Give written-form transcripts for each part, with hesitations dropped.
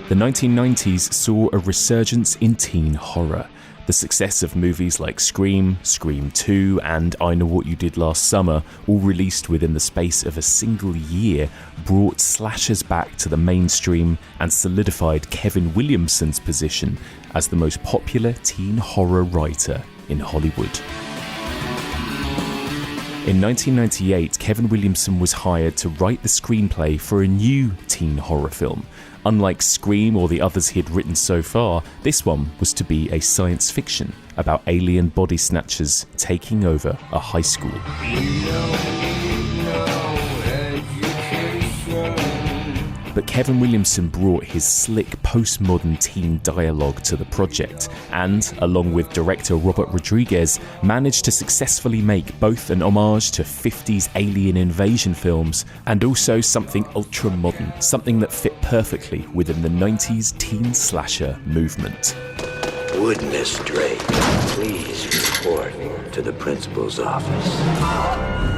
The 1990s saw a resurgence in teen horror. The success of movies like Scream, Scream 2, and I Know What You Did Last Summer, all released within the space of a single year, brought slashers back to the mainstream and solidified Kevin Williamson's position as the most popular teen horror writer in Hollywood. In 1998, Kevin Williamson was hired to write the screenplay for a new teen horror film. Unlike Scream or the others he had written so far, this one was to be a science fiction about alien body snatchers taking over a high school. But Kevin Williamson brought his slick postmodern teen dialogue to the project and, along with director Robert Rodriguez, managed to successfully make both an homage to 50s alien invasion films and also something ultra-modern, something that fit perfectly within the 90s teen slasher movement. Would Miss Drake please report to the principal's office?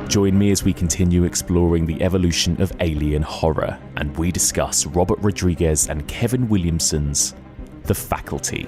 Join me as we continue exploring the evolution of alien horror, and we discuss Robert Rodriguez and Kevin Williamson's The Faculty.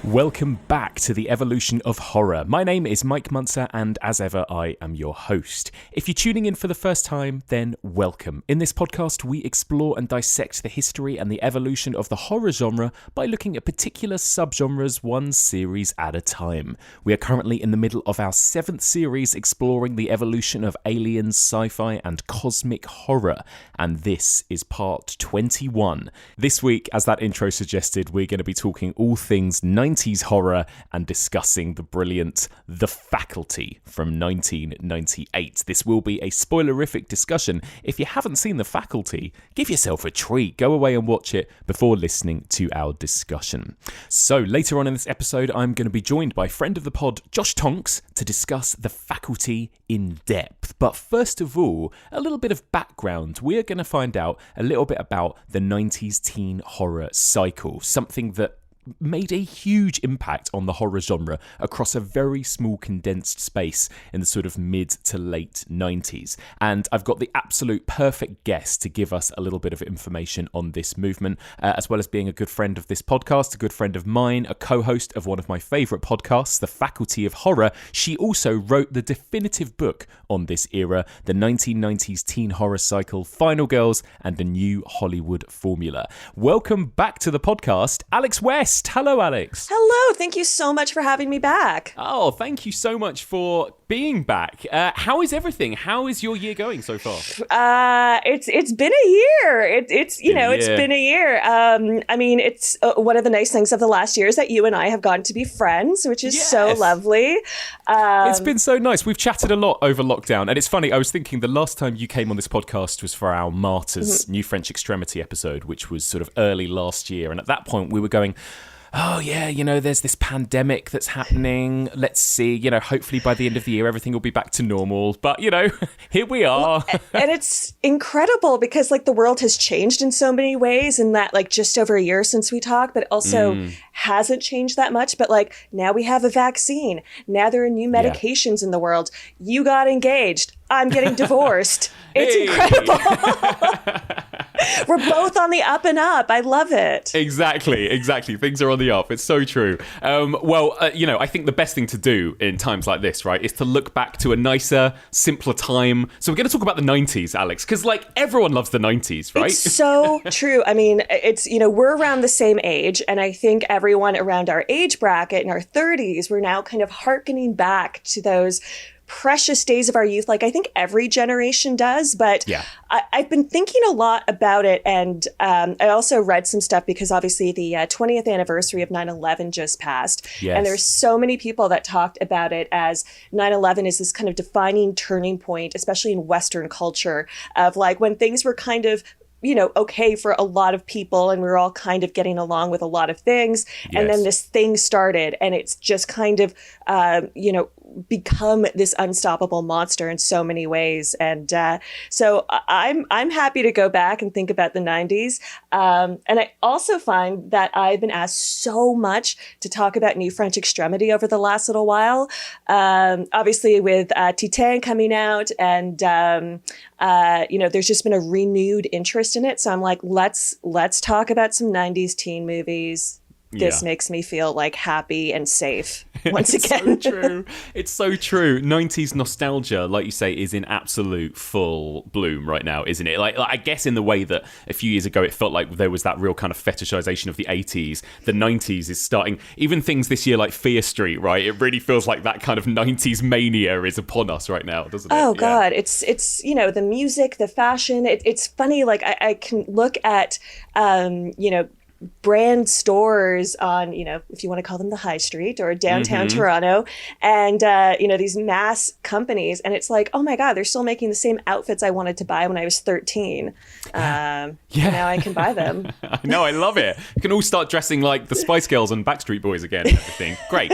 Welcome back to the evolution of horror. My name is Mike Munzer, and as ever, I am your host. If you're tuning in for the first time, then welcome. In this podcast, we explore and dissect the history and the evolution of the horror genre by looking at particular subgenres one series at a time. We are currently in the middle of our 7th series exploring the evolution of aliens, sci-fi, and cosmic horror, and this is part 21. This week, as that intro suggested, we're going to be talking all things 90s horror and discussing the brilliant The Faculty from 1998. This will be a spoilerific discussion. If you haven't seen The Faculty, give yourself a treat. Go away and watch it before listening to our discussion. So later on in this episode, I'm going to be joined by friend of the pod, Josh Tonks, to discuss The Faculty in depth. But first of all, a little bit of background. We're going to find out a little bit about the 90s teen horror cycle, something that made a huge impact on the horror genre across a very small condensed space in the sort of mid to late 90s. And I've got the absolute perfect guest to give us a little bit of information on this movement, as well as being a good friend of this podcast, a good friend of mine, a co-host of one of my favourite podcasts, The Faculty of Horror. She also wrote the definitive book on this era, the 1990s teen horror cycle, Final Girls, and a New Hollywood Formula. Welcome back to the podcast, Alex West. Hello, Alex. Hello. Thank you so much for having me back. Oh, thank you so much for being back. How is everything? How is your year going so far? It's been a year. It's been a year. I mean, it's one of the nice things of the last year is that you and I have gotten to be friends, which is so lovely. It's been so nice. We've chatted a lot over lockdown, and it's funny. I was thinking the last time you came on this podcast was for our Martyrs New French Extremity episode, which was sort of early last year, and at that point we were going, oh yeah, there's this pandemic that's happening. Let's see, hopefully by the end of the year, everything will be back to normal. But, here we are. And it's incredible because the world has changed in so many ways in that just over a year since we talked, but also hasn't changed that much. But now we have a vaccine. Now there are new medications in the world. You got engaged. I'm getting divorced. It's incredible. We're both on the up and up. I love it. Exactly. Things are on the up. It's so true. I think the best thing to do in times like this, right, is to look back to a nicer, simpler time. So we're going to talk about the 90s, Alex, because everyone loves the 90s, right? It's so true. I mean, it's, we're around the same age, and I think everyone around our age bracket in our 30s, we're now kind of hearkening back to those precious days of our youth, like I think every generation does. But I've been thinking a lot about it. And I also read some stuff because obviously the 20th anniversary of 9/11 just passed. Yes. And there's so many people that talked about it as 9/11 is this kind of defining turning point, especially in Western culture, of when things were kind of okay for a lot of people and we were all kind of getting along with a lot of things. Yes. And then this thing started and it's just kind of, become this unstoppable monster in so many ways. And so I'm happy to go back and think about the 90s. And I also find that I've been asked so much to talk about New French Extremity over the last little while. Obviously with Titan coming out, and there's just been a renewed interest in it. So I'm like, let's talk about some 90s teen movies. This makes me feel like happy and safe once again. It's so true. It's so true. 90s nostalgia, like you say, is in absolute full bloom right now, isn't it? Like I guess in the way that a few years ago it felt like there was that real kind of fetishization of the 80s. The 90s is starting, even things this year like Fear Street, right? It really feels like that kind of 90s mania is upon us right now, doesn't it? Oh, God. It's the music, the fashion. It's funny. Like I can look at, brand stores on, if you want to call them the high street or downtown Toronto, and, these mass companies. And it's like, oh my God, they're still making the same outfits I wanted to buy when I was 13. Now I can buy them. I know, I love it. You can all start dressing like the Spice Girls and Backstreet Boys again and everything. Great.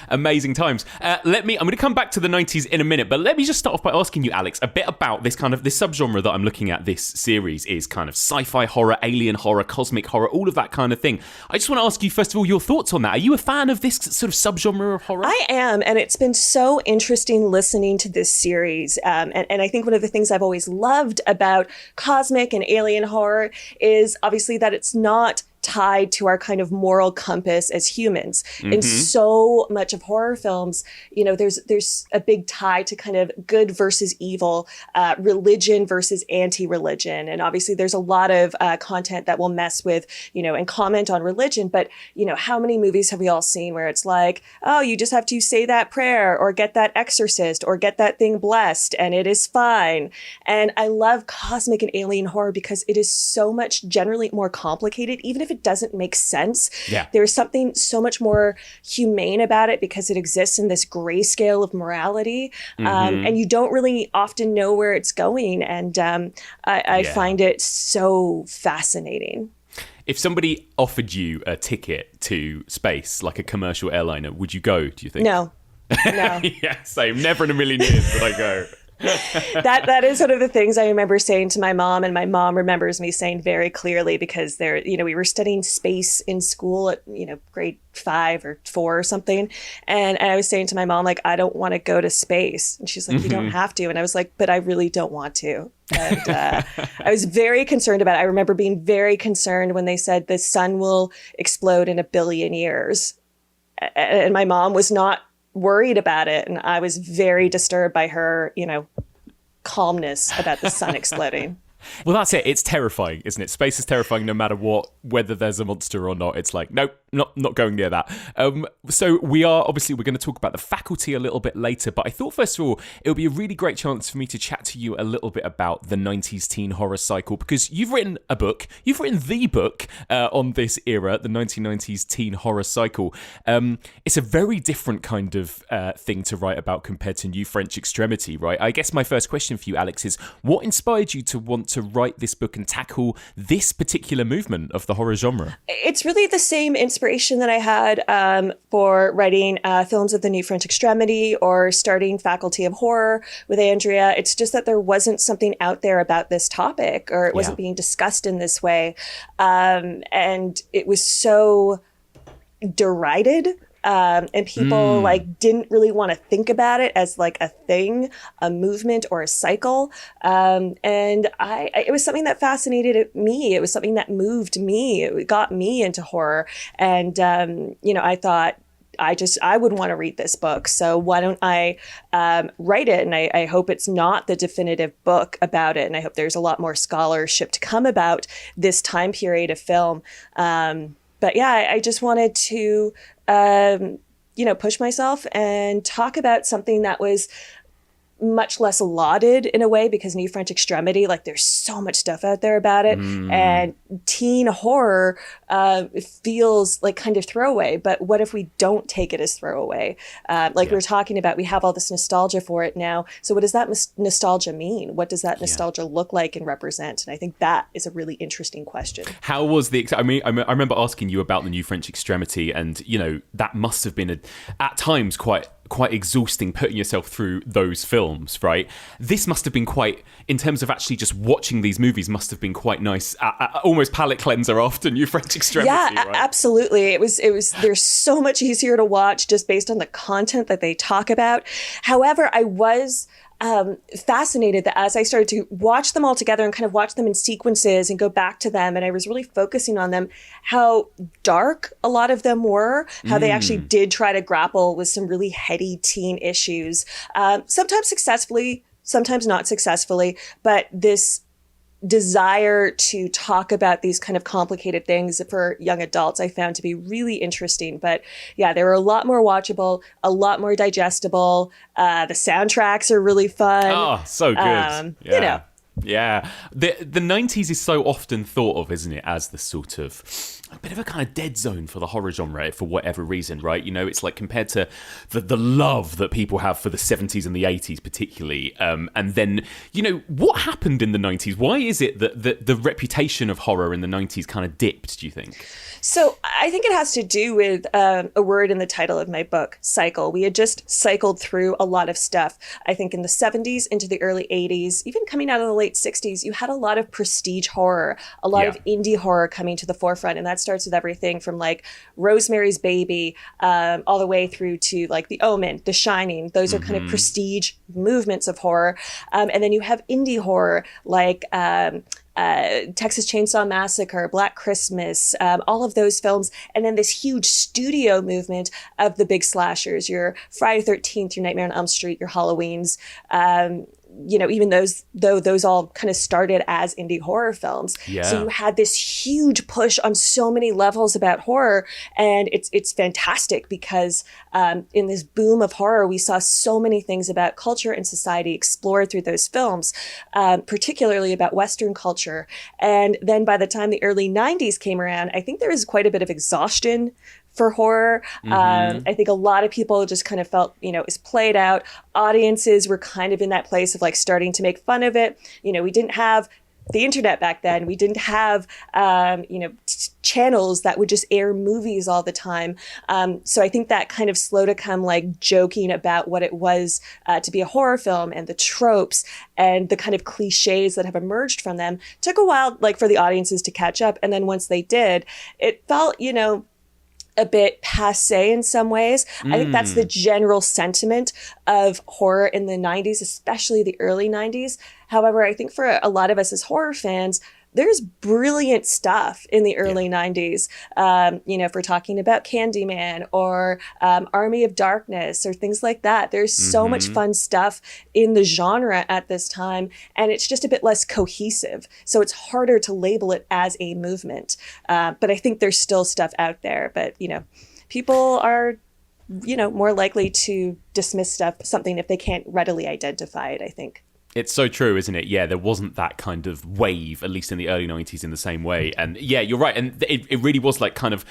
Amazing times. I'm going to come back to the 90s in a minute, but let me just start off by asking you, Alex, a bit about this subgenre that I'm looking at. This series is kind of sci-fi horror, alien horror, cosmic horror, all of that kind of thing. I just want to ask you, first of all, your thoughts on that. Are you a fan of this sort of subgenre of horror? I am, and it's been so interesting listening to this series. And I think one of the things I've always loved about cosmic and alien horror is obviously that it's not tied to our kind of moral compass as humans. In so much of horror films, there's a big tie to kind of good versus evil, religion versus anti-religion. And obviously there's a lot of content that will mess with, and comment on religion. But, how many movies have we all seen where it's like, oh, you just have to say that prayer or get that exorcist or get that thing blessed and it is fine. And I love cosmic and alien horror because it is so much generally more complicated, even if it doesn't make sense. Yeah. There's something so much more humane about it because it exists in this grayscale of morality. And you don't really often know where it's going. And I find it so fascinating. If somebody offered you a ticket to space, like a commercial airliner, would you go, do you think? No. Yeah, same. Never in a million years would I go. That is one of the things I remember saying to my mom, and my mom remembers me saying very clearly because we were studying space in school at grade 5 or 4 or something, and I was saying to my mom, like, I don't want to go to space, and she's like, you don't have to, and I was like, but I really don't want to. And I was very concerned about it. I remember being very concerned when they said the sun will explode in 1 billion years, and my mom was not worried about it, and I was very disturbed by her, calmness about the sun exploding. Well, that's it. It's terrifying, isn't it? Space is terrifying no matter what, whether there's a monster or not. It's like, nope, not going near that. So we're going to talk about the faculty a little bit later, but I thought, first of all, it would be a really great chance for me to chat to you a little bit about the 90s teen horror cycle, because you've written the book on this era, the 1990s teen horror cycle. It's a very different kind of thing to write about compared to New French Extremity, right? I guess my first question for you, Alex, is what inspired you to want to write this book and tackle this particular movement of the horror genre? It's really the same inspiration that I had for writing films of the New French Extremity or starting Faculty of Horror with Andrea. It's just that there wasn't something out there about this topic, or it wasn't being discussed in this way. And it was so derided. And people didn't really want to think about it as like a thing, a movement, or a cycle. And it was something that fascinated me. It was something that moved me. It got me into horror. And, I thought, I would want to read this book. So why don't I write it? And I hope it's not the definitive book about it. And I hope there's a lot more scholarship to come about this time period of film. But yeah, I just wanted to, push myself and talk about something that was much less lauded in a way, because New French Extremity, there's so much stuff out there about it, and teen horror feels like kind of throwaway. But what if we don't take it as throwaway? We were talking about, we have all this nostalgia for it now. So what does that nostalgia mean? What does that nostalgia look like and represent? And I think that is a really interesting question. How was I remember asking you about the New French Extremity, and that must have been at times quite quite exhausting putting yourself through those films, right? This must have been quite, in terms of actually just watching these movies, must have been quite nice, almost palate cleanser after New French Extremity. Yeah, right? Absolutely. It was. They're so much easier to watch just based on the content that they talk about. However, I was fascinated that as I started to watch them all together and kind of watch them in sequences and go back to them, and I was really focusing on them, how dark a lot of them were, how they actually did try to grapple with some really heady teen issues, sometimes successfully, sometimes not successfully, but this desire to talk about these kind of complicated things for young adults I found to be really interesting. But yeah, they were a lot more watchable, a lot more digestible. The soundtracks are really fun. Oh, so good. Yeah. You know. Yeah. The 90s is so often thought of, isn't it, as the sort of a bit of a kind of dead zone for the horror genre for whatever reason, right? You know, it's like compared to the love that people have for the 70s and the 80s particularly. And then, you know, what happened in the 90s? Why is it that the reputation of horror in the 90s kind of dipped, do you think? So I think it has to do with a word in the title of my book, cycle. We had just cycled through a lot of stuff. I think in the 70s into the early 80s, even coming out of the late 60s, you had a lot of prestige horror, a lot of indie horror coming to the forefront. And that starts with everything from like Rosemary's Baby all the way through to like The Omen, The Shining. Those are kind of prestige movements of horror. And then you have indie horror like Texas Chainsaw Massacre, Black Christmas, all of those films. And then this huge studio movement of the big slashers, your Friday the 13th, your Nightmare on Elm Street, your Halloweens. You know, even those all kind of started as indie horror films. Yeah. So you had this huge push on so many levels about horror. And it's fantastic because in this boom of horror, we saw so many things about culture and society explored through those films, particularly about Western culture. And then by the time the early 90s came around, I think there was quite a bit of exhaustion for horror. I think a lot of people just kind of felt, you know, it was played out. Audiences were kind of in that place of like starting to make fun of it. You know, we didn't have the internet back then. We didn't have, channels that would just air movies all the time. So I think that kind of slow to come like joking about what it was to be a horror film and the tropes and the kind of cliches that have emerged from them took a while like for the audiences to catch up. And then once they did, it felt, you know, a bit passé in some ways. I think that's the general sentiment of horror in the 90s, especially the early 90s. However, I think for a lot of us as horror fans, there's brilliant stuff in the early 90s. You know, if we're talking about Candyman or Army of Darkness or things like that, there's so much fun stuff in the genre at this time, and it's just a bit less cohesive. So it's harder to label it as a movement. But I think there's still stuff out there. But, you know, people are, you know, more likely to dismiss something if they can't readily identify it, I think. It's so true, isn't it? Yeah, there wasn't that kind of wave, at least in the early 90s, in the same way. And yeah, you're right. And it really was like kind of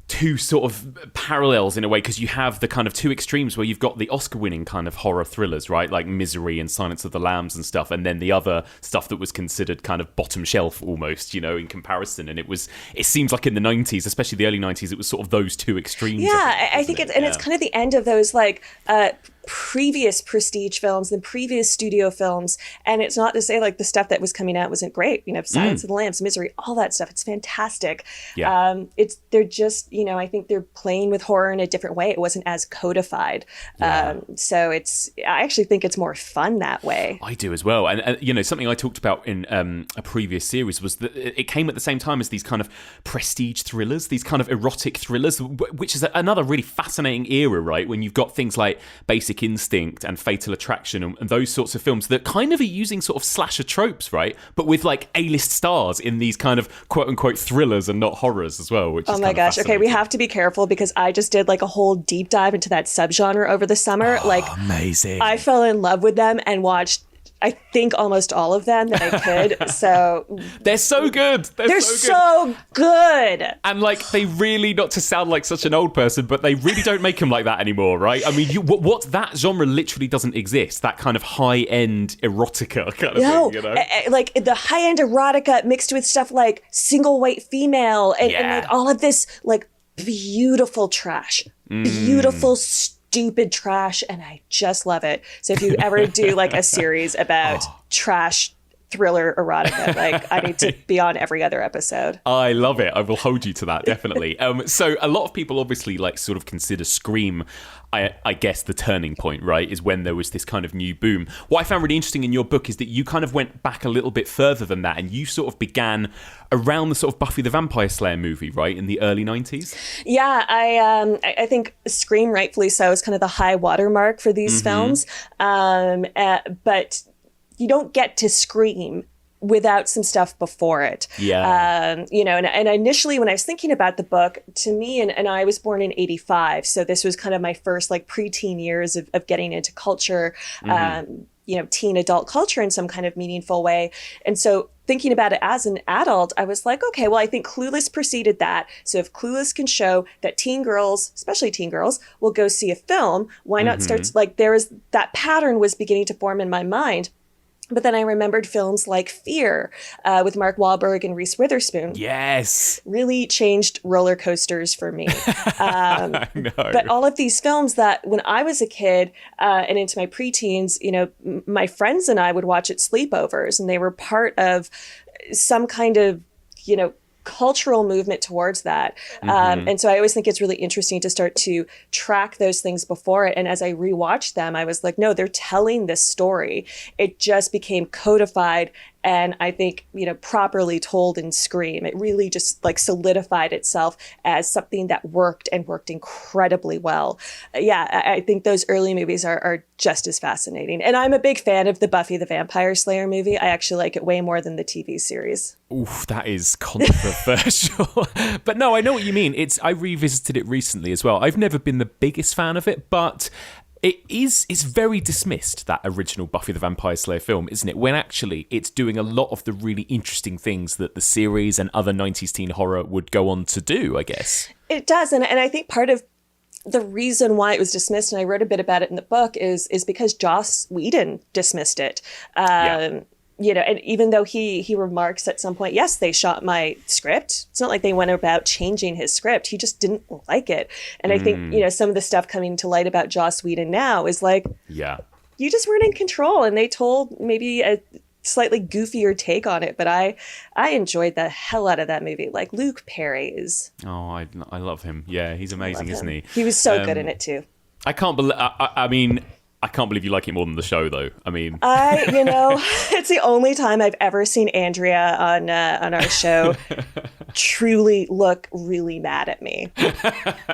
two sort of parallels in a way, because you have the kind of two extremes where you've got the Oscar-winning kind of horror thrillers, right? Like Misery and Silence of the Lambs and stuff. And then the other stuff that was considered kind of bottom shelf almost, you know, in comparison. And it seems like in the 90s, especially the early 90s, it was sort of those two extremes. Yeah, I think it's kind of the end of those like previous prestige films and previous studio films. And it's not to say like the stuff that was coming out wasn't great. You know, Silence of the Lambs, Misery, all that stuff. It's fantastic. Yeah. They're just, you know, I think they're playing with horror in a different way. It wasn't as codified. Yeah. So I actually think it's more fun that way. I do as well. And you know, something I talked about in a previous series was that it came at the same time as these kind of prestige thrillers, these kind of erotic thrillers, which is another really fascinating era, right? When you've got things like Basic Instinct and Fatal Attraction and those sorts of films that kind of are using sort of slasher tropes, right? But with like A-list stars in these kind of quote unquote thrillers and not horrors as well, which is my gosh. Okay, we have to be careful because I just did like a whole deep dive into that subgenre over the summer. Amazing. I fell in love with them and watched I think almost all of them that I could. So they're so good. They're so good. And like they really, not to sound like such an old person, but they really don't make them like that anymore, right? I mean, what that genre literally doesn't exist. That kind of high-end erotica kind of thing, you know? Like the high-end erotica mixed with stuff like Single White Female and like all of this like beautiful trash, beautiful stupid trash, and I just love it. So if you ever do like a series about trash thriller erotica, like I need to be on every other episode. I love it. I will hold you to that, definitely. So a lot of people obviously like sort of consider Scream, I guess the turning point, right, is when there was this kind of new boom. What I found really interesting in your book is that you kind of went back a little bit further than that, and you sort of began around the sort of Buffy the Vampire Slayer movie, right, in the early 90s? Yeah, I think Scream, rightfully so, is kind of the high watermark for these films. But you don't get to Scream without some stuff before it. Yeah. And initially when I was thinking about the book, to me, and I was born in 85, so this was kind of my first like preteen years of getting into culture, teen adult culture in some kind of meaningful way. And so thinking about it as an adult, I was like, okay, well, I think Clueless preceded that. So if Clueless can show that teen girls, especially teen girls, will go see a film, why not start, like that pattern was beginning to form in my mind. But then I remembered films like Fear with Mark Wahlberg and Reese Witherspoon. Yes. Really changed roller coasters for me. I know. But all of these films that when I was a kid and into my preteens, my friends and I would watch at sleepovers, and they were part of some kind of, cultural movement towards that. And so I always think it's really interesting to start to track those things before it. And as I rewatched them, I was like, no, they're telling this story. It just became codified and I think, properly told in Scream. It really just like solidified itself as something that worked and worked incredibly well. Yeah, I think those early movies are just as fascinating. And I'm a big fan of the Buffy the Vampire Slayer movie. I actually like it way more than the TV series. Oof, that is controversial. But no, I know what you mean. I revisited it recently as well. I've never been the biggest fan of it, but it's very dismissed, that original Buffy the Vampire Slayer film, isn't it? When actually it's doing a lot of the really interesting things that the series and other 90s teen horror would go on to do, I guess. It does. And I think part of the reason why it was dismissed, and I wrote a bit about it in the book, is because Joss Whedon dismissed it. And even though he remarks at some point, yes, they shot my script. It's not like they went about changing his script. He just didn't like it. And I think, some of the stuff coming to light about Joss Whedon now is like, you just weren't in control. And they told maybe a slightly goofier take on it. But I enjoyed the hell out of that movie. Like Luke Perry is. Oh, I love him. Yeah, he's amazing, isn't he? He was so good in it too. I can't believe. I can't believe you like it more than the show, though. I mean, it's the only time I've ever seen Andrea on our show truly look really mad at me.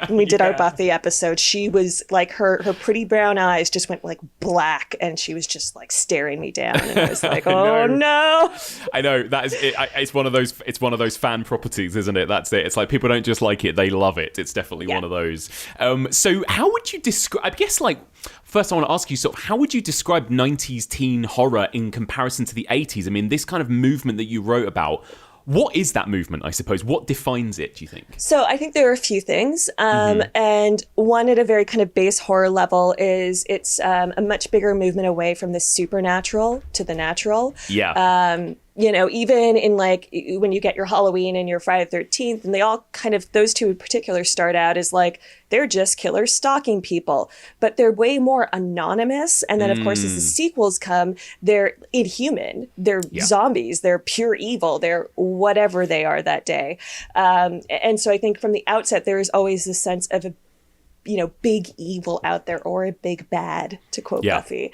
When we did our Buffy episode, she was like, her pretty brown eyes just went like black, and she was just like staring me down, and I was like, oh no. I know that is it. It's one of those fan properties, isn't it? That's it. It's like people don't just like it; they love it. It's definitely one of those. So how would you describe? I guess first, I want to ask you, sort of, how would you describe 90s teen horror in comparison to the 80s? I mean, this kind of movement that you wrote about, what is that movement, I suppose? What defines it, do you think? So I think there are a few things. And one at a very kind of base horror level is it's a much bigger movement away from the supernatural to the natural. Yeah. Even in like when you get your Halloween and your Friday the 13th, and they all kind of, those two in particular start out as like, they're just killers stalking people, but they're way more anonymous. And then of course, as the sequels come, they're inhuman, they're zombies, they're pure evil, they're whatever they are that day. And so I think from the outset, there is always this sense of a big evil out there, or a big bad, to quote Buffy.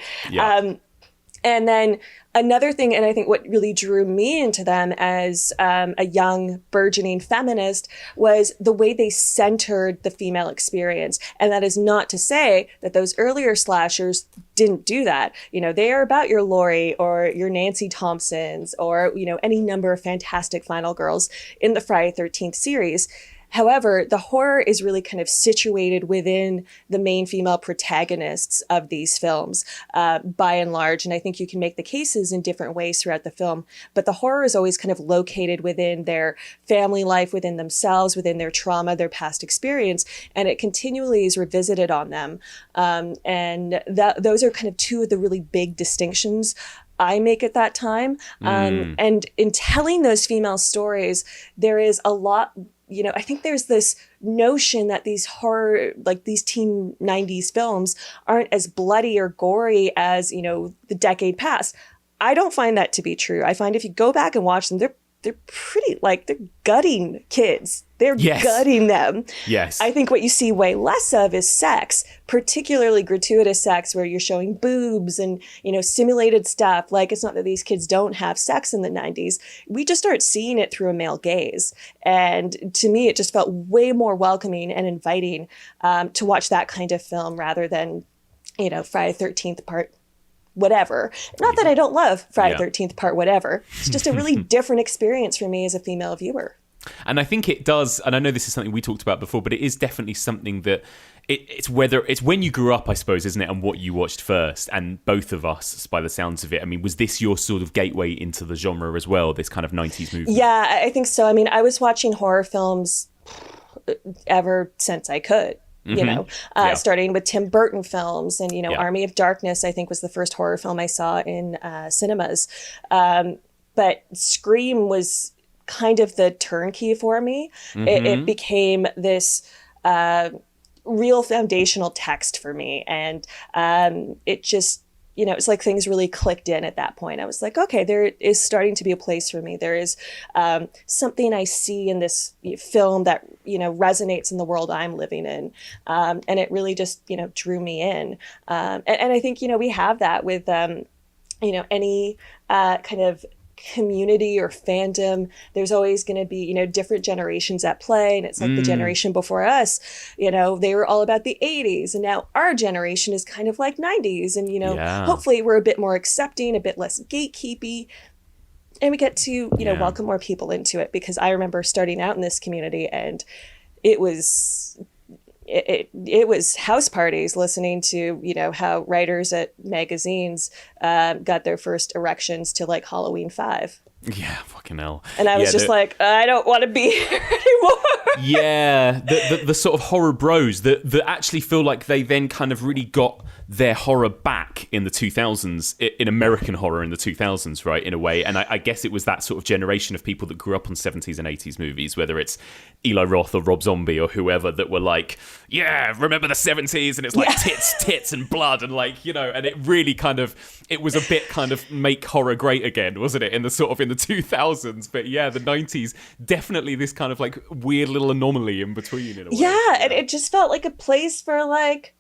And then another thing, and I think what really drew me into them as a young burgeoning feminist, was the way they centered the female experience. And that is not to say that those earlier slashers didn't do that. They are about your Laurie or your Nancy Thompsons or, any number of fantastic final girls in the Friday the 13th series. However, the horror is really kind of situated within the main female protagonists of these films, by and large. And I think you can make the cases in different ways throughout the film. But the horror is always kind of located within their family life, within themselves, within their trauma, their past experience. And it continually is revisited on them. And those are kind of two of the really big distinctions I make at that time. And in telling those female stories, there is a lot I think there's this notion that these horror, like these teen 90s films aren't as bloody or gory as, the decade past. I don't find that to be true. I find if you go back and watch them, they're pretty, like, they're gutting kids. They're gutting them. Yes. I think what you see way less of is sex, particularly gratuitous sex where you're showing boobs and, simulated stuff. Like, it's not that these kids don't have sex in the 90s. We just aren't seeing it through a male gaze. And to me, it just felt way more welcoming and inviting to watch that kind of film rather than, Friday the 13th part whatever. Not that I don't love Friday the 13th part whatever. It's just a really different experience for me as a female viewer. And I think it does, and I know this is something we talked about before, but it is definitely something that it's when you grew up, I suppose, isn't it, and what you watched first. And both of us, by the sounds of it, I mean, was this your sort of gateway into the genre as well, this kind of 90s movie? Yeah, I think so. I mean, I was watching horror films ever since I could. Starting with Tim Burton films and, Army of Darkness, I think was the first horror film I saw in cinemas. But Scream was kind of the turnkey for me. It became this real foundational text for me. And it just, it's like things really clicked in at that point. I was like, okay, there is starting to be a place for me. There is something I see in this film that, resonates in the world I'm living in. And it really just, drew me in. And I think, we have that with, any kind of community or fandom. There's always going to be, different generations at play. And it's like the generation before us, they were all about the 80s. And now our generation is kind of like 90s. And, hopefully we're a bit more accepting, a bit less gatekeepy. And we get to, welcome more people into it, because I remember starting out in this community and it was house parties listening to, how writers at magazines got their first erections to like Halloween 5. Yeah, fucking hell. And I was just like, I don't want to be here anymore. Yeah, the sort of horror bros that actually feel like they then kind of really got their horror back in the 2000s, in American horror in the 2000s, right, in a way. And I guess it was that sort of generation of people that grew up on 70s and 80s movies, whether it's Eli Roth or Rob Zombie or whoever, that were like, yeah, remember the 70s? And it's like tits and blood and like, and it really kind of, it was a bit kind of make horror great again, wasn't it, in the 2000s. But yeah, the 90s, definitely this kind of like weird little anomaly in between, in a way. Yeah, and it just felt like a place for like,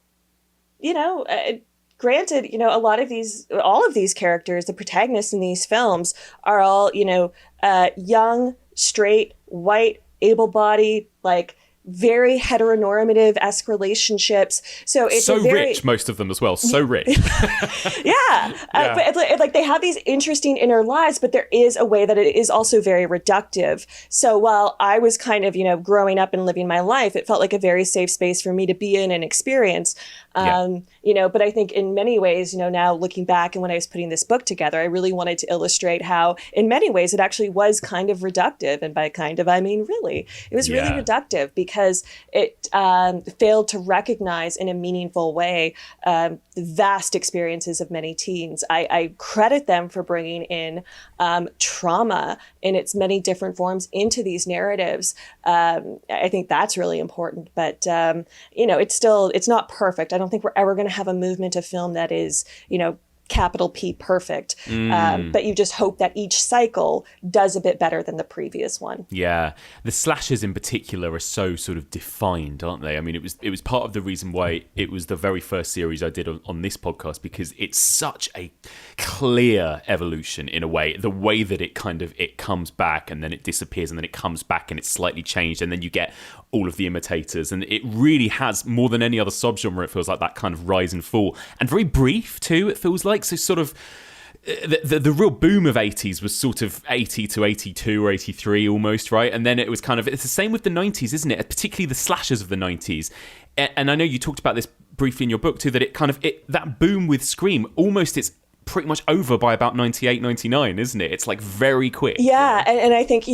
granted, all of these characters, the protagonists in these films are all, young, straight, white, able-bodied, like very heteronormative-esque relationships. So it's so rich, most of them as well. So rich. But like they have these interesting inner lives, but there is a way that it is also very reductive. So while I was kind of, growing up and living my life, it felt like a very safe space for me to be in and experience. But I think in many ways, now looking back and when I was putting this book together, I really wanted to illustrate how in many ways it actually was kind of reductive. And by kind of, I mean, really, it was really reductive because it failed to recognize in a meaningful way the vast experiences of many teens. I credit them for bringing in trauma in its many different forms into these narratives. I think that's really important, but it's not perfect. I don't think we're ever going to have a movement of film that is, capital P perfect. But you just hope that each cycle does a bit better than the previous one. Yeah. The slashers in particular are so sort of defined, aren't they? I mean, it was part of the reason why it was the very first series I did on this podcast, because it's such a clear evolution in a way, the way that it comes back and then it disappears and then it comes back and it's slightly changed and then you get all of the imitators, and it really has, more than any other subgenre, it feels like that kind of rise and fall, and very brief too, it feels like. So sort of the real boom of 80s was sort of 80 to 82 or 83 almost, right? And then it was kind of, it's the same with the 90s, isn't it? Particularly the slashers of the 90s. And I know you talked about this briefly in your book too, that that boom with Scream, almost it's pretty much over by about 98, 99, isn't it? It's like very quick. Yeah, and I think,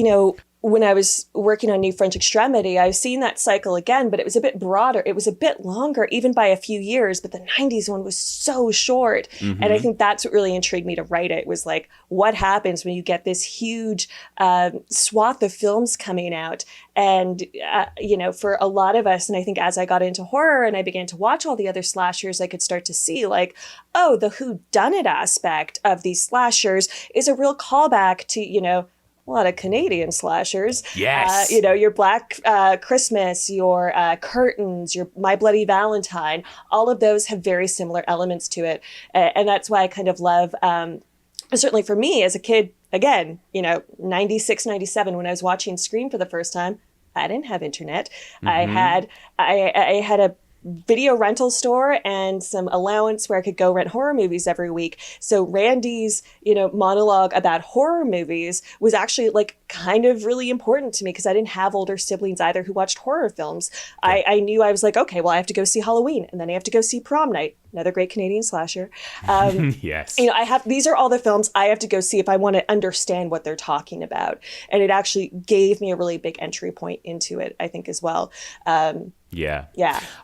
when I was working on New French Extremity, I've seen that cycle again, but it was a bit broader. It was a bit longer, even by a few years, but the 90s one was so short. And I think that's what really intrigued me to write it, was like, what happens when you get this huge swath of films coming out? And, for a lot of us, and I think as I got into horror and I began to watch all the other slashers, I could start to see like, oh, the whodunit aspect of these slashers is a real callback to, a lot of Canadian slashers. Yes. Your Black Christmas, your Curtains, your My Bloody Valentine, all of those have very similar elements to it. And that's why I kind of love, certainly for me as a kid, again, 96, 97, when I was watching Scream for the first time, I didn't have internet. I had a video rental store and some allowance where I could go rent horror movies every week. So Randy's, monologue about horror movies was actually like kind of really important to me because I didn't have older siblings either who watched horror films. Yeah. I knew I was like, okay, well, I have to go see Halloween and then I have to go see Prom Night, another great Canadian slasher. Yes. These are all the films I have to go see if I want to understand what they're talking about. And it actually gave me a really big entry point into it, I think, as well. Yeah.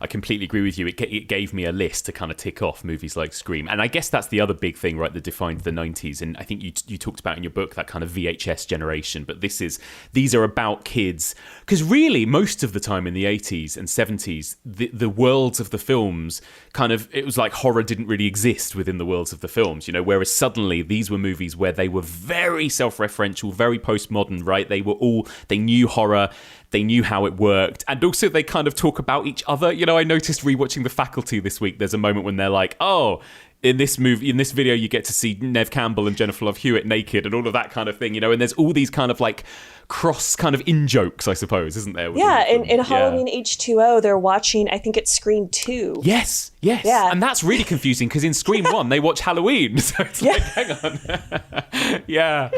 I completely agree with you. It gave me a list to kind of tick off movies like Scream. And I guess that's the other big thing, right, that defined the 90s. And I think you talked about in your book that kind of VHS generation. But these are about kids. Because really, most of the time in the 80s and 70s, the worlds of the films it was like horror didn't really exist within the worlds of the films, whereas suddenly these were movies where they were very self-referential, very postmodern, right? They knew horror. They knew how it worked. And also they kind of talk about each other. I noticed rewatching The Faculty this week, there's a moment when they're like, oh, in this video, you get to see Neve Campbell and Jennifer Love Hewitt naked and all of that kind of thing, and there's all these kind of like cross kind of in-jokes, I suppose, isn't there? Yeah, in Halloween H2O, they're watching, I think it's Scream 2. Yes. Yeah. And that's really confusing because in Scream 1, they watch Halloween. So it's like, hang on. Yeah,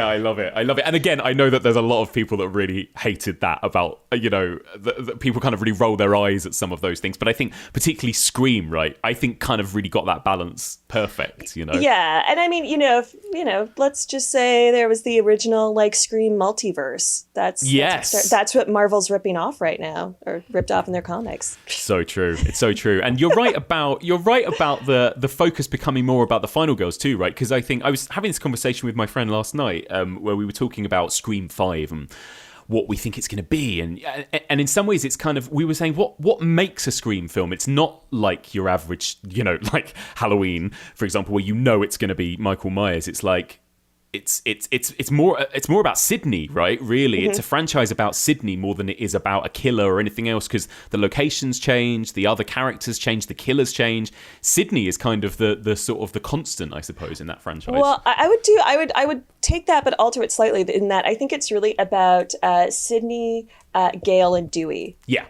I love it. And again, I know that there's a lot of people that really hated that about, that people kind of really roll their eyes at some of those things. But I think particularly Scream, right, I think kind of really got that balance perfect, Yeah, and I mean, if let's just say there was the original, like, Scream multiverse. That's what Marvel's ripping off right now, or ripped off in their comics. So true. It's so true. And you're right about the focus becoming more about the final girls too, right? Because I think I was having this conversation with my friend last night, where we were talking about Scream 5 and what we think it's going to be, and in some ways it's kind of, we were saying what makes a Scream film. It's not like your average, like Halloween, for example, where it's going to be Michael Myers. It's like it's more about Sydney, right? Really, It's a franchise about Sydney more than it is about a killer or anything else, because the locations change, the other characters change, the killers change. Sydney is kind of the sort of the constant, I suppose, in that franchise. Well, I would take that but alter it slightly in that I think it's really about Sydney, Gale, and Dewey. Yeah.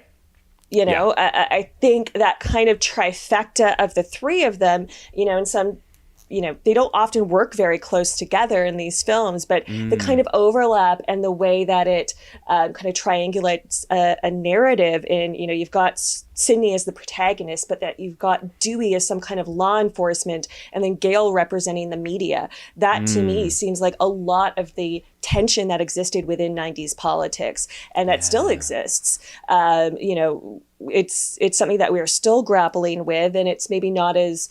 I think that kind of trifecta of the three of them, in some, they don't often work very close together in these films, but the kind of overlap and the way that it kind of triangulates a narrative in, you've got Sydney as the protagonist, but that you've got Dewey as some kind of law enforcement, and then Gale representing the media. That to me seems like a lot of the tension that existed within 90s politics, and that still exists. It's something that we're still grappling with, and it's maybe not as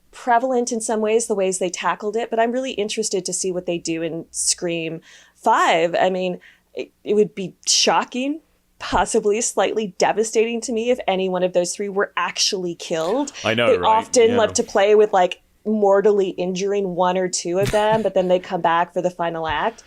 prevalent in some ways, the ways they tackled it, but I'm really interested to see what they do in Scream 5. I mean, it would be shocking, possibly slightly devastating to me if any one of those three were actually killed. I know, they right? often love to play with like mortally injuring one or two of them, but then they come back for the final act.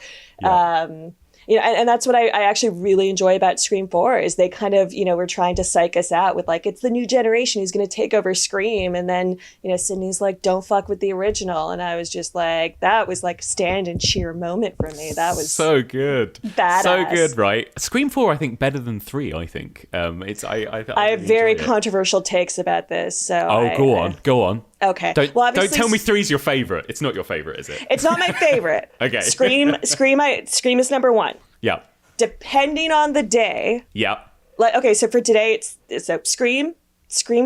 And that's what I actually really enjoy about Scream 4 is they kind of, were trying to psych us out with like, it's the new generation who's going to take over Scream. And then, Sydney's like, don't fuck with the original. And I was just like, that was like stand and cheer moment for me. That was so good. Badass. So good, right? Scream 4, I think, better than 3, I think. I have very controversial takes about this. So go on. Okay. Don't tell me 3's your favorite. It's not your favorite, is it? It's not my favorite. Okay. Scream is number 1. Yeah. Depending on the day. Yeah. So for today, it's Scream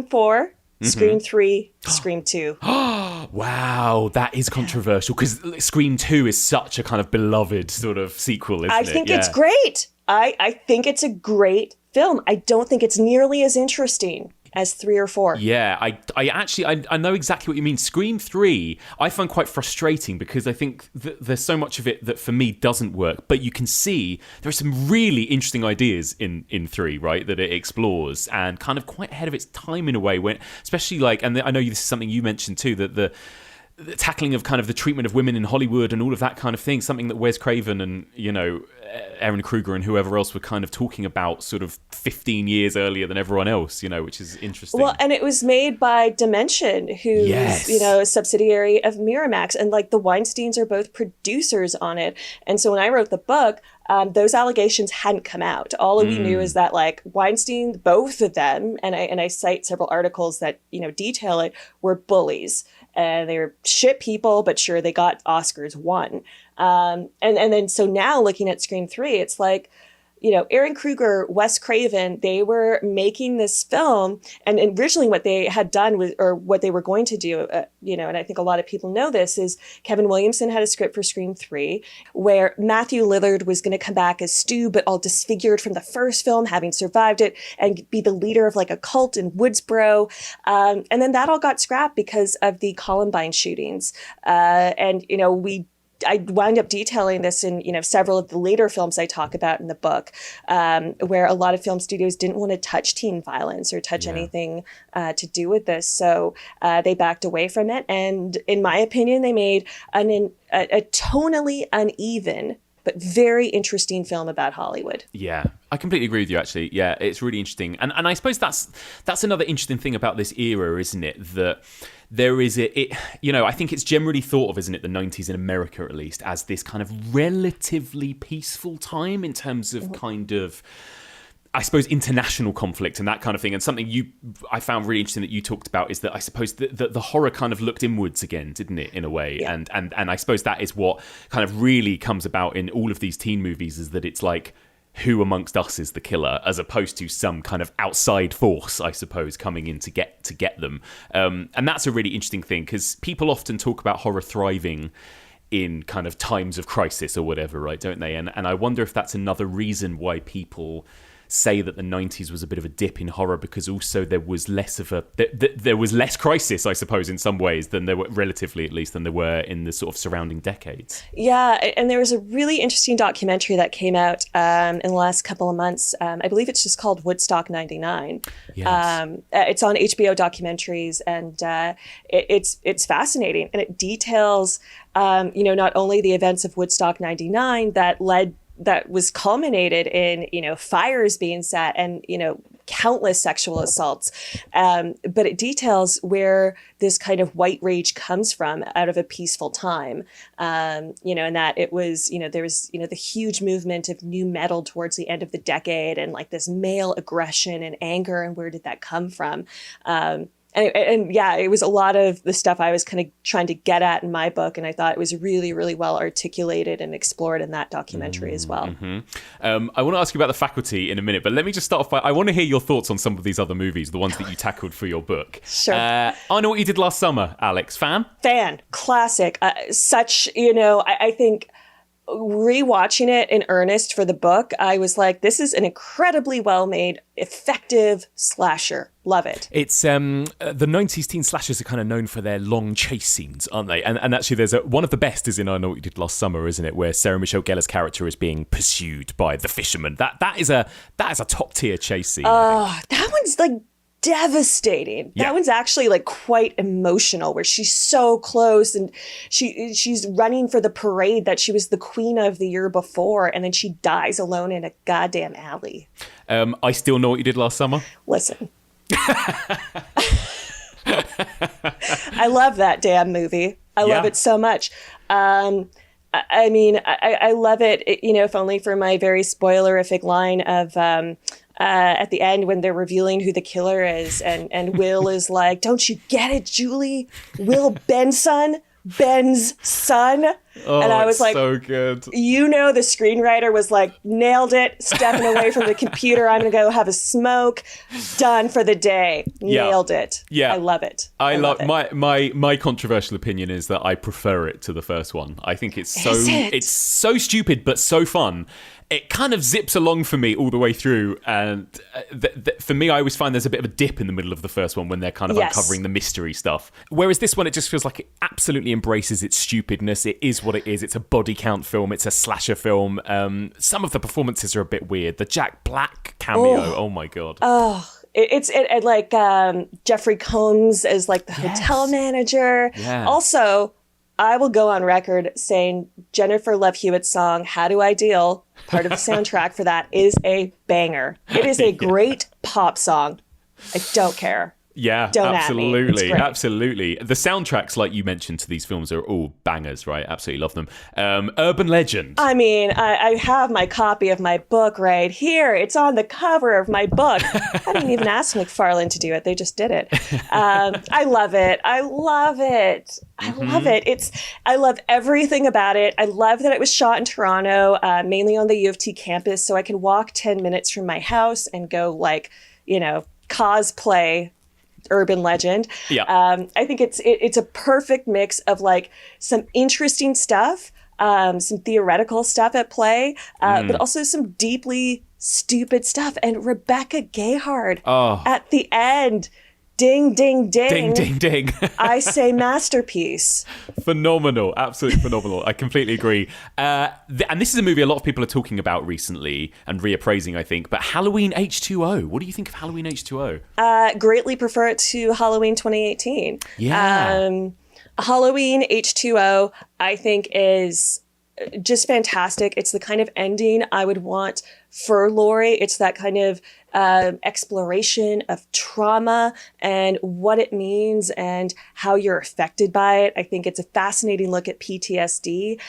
4, Scream 3, Scream 2. Wow, that is controversial because Scream 2 is such a kind of beloved sort of sequel, isn't it? I think it's great. I think it's a great film. I don't think it's nearly as interesting as 3 or 4. Yeah, I know exactly what you mean. Scream 3, I find quite frustrating because I think there's so much of it that for me doesn't work. But you can see there are some really interesting ideas in 3, right, that it explores and kind of quite ahead of its time in a way. When, especially like, and I know this is something you mentioned too, that the tackling of kind of the treatment of women in Hollywood and all of that kind of thing, something that Wes Craven and, you know, Aaron Kruger and whoever else were kind of talking about sort of 15 years earlier than everyone else, you know, which is interesting. Well, and it was made by Dimension, who's, you know, a subsidiary of Miramax. And like the Weinsteins are both producers on it. And so when I wrote the book, those allegations hadn't come out. All we knew is that like Weinstein, both of them, and I cite several articles that, you know, detail it, were bullies. And they were shit people, but sure, they got Oscars, won. And then so now looking at Scream 3, it's like, you know, Aaron Kruger, Wes Craven, they were making this film. And originally what they had done was, or what they were going to do, you know, and I think a lot of people know this, is Kevin Williamson had a script for Scream 3 where Matthew Lillard was going to come back as Stu, but all disfigured from the first film, having survived it, and be the leader of like a cult in Woodsboro. And then that all got scrapped because of the Columbine shootings. And, you know, I wound up detailing this in, you know, several of the later films I talk about in the book, where a lot of film studios didn't want to touch teen violence or touch anything to do with this. So they backed away from it. And in my opinion, they made a tonally uneven but very interesting film about Hollywood. Yeah, I completely agree with you, actually. Yeah, it's really interesting. And I suppose that's another interesting thing about this era, isn't it? That there is it, you know, I think it's generally thought of, isn't it, the 90s in America at least, as this kind of relatively peaceful time in terms of kind of, I suppose, international conflict and that kind of thing. And something I found really interesting that you talked about is that I suppose the horror kind of looked inwards again, didn't it, in a way? Yeah. And I suppose that is what kind of really comes about in all of these teen movies, is that it's like, who amongst us is the killer, as opposed to some kind of outside force, I suppose, coming in to get them. And that's a really interesting thing, because people often talk about horror thriving in kind of times of crisis or whatever, right, don't they? And I wonder if that's another reason why people say that the 90s was a bit of a dip in horror, because also there was less of there was less crisis, I suppose, in some ways, than there were, relatively at least, than there were in the sort of surrounding decades. Yeah, and there was a really interesting documentary that came out in the last couple of months. I believe it's just called Woodstock 99. Yes. It's on HBO Documentaries, and it's fascinating, and it details you know, not only the events of Woodstock 99 that was culminated in, you know, fires being set and, you know, countless sexual assaults. But it details where this kind of white rage comes from out of a peaceful time. You know, and that it was, you know, there was, you know, the huge movement of new metal towards the end of the decade, and like this male aggression and anger, and where did that come from? And yeah, it was a lot of the stuff I was kind of trying to get at in my book, and I thought it was really, really well articulated and explored in that documentary as well. Mm-hmm. I want to ask you about The Faculty in a minute, but let me just start off by, I want to hear your thoughts on some of these other movies, the ones that you tackled for your book. Sure. I Know What You Did Last Summer, Alex. Fan? Classic. Such, you know, I think rewatching it in earnest for the book, I was like, this is an incredibly well-made, effective slasher. Love it. It's the 90s teen slashers are kind of known for their long chase scenes, aren't they? And actually, there's one of the best is in I Know What You Did Last Summer, isn't it? Where Sarah Michelle Gellar's character is being pursued by the fisherman. That is a top tier chase scene. That one's like devastating. Yeah. That one's actually like quite emotional, where she's so close, and she's running for the parade that she was the queen of the year before, and then she dies alone in a goddamn alley. I Still Know What You Did Last Summer. Listen. I love that damn movie. I love it so much. I mean, I love it, you know, if only for my very spoilerific line of at the end when they're revealing who the killer is, and Will is like, don't you get it, Julie? Will Ben's son? Oh, and I was it's like, so good. you know, the screenwriter was like, nailed it, stepping away from the computer. I'm going to go have a smoke. Done for the day. Nailed it. Yeah. I love it. I love it. my controversial opinion is that I prefer it to the first one. I think it's Is so stupid but so fun. It kind of zips along for me all the way through, and for me, I always find there's a bit of a dip in the middle of the first one when they're kind of uncovering the mystery stuff. Whereas this one, it just feels like it absolutely embraces its stupidness. It is what it is. It's a body count film. It's a slasher film. Some of the performances are a bit weird. The Jack Black cameo, oh my God. It's like Jeffrey Combs as like the hotel manager. Yeah. Also, I will go on record saying Jennifer Love Hewitt's song, How Do I Deal, part of the soundtrack for that, is a banger. It is a great pop song. I don't care. Yeah, Don't absolutely. At me. Absolutely. The soundtracks, like you mentioned, to these films are all bangers, right? Absolutely love them. Urban Legend. I mean, I have my copy of my book right here. It's on the cover of my book. I didn't even ask McFarlane to do it. They just did it. I love it. I love it. I love everything about it. I love that it was shot in Toronto, mainly on the U of T campus, so I can walk 10 minutes from my house and go cosplay Urban Legend. Yeah. I think it's a perfect mix of like some interesting stuff, some theoretical stuff at play, but also some deeply stupid stuff. And Rebecca Gayheart at the end, ding, ding, ding. Ding, ding, ding. I say masterpiece. Phenomenal. Absolutely phenomenal. I completely agree. And this is a movie a lot of people are talking about recently and reappraising, I think. But Halloween H2O. What do you think of Halloween H2O? Greatly prefer it to Halloween 2018. Yeah. Halloween H2O, I think, is just fantastic. It's the kind of ending I would want for Laurie. It's that kind of exploration of trauma and what it means and how you're affected by it. I think it's a fascinating look at PTSD,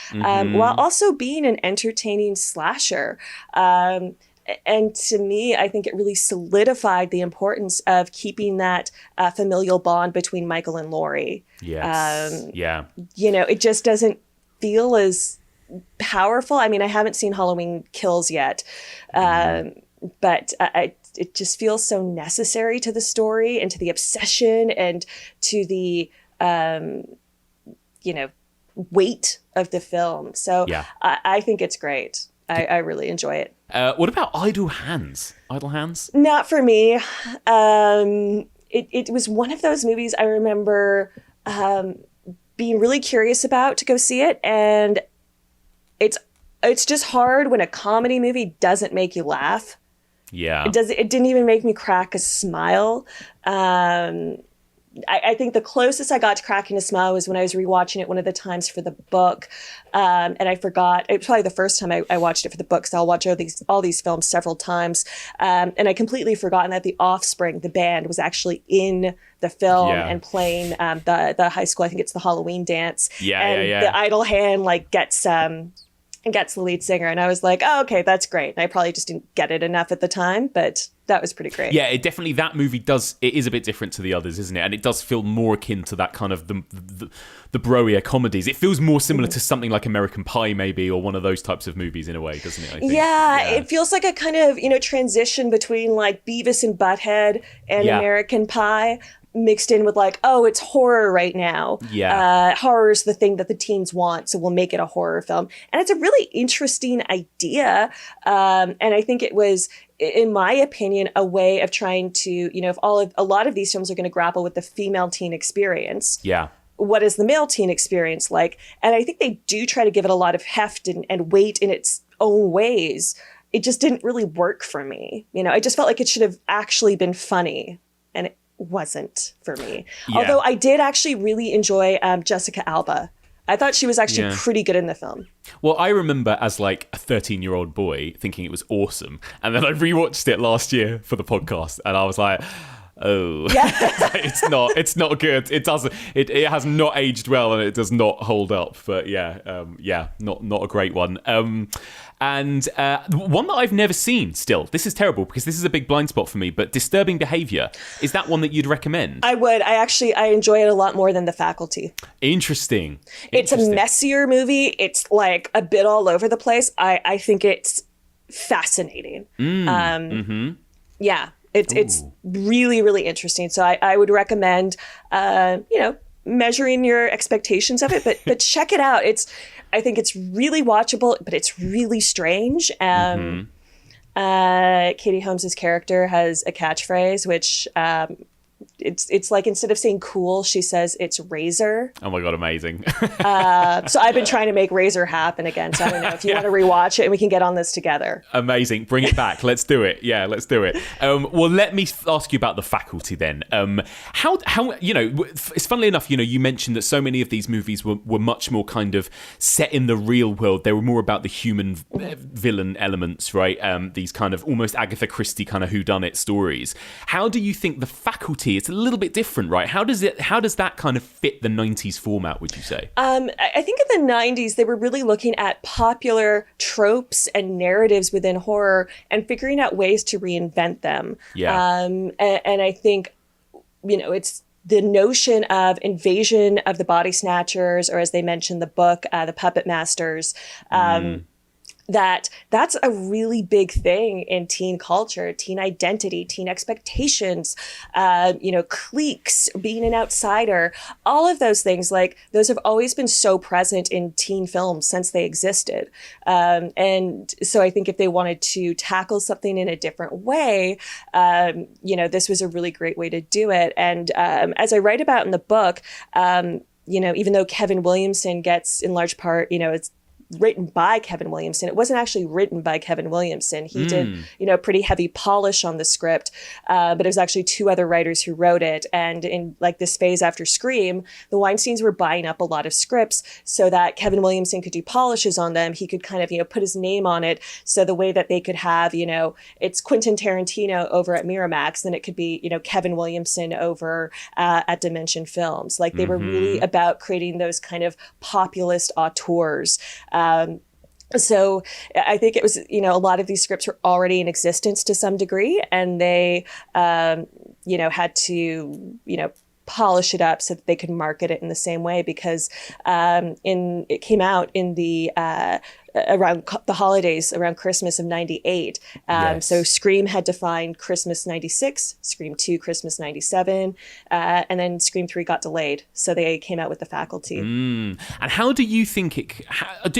while also being an entertaining slasher. And to me, I think it really solidified the importance of keeping that familial bond between Michael and Laurie. Yes. Yeah. It just doesn't feel as powerful. I mean, I haven't seen Halloween Kills yet, but it just feels so necessary to the story and to the obsession and to the weight of the film. So I think it's great. I really enjoy it. What about Idle Hands? Idle Hands? Not for me. It was one of those movies I remember being really curious about to go see it, and it's just hard when a comedy movie doesn't make you laugh. Yeah. It didn't even make me crack a smile. I think the closest I got to cracking a smile was when I was rewatching it one of the times for the book. And I forgot, it was probably the first time I watched it for the book, so I'll watch all these films several times. And I completely forgotten that the Offspring, the band, was actually in the film and playing the high school, I think it's the Halloween dance. The idle hand gets the lead singer, and I was like, oh, okay, that's great. And I probably just didn't get it enough at the time, but that was pretty great. Yeah, that movie it is a bit different to the others, isn't it? And it does feel more akin to that kind of the broier comedies. It feels more similar to something like American Pie, maybe, or one of those types of movies in a way, doesn't it? I think. Yeah, it feels like a kind of, transition between like Beavis and Butthead and American Pie, mixed in with like, oh, it's horror right now. Yeah. Horror's the thing that the teens want, so we'll make it a horror film. And it's a really interesting idea. And I think it was, in my opinion, a way of trying to, if a lot of these films are going to grapple with the female teen experience. Yeah. What is the male teen experience like? And I think they do try to give it a lot of heft and weight in its own ways. It just didn't really work for me. I just felt like it should have actually been funny. And it wasn't for me. Yeah. Although I did actually really enjoy Jessica Alba. I thought she was actually pretty good in the film. Well, I remember as like a 13-year-old boy thinking it was awesome. And then I rewatched it last year for the podcast and I was like, oh, Yeah. it's not good. It has not aged well, and it does not hold up. But not a great one. And one that I've never seen still. This is terrible because this is a big blind spot for me, but Disturbing Behavior. Is that one that you'd recommend? I would. I enjoy it a lot more than The Faculty. Interesting. It's a messier movie. It's like a bit all over the place. I think it's fascinating. Yeah, it's really, really interesting. So I would recommend, measuring your expectations of it, but check it out. I think it's really watchable, but it's really strange. Katie Holmes's character has a catchphrase, which it's like instead of saying cool, she says it's razor. Oh my God, amazing. So I've been trying to make razor happen again. So I don't know if you want to rewatch it and we can get on this together. Amazing. Bring it back. Let's do it. Yeah, let's do it. Well, let me ask you about The Faculty then. How it's funnily enough, you mentioned that so many of these movies were much more kind of set in the real world. They were more about the human villain elements, right? These kind of almost Agatha Christie kind of whodunit stories. How do you think The Faculty, it's a little bit different, right? How does that kind of fit the 90s format, would you say? I think in the 90s, they were really looking at popular tropes and narratives within horror and figuring out ways to reinvent them. Yeah. And I think, it's the notion of invasion of the body snatchers, or as they mentioned in the book, the puppet masters, that's a really big thing in teen culture, teen identity, teen expectations, cliques, being an outsider, all of those things, like those have always been so present in teen films since they existed. And so I think if they wanted to tackle something in a different way, this was a really great way to do it. And as I write about in the book, even though Kevin Williamson gets in large part, it's written by Kevin Williamson. It wasn't actually written by Kevin Williamson. He did, pretty heavy polish on the script, but it was actually two other writers who wrote it. And in like this phase after Scream, the Weinsteins were buying up a lot of scripts so that Kevin Williamson could do polishes on them. He could kind of, put his name on it. So the way that they could have, it's Quentin Tarantino over at Miramax, then it could be, Kevin Williamson over at Dimension Films. Like they were really about creating those kind of populist auteurs. So I think it was, a lot of these scripts were already in existence to some degree, and they, had to, polish it up so that they could market it in the same way, because it came out in the around the holidays, around Christmas of 98. Yes. So Scream had defined Christmas 96, Scream 2 Christmas 97, and then Scream 3 got delayed. So they came out with The Faculty. And how do you think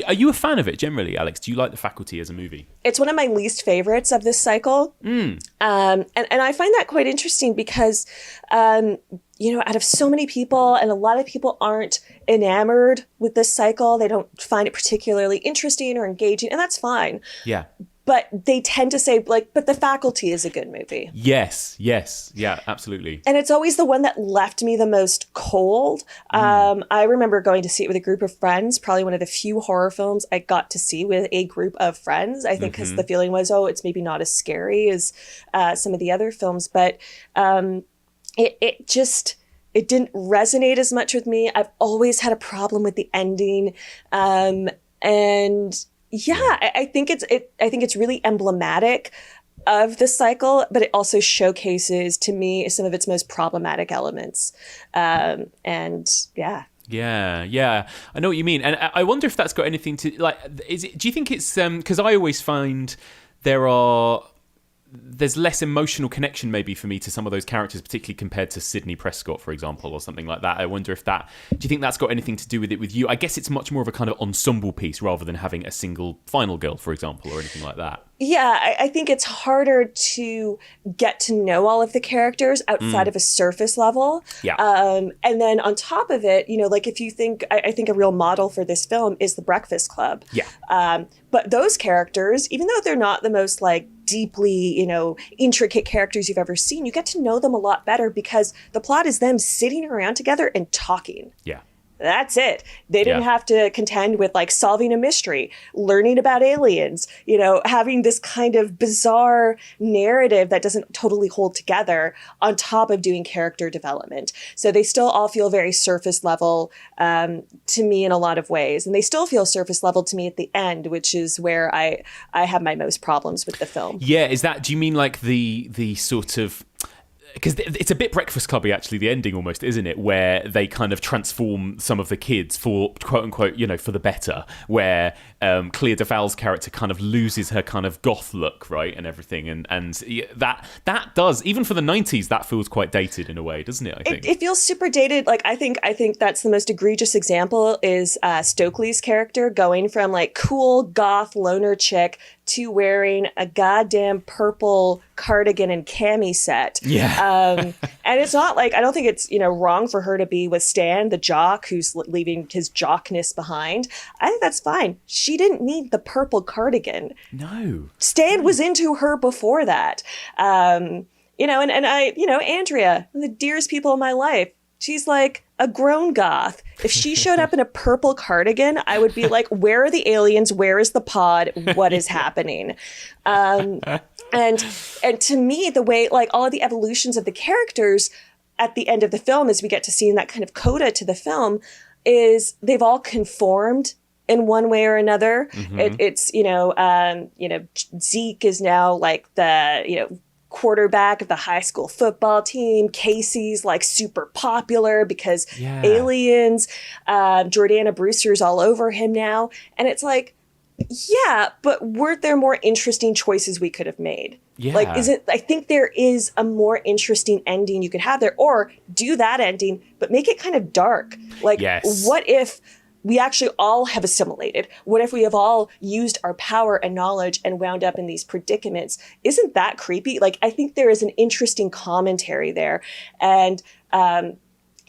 are you a fan of it generally, Alex? Do you like The Faculty as a movie? It's one of my least favorites of this cycle. And I find that quite interesting because, out of so many people, and a lot of people aren't enamored with this cycle. They don't find it particularly interesting or engaging, and that's fine. Yeah. But they tend to say, but The Faculty is a good movie. Yes. Yeah, absolutely. And it's always the one that left me the most cold. I remember going to see it with a group of friends, probably one of the few horror films I got to see with a group of friends. I think because the feeling was, it's maybe not as scary as some of the other films. But it didn't resonate as much with me. I've always had a problem with the ending. I think it's really emblematic of the cycle, but it also showcases to me some of its most problematic elements. Yeah, I know what you mean, and I wonder if that's got anything to do you think it's because I always find there's less emotional connection maybe for me to some of those characters, particularly compared to Sidney Prescott, for example, or something like that. I wonder if do you think that's got anything to do with it with you? I guess it's much more of a kind of ensemble piece rather than having a single final girl, for example, or anything like that. Yeah, I think it's harder to get to know all of the characters outside of a surface level. Yeah. And then on top of it, if you think, I think a real model for this film is The Breakfast Club. Yeah. But those characters, even though they're not the most deeply, intricate characters you've ever seen, you get to know them a lot better because the plot is them sitting around together and talking. Yeah. That's it. They didn't Yeah. have to contend with like solving a mystery, learning about aliens, having this kind of bizarre narrative that doesn't totally hold together on top of doing character development. So they still all feel very surface level to me in a lot of ways. And they still feel surface level to me at the end, which is where I have my most problems with the film. Yeah, do you mean like the sort of... Because it's a bit Breakfast Clubby, actually, the ending almost, isn't it? Where they kind of transform some of the kids for, quote unquote, for the better. Where Clea DuVall's character kind of loses her kind of goth look, right, and everything. And that does, even for the 90s, that feels quite dated in a way, doesn't it? I think it feels super dated. Like I think that's the most egregious example is Stokely's character going from like cool goth loner chick to wearing a goddamn purple cardigan and cami set. Yeah. And it's not like, I don't think it's, wrong for her to be with Stan, the jock who's leaving his jockness behind. I think that's fine. She didn't need the purple cardigan. No. Stan was into her before that. And I, Andrea, the dearest people in my life, she's like a grown goth. If she showed up in a purple cardigan, I would be like, where are the aliens? Where is the pod? What is happening? And to me, the way, like all of the evolutions of the characters at the end of the film, as we get to see in that kind of coda to the film, is they've all conformed in one way or another. Mm-hmm. It's, Zeke is now like the, quarterback of the high school football team. Casey's like super popular because aliens. Jordana Brewster's all over him now. And it's like, yeah, but weren't there more interesting choices we could have made? Yeah. Like, I think there is a more interesting ending you could have there, or do that ending, but make it kind of dark. Like, what if we actually all have assimilated? What if we have all used our power and knowledge and wound up in these predicaments? Isn't that creepy? Like, I think there is an interesting commentary there. And, and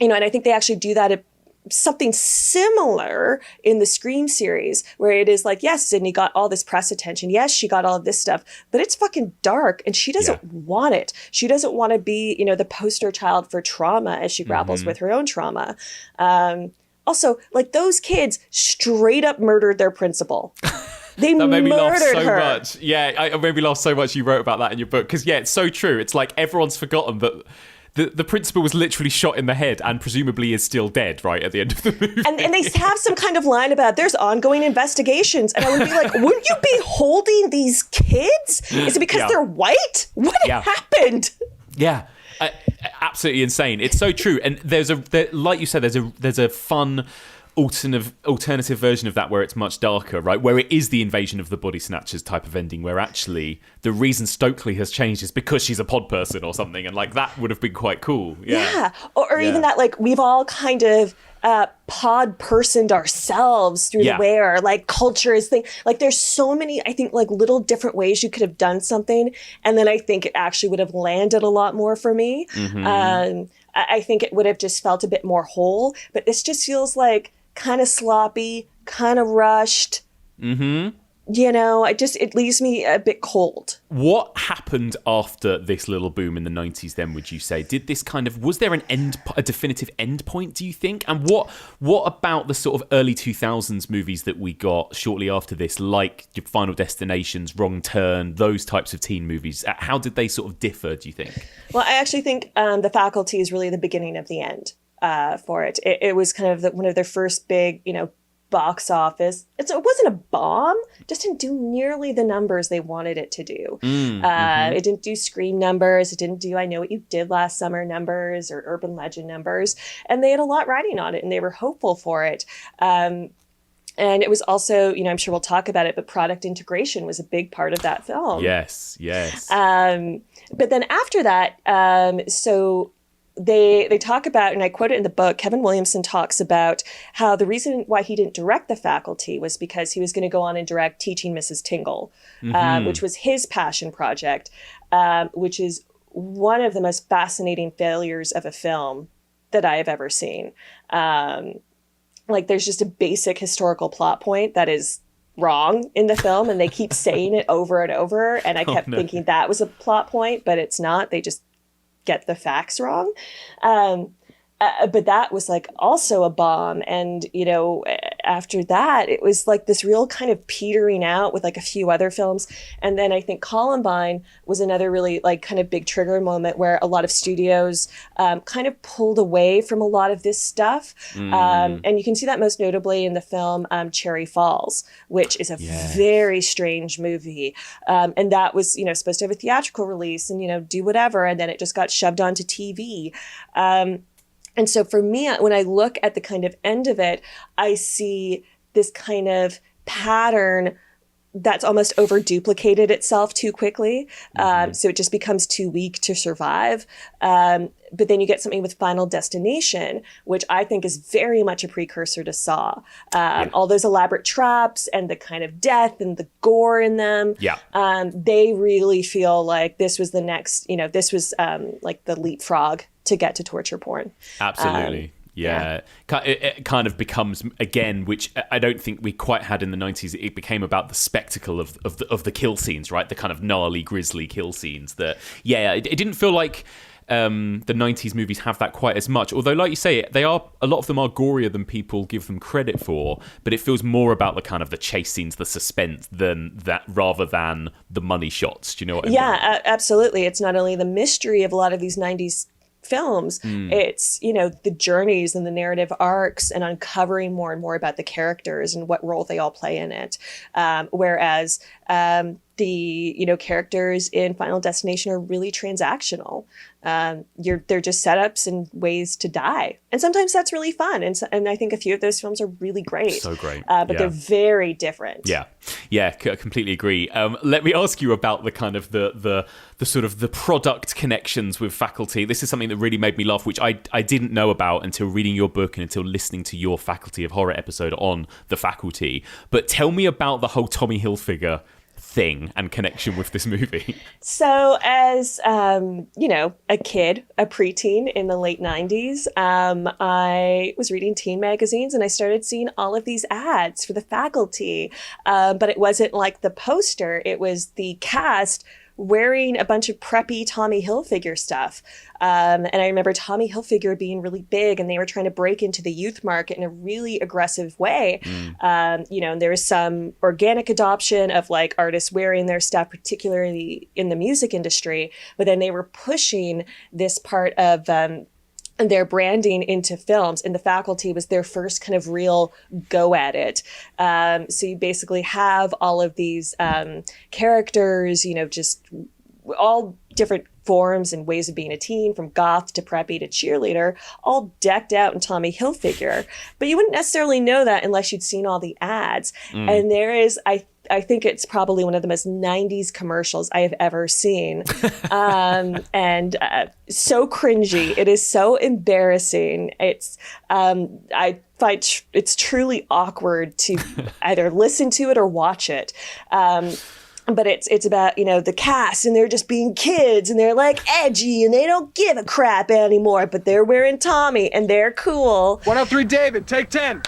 I think they actually do that something similar in the Scream series, where it is like, yes, Sydney got all this press attention. Yes, she got all of this stuff, but it's fucking dark and she doesn't want it. She doesn't want to be, the poster child for trauma as she grapples with her own trauma. Also, like, those kids straight up murdered their principal. They that made me laugh so her. much. Yeah, it made me laugh so much you wrote about that in your book. Because, it's so true. It's like everyone's forgotten that the principal was literally shot in the head and presumably is still dead, right, at the end of the movie. And they have some kind of line about there's ongoing investigations. And I would be like, wouldn't you be holding these kids? Is it because they're white? What happened? Yeah. Absolutely insane. It's so true. And like you said, there's a fun alternative version of that where it's much darker, right? Where it is the invasion of the body snatchers type of ending, where actually the reason Stokely has changed is because she's a pod person or something, and like that would have been quite cool. Yeah. Or even that, like, we've all kind of pod personed ourselves through the way our like culture is thing. Like, there's so many, I think, like little different ways you could have done something, and then I think it actually would have landed a lot more for me. I think it would have just felt a bit more whole, but this just feels like kind of sloppy, kind of rushed. It leaves me a bit cold. What happened after this little boom in the 90s then, would you say? Did this was there a definitive end point, do you think? And what about the sort of early 2000s movies that we got shortly after this, like your Final Destinations, Wrong Turn, those types of teen movies? How did they sort of differ, do you think? Well, I actually think The Faculty is really the beginning of the end for it. It was kind of one of their first big, box office. It wasn't a bomb, just didn't do nearly the numbers they wanted it to do. It didn't do Scream numbers. It didn't do I Know What You Did Last Summer numbers or Urban Legend numbers. And they had a lot riding on it and they were hopeful for it. And it was also, I'm sure we'll talk about it, but product integration was a big part of that film. Yes. But then after that, so they talk about, and I quote it in the book, Kevin Williamson talks about how the reason why he didn't direct The Faculty was because he was going to go on and direct Teaching Mrs. Tingle, which was his passion project, which is one of the most fascinating failures of a film that I have ever seen. Like, there's just a basic historical plot point that is wrong in the film, and they keep saying it over and over, and I kept thinking that was a plot point, but it's not. They just get the facts wrong. But that was like also a bomb. And, you know, after that, it was like this real kind of petering out with like a few other films. And then I think Columbine was another really like kind of big trigger moment where a lot of studios kind of pulled away from a lot of this stuff. And you can see that most notably in the film Cherry Falls, which is a very strange movie. And that was, you know, supposed to have a theatrical release and, you know, do whatever. And then it just got shoved onto TV. And so for me, when I look at the kind of end of it, I see this kind of pattern that's almost over duplicated itself too quickly. So it just becomes too weak to survive. But then you get something with Final Destination, which I think is very much a precursor to Saw. All those elaborate traps and the kind of death and the gore in them. They really feel like this was the next, you know, this was like the leapfrog to get to torture porn. Absolutely. It kind of becomes, again, which I don't think we quite had in the 90s, it became about the spectacle of the kill scenes, right? The kind of gnarly, grisly kill scenes that, it didn't feel like the 90s movies have that quite as much. Although, like you say, a lot of them are gorier than people give them credit for, but it feels more about the kind of the chase scenes, the suspense, than that, rather than the money shots. Do you know what I mean? Yeah, absolutely. It's not only the mystery of a lot of these 90s films, it's, you know, the journeys and the narrative arcs and uncovering more and more about the characters and what role they all play in it. Whereas the, you know, characters in Final Destination are really transactional. They're just setups and ways to die. And sometimes that's really fun. And I think a few of those films are really great. So great. But they're very different. I completely agree. Let me ask you about the kind of the sort of the product connections with Faculty. This is something that really made me laugh, which I didn't know about until reading your book and until listening to your Faculty of Horror episode on the Faculty. But tell me about the whole Tommy Hilfiger thing and connection with this movie. So as, you know, a kid, a preteen in the late 90s, I was reading teen magazines and I started seeing all of these ads for the Faculty. But it wasn't like the poster, it was the cast wearing a bunch of preppy Tommy Hilfiger stuff. And I remember Tommy Hilfiger being really big and they were trying to break into the youth market in a really aggressive way. You know, and there was some organic adoption of like artists wearing their stuff, particularly in the music industry. But then they were pushing this part of their branding into films, and the Faculty was their first kind of real go at it. So you basically have all of these characters, you know, just all different forms and ways of being a teen, from goth to preppy to cheerleader, all decked out in Tommy Hilfiger. But you wouldn't necessarily know that unless you'd seen all the ads. And there is, I think it's probably one of the most 90s commercials I have ever seen. And so cringy. It is so embarrassing. It's, I find it's truly awkward to either listen to it or watch it. But it's about, you know, the cast, and they're just being kids, and they're like edgy, and they don't give a crap anymore, but they're wearing Tommy, and they're cool. 103 David, take 10.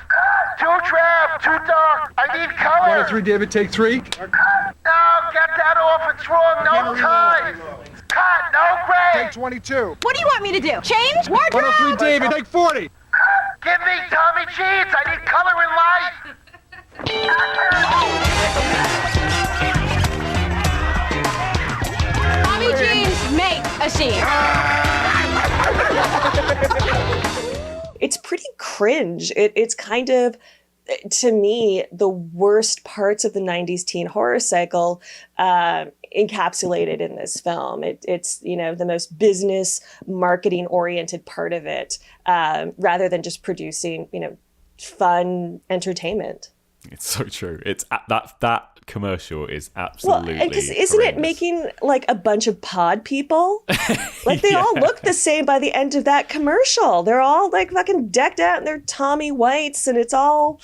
Too drab, too dark. I need color. 103 David, take 3. No, get that off. It's wrong. No time. Cut. No gray. Take 22. What do you want me to do? Change? Wardrobe? 103 David, take 40. Give me Tommy jeans. I need color in life. Tommy jeans make a scene. It's pretty cringe. It's kind of, to me, the worst parts of the 90s teen horror cycle encapsulated in this film. It's, you know, the most business marketing oriented part of it, rather than just producing, you know, fun entertainment. It's so true. It's that commercial is absolutely because isn't it making like a bunch of pod people? Like they all look the same by the end of that commercial. They're all like fucking decked out in their Tommy Whites, and it's all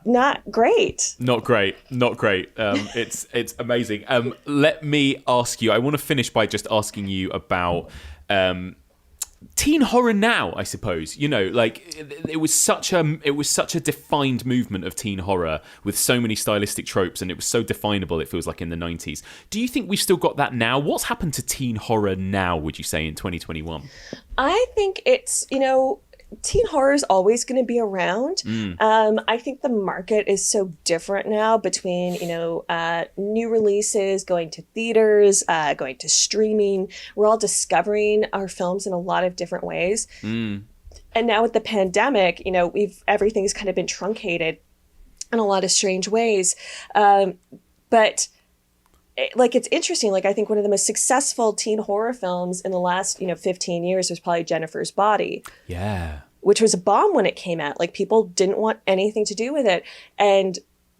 not great. Not great. It's amazing. Let me ask you. I want to finish by just asking you about teen horror now, I suppose. You know, like it was such a defined movement of teen horror with so many stylistic tropes, and it was so definable, it feels like, in the 90s. Do you think we've still got that now? What's happened to teen horror now, would you say, in 2021? I think it's, you know, teen horror is always going to be around. I think the market is so different now between, new releases, going to theaters, going to streaming. We're all discovering our films in a lot of different ways. And now with the pandemic, everything's kind of been truncated in a lot of strange ways. But it's interesting. I think one of the most successful teen horror films in the last, 15 years was probably Jennifer's Body. Yeah. Which was a bomb when it came out. People didn't want anything to do with it.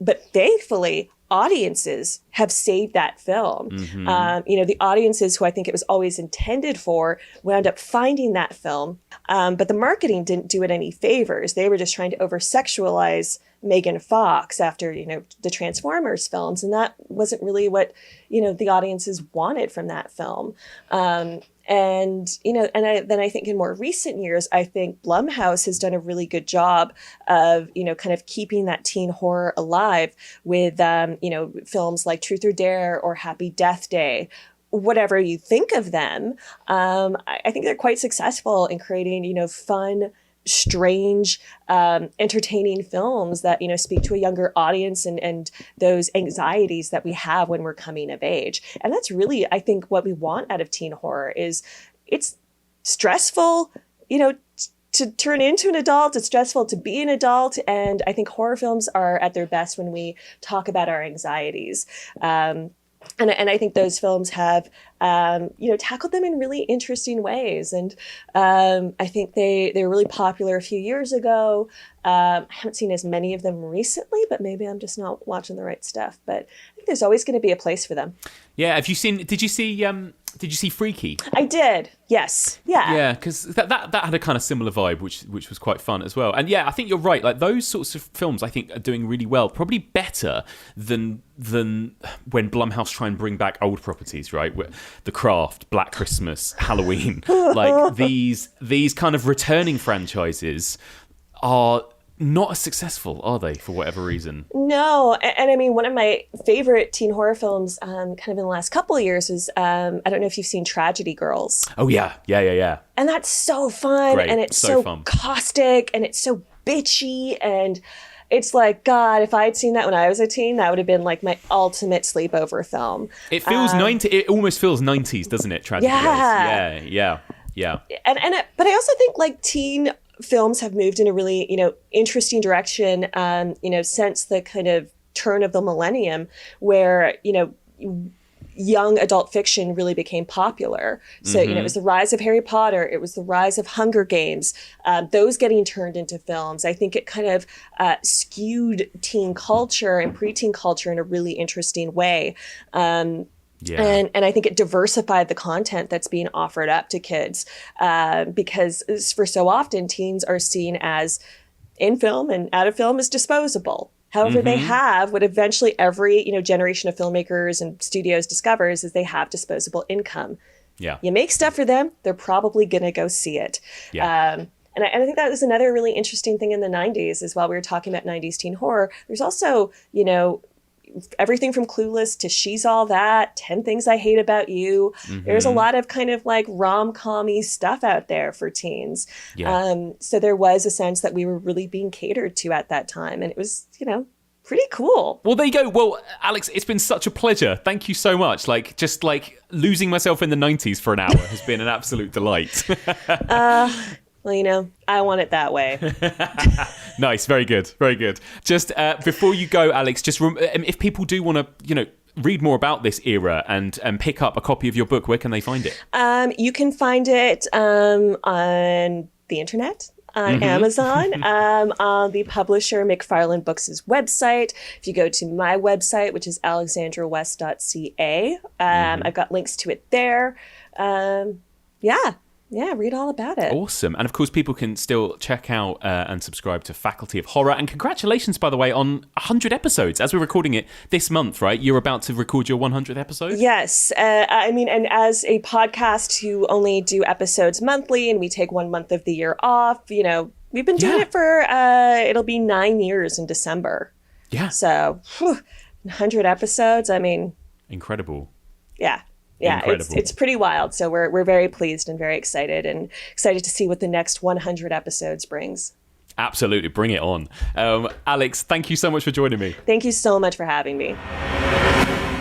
But thankfully, audiences have saved that film. The audiences who I think it was always intended for wound up finding that film. But the marketing didn't do it any favors. They were just trying to over-sexualize Megan Fox after, the Transformers films. And that wasn't really what, the audiences wanted from that film. Then I think in more recent years, I think Blumhouse has done a really good job of, kind of keeping that teen horror alive with, films like Truth or Dare or Happy Death Day. Whatever you think of them, I think they're quite successful in creating, fun, strange, entertaining films that, speak to a younger audience and those anxieties that we have when we're coming of age. And that's really, I think, what we want out of teen horror is it's stressful, to turn into an adult. It's stressful to be an adult. And I think horror films are at their best when we talk about our anxieties. And I think those films have, tackled them in really interesting ways. And I think they were really popular a few years ago. I haven't seen as many of them recently, but maybe I'm just not watching the right stuff. But I think there's always going to be a place for them. Yeah. Did you see Freaky? I did. Yes. Yeah. Yeah, because that had a kind of similar vibe, which was quite fun as well. And yeah, I think you're right. Those sorts of films, I think, are doing really well. Probably better than when Blumhouse try and bring back old properties, right? The Craft, Black Christmas, Halloween. These kind of returning franchises are not as successful, are they, for whatever reason? No. And I mean, one of my favorite teen horror films kind of in the last couple of years is, I don't know if you've seen Tragedy Girls. Oh, yeah. And that's so fun. Great. And it's So so fun. caustic and it's so bitchy. And it's like, God, if I had seen that when I was a teen, that would have been like my ultimate sleepover film. It feels it almost feels 90s, doesn't it, Tragedy Girls? Yeah. But I also think teen films have moved in a really, interesting direction, since the kind of turn of the millennium where, young adult fiction really became popular. So, it was the rise of Harry Potter. It was the rise of Hunger Games. Those getting turned into films. I think it kind of skewed teen culture and preteen culture in a really interesting way. Yeah. And I think it diversified the content that's being offered up to kids because for so often teens are seen as in film and out of film as disposable. However, they have what eventually every generation of filmmakers and studios discovers is they have disposable income. Yeah. You make stuff for them, they're probably going to go see it. Yeah. And I think that was another really interesting thing in the 90s is while we were talking about 90s teen horror, there's also, everything from Clueless to She's All That, 10 Things I Hate About You. There's a lot of kind of rom-com-y stuff out there for teens. Yeah. So there was a sense that we were really being catered to at that time. And it was, pretty cool. Well, there you go. Well, Alex, it's been such a pleasure. Thank you so much. Just losing myself in the 90s for an hour has been an absolute delight. Well, I want it that way. Nice. Very good. Very good. Just before you go, Alex, just if people do want to, read more about this era and pick up a copy of your book, where can they find it? You can find it on the internet. On Amazon, on the publisher McFarland Books' website. If you go to my website, which is alexandrawest.ca, I've got links to it there. Yeah, read all about it. Awesome. And of course, people can still check out and subscribe to Faculty of Horror. And congratulations, by the way, on 100 episodes. As we're recording it this month, right? You're about to record your 100th episode? Yes. And as a podcast who only do episodes monthly and we take 1 month of the year off, we've been doing it for, it'll be 9 years in December. Yeah. So, 100 episodes, Incredible. Yeah. Yeah, Incredible. it's pretty wild. So we're very pleased and very excited to see what the next 100 episodes brings. Absolutely, bring it on. Alex, thank you so much for joining me. Thank you so much for having me.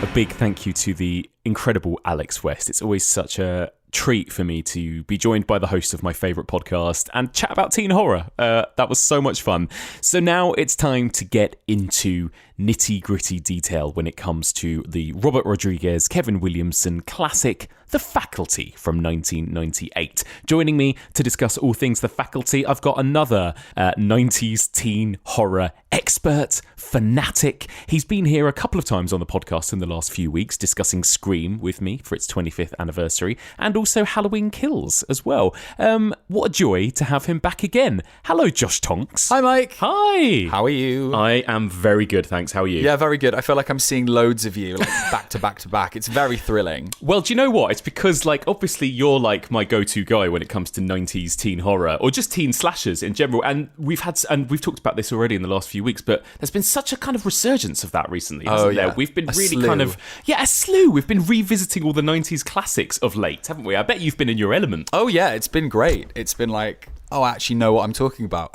A big thank you to the incredible Alex West. It's always such a treat for me to be joined by the host of my favourite podcast and chat about teen horror. That was so much fun. So now it's time to get into nitty-gritty detail when it comes to the Robert Rodriguez, Kevin Williamson classic, The Faculty from 1998. Joining me to discuss all things The Faculty, I've got another 90s teen horror expert, fanatic. He's been here a couple of times on the podcast in the last few weeks discussing Scream with me for its 25th anniversary and also Halloween Kills as well. What a joy to have him back again. Hello, Josh Tonks. Hi, Mike. Hi. How are you? I am very good, thanks. How are you? Yeah, very good. I feel like I'm seeing loads of you, like back to back to back. It's very thrilling. Well, do you know what? It's because, like, obviously you're like my go-to guy when it comes to 90s teen horror or just teen slashers in general. And we've talked about this already in the last few weeks, but there's been such a kind of resurgence of that recently, hasn't there? We've been really kind of, a slew. We've been revisiting all the 90s classics of late, haven't we? I bet you've been in your element. Oh, yeah, it's been great. It's been like, oh, I actually know what I'm talking about.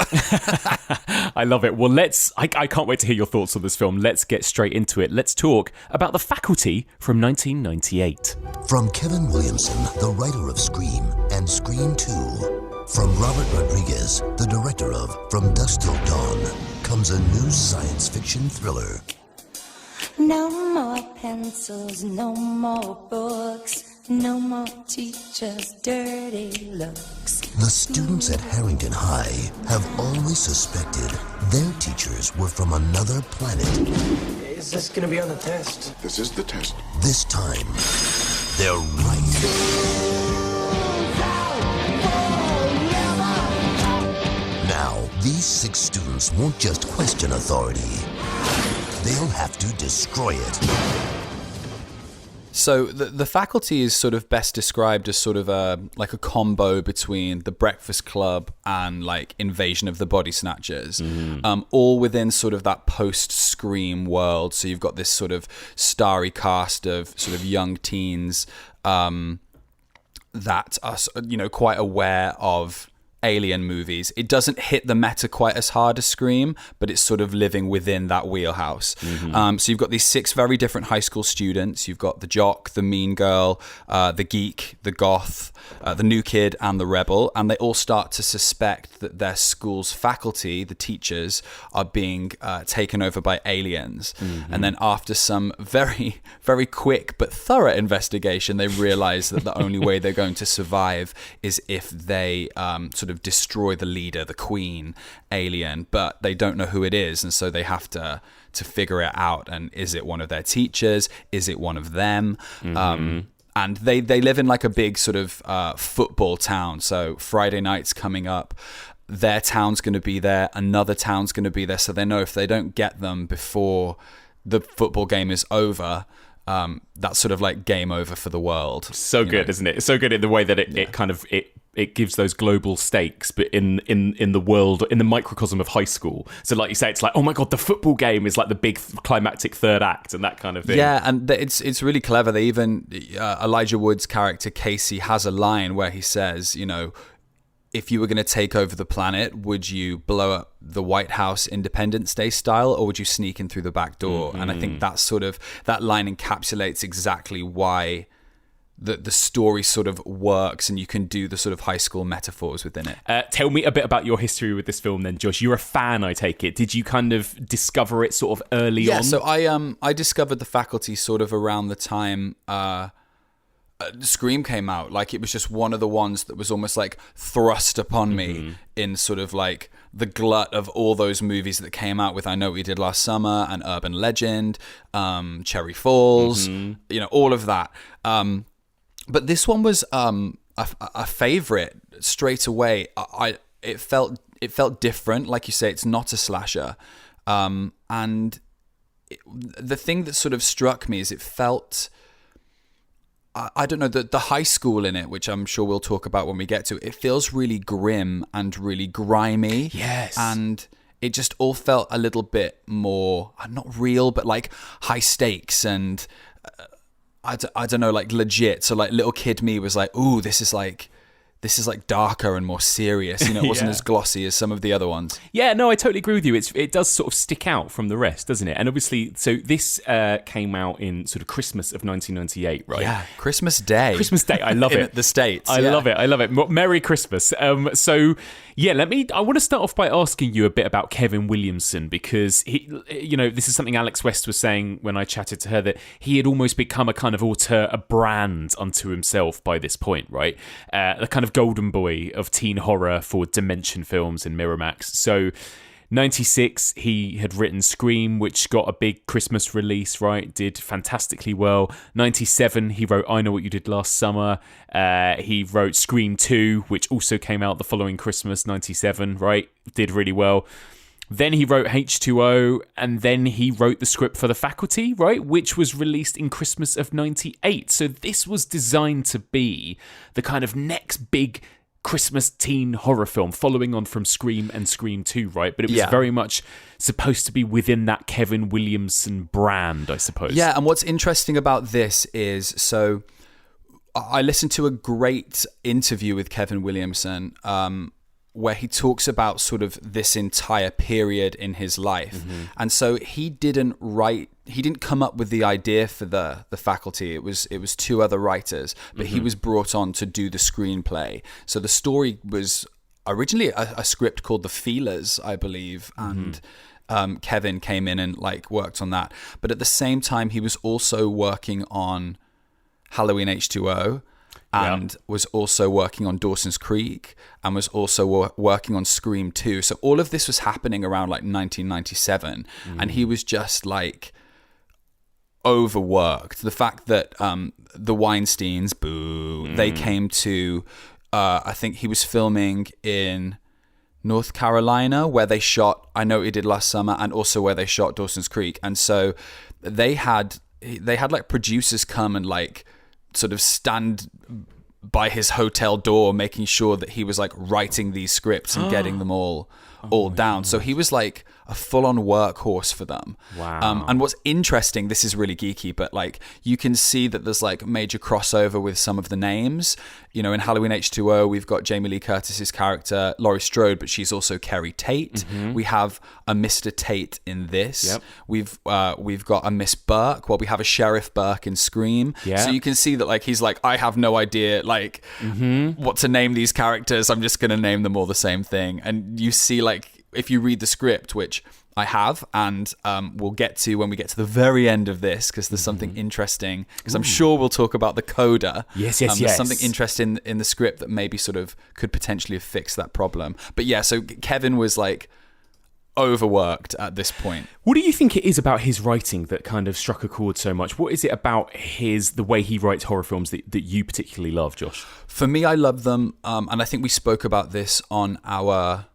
I love it. Well, I can't wait to hear your thoughts on this film. Let's get straight into it. Let's talk about The Faculty from 1998. From Kevin Williamson, the writer of Scream and Scream 2. From Robert Rodriguez, the director of From Dusk Till Dawn, comes a new science fiction thriller. No more pencils, no more books, no more teachers' dirty looks. The students at Harrington High have always suspected their teachers were from another planet. Is this gonna be on the test? This is the test. This time, they're right. Now, these 6 students won't just question authority. They'll have to destroy it. So the Faculty is sort of best described as sort of a combo between The Breakfast Club and like Invasion of the Body Snatchers, all within sort of that post-Scream world. So you've got this sort of starry cast of sort of young teens that are, quite aware of alien movies. It doesn't hit the meta quite as hard as Scream, but it's sort of living within that wheelhouse. So you've got these 6 very different high school students. You've got the jock, the mean girl, the geek, the goth, the new kid, and the rebel, and they all start to suspect that their school's faculty, the teachers, are being taken over by aliens. And then after some very, very quick but thorough investigation, they realize that the only way they're going to survive is if they sort of destroy the leader, the queen alien, but they don't know who it is, and so they have to figure it out. And is it one of their teachers? Is it one of them? And they live in like a big sort of football town. So Friday night's coming up. Their town's going to be there. Another town's going to be there. So they know if they don't get them before the football game is over, that's sort of like game over for the world. So good, isn't it? It's so good in the way that it gives those global stakes, but in the world, in the microcosm of high school. So like you say, it's like, oh my God, the football game is like the big climactic third act and that kind of thing. Yeah, and it's really clever. They even, Elijah Wood's character Casey has a line where he says, if you were going to take over the planet, would you blow up the White House Independence Day style, or would you sneak in through the back door? And I think that line encapsulates exactly why the story sort of works, and you can do the sort of high school metaphors within it. Tell me a bit about your history with this film then, Josh. You're a fan, I take it. Did you kind of discover it sort of early on? Yeah, so I discovered The Faculty sort of around the time Scream came out. Like, it was just one of the ones that was almost like thrust upon me in sort of like the glut of all those movies that came out with I Know What We Did Last Summer and Urban Legend, Cherry Falls, all of that. But this one was a favorite straight away. It felt different. Like you say, it's not a slasher. And the thing that sort of struck me is it felt, I don't know, the high school in it, which I'm sure we'll talk about when we get to it, it feels really grim and really grimy. Yes. And it just all felt a little bit more, not real, but like high stakes and I don't know, like legit. So like little kid me was like, ooh, this is like darker and more serious. You know, it wasn't as glossy as some of the other ones. Yeah, no, I totally agree with you. It does sort of stick out from the rest, doesn't it? And obviously, so this came out in sort of Christmas of 1998, right? Yeah, Christmas Day. Christmas Day, I love it. In the States. I love it. Merry Christmas. So, yeah, I want to start off by asking you a bit about Kevin Williamson, because this is something Alex West was saying when I chatted to her, that he had almost become a kind of a brand unto himself by this point, right? The kind of golden boy of teen horror for Dimension Films and Miramax. So 96, he had written Scream, which got a big Christmas release, right? Did fantastically well. 97, he wrote I Know What You Did Last Summer. He wrote Scream 2, which also came out the following Christmas, 97, right? Did really well. Then he wrote H2O, and then he wrote the script for The Faculty, right, which was released in Christmas of 98. So this was designed to be the kind of next big Christmas teen horror film, following on from Scream and Scream 2, right? But it was very much supposed to be within that Kevin Williamson brand, I suppose. Yeah, and what's interesting about this is, so I listened to a great interview with Kevin Williamson, where he talks about sort of this entire period in his life. And so he didn't come up with the idea for the Faculty. It was two other writers, but he was brought on to do the screenplay. So the story was originally a script called The Feelers, I believe, and Kevin came in and like worked on that. But at the same time, he was also working on Halloween H2O, and was also working on Dawson's Creek, and was also working on Scream 2. So all of this was happening around like 1997, and he was just like overworked. The fact that the Weinsteins, they came to, I think he was filming in North Carolina, where they shot I Know What You Did Last Summer, and also where they shot Dawson's Creek. And so they had like producers come and like sort of stand by his hotel door, making sure that he was like writing these scripts and getting them all down. So he was like a full-on workhorse for them. Wow. And what's interesting, this is really geeky, but like you can see that there's like major crossover with some of the names. You know, in Halloween H2O, we've got Jamie Lee Curtis's character, Laurie Strode, but she's also Carrie Tate. We have a Mr. Tate in this. We've got a Miss Burke. Well, we have a Sheriff Burke in Scream. So you can see that like he's like, I have no idea like what to name these characters. I'm just gonna name them all the same thing. And you see like, if you read the script, which I have, and we'll get to when we get to the very end of this, because there's something interesting, because I'm sure we'll talk about the coda. Yes. There's something interesting in the script that maybe sort of could potentially have fixed that problem. But yeah, so Kevin was like overworked at this point. What do you think it is about his writing that kind of struck a chord so much? What is it about the way he writes horror films that you particularly love, Josh? For me, I love them, and I think we spoke about this on our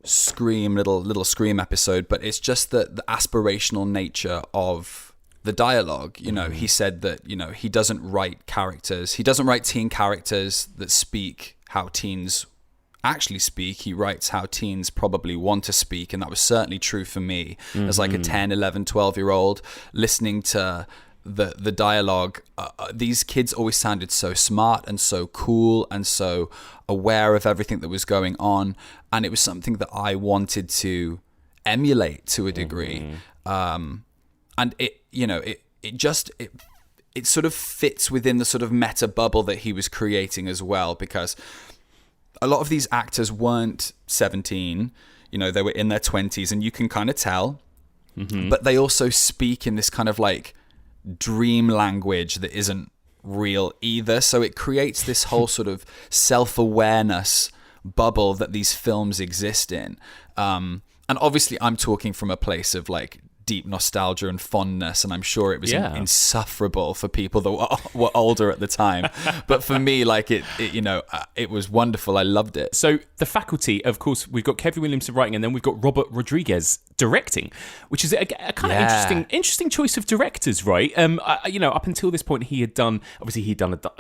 Scream little Scream episode, but it's just the aspirational nature of the dialogue. You know, he said that, you know, he doesn't write teen characters that speak how teens actually speak. He writes how teens probably want to speak, and that was certainly true for me as like a 10, 11, 12-year-old listening to the dialogue. These kids always sounded so smart and so cool and so aware of everything that was going on, and it was something that I wanted to emulate to a degree. And it, you know, it sort of fits within the sort of meta bubble that he was creating as well, because a lot of these actors weren't 17, you know, they were in their 20s, and you can kind of tell, but they also speak in this kind of like dream language that isn't real either. So it creates this whole sort of self-awareness bubble that these films exist in. And obviously I'm talking from a place of like deep nostalgia and fondness, and I'm sure it was insufferable for people that were older at the time. But for me, like it was wonderful. I loved it. So The Faculty, of course, we've got Kevin Williamson writing, and then we've got Robert Rodriguez directing, which is a kind of interesting choice of directors, right? Up until this point, he'd done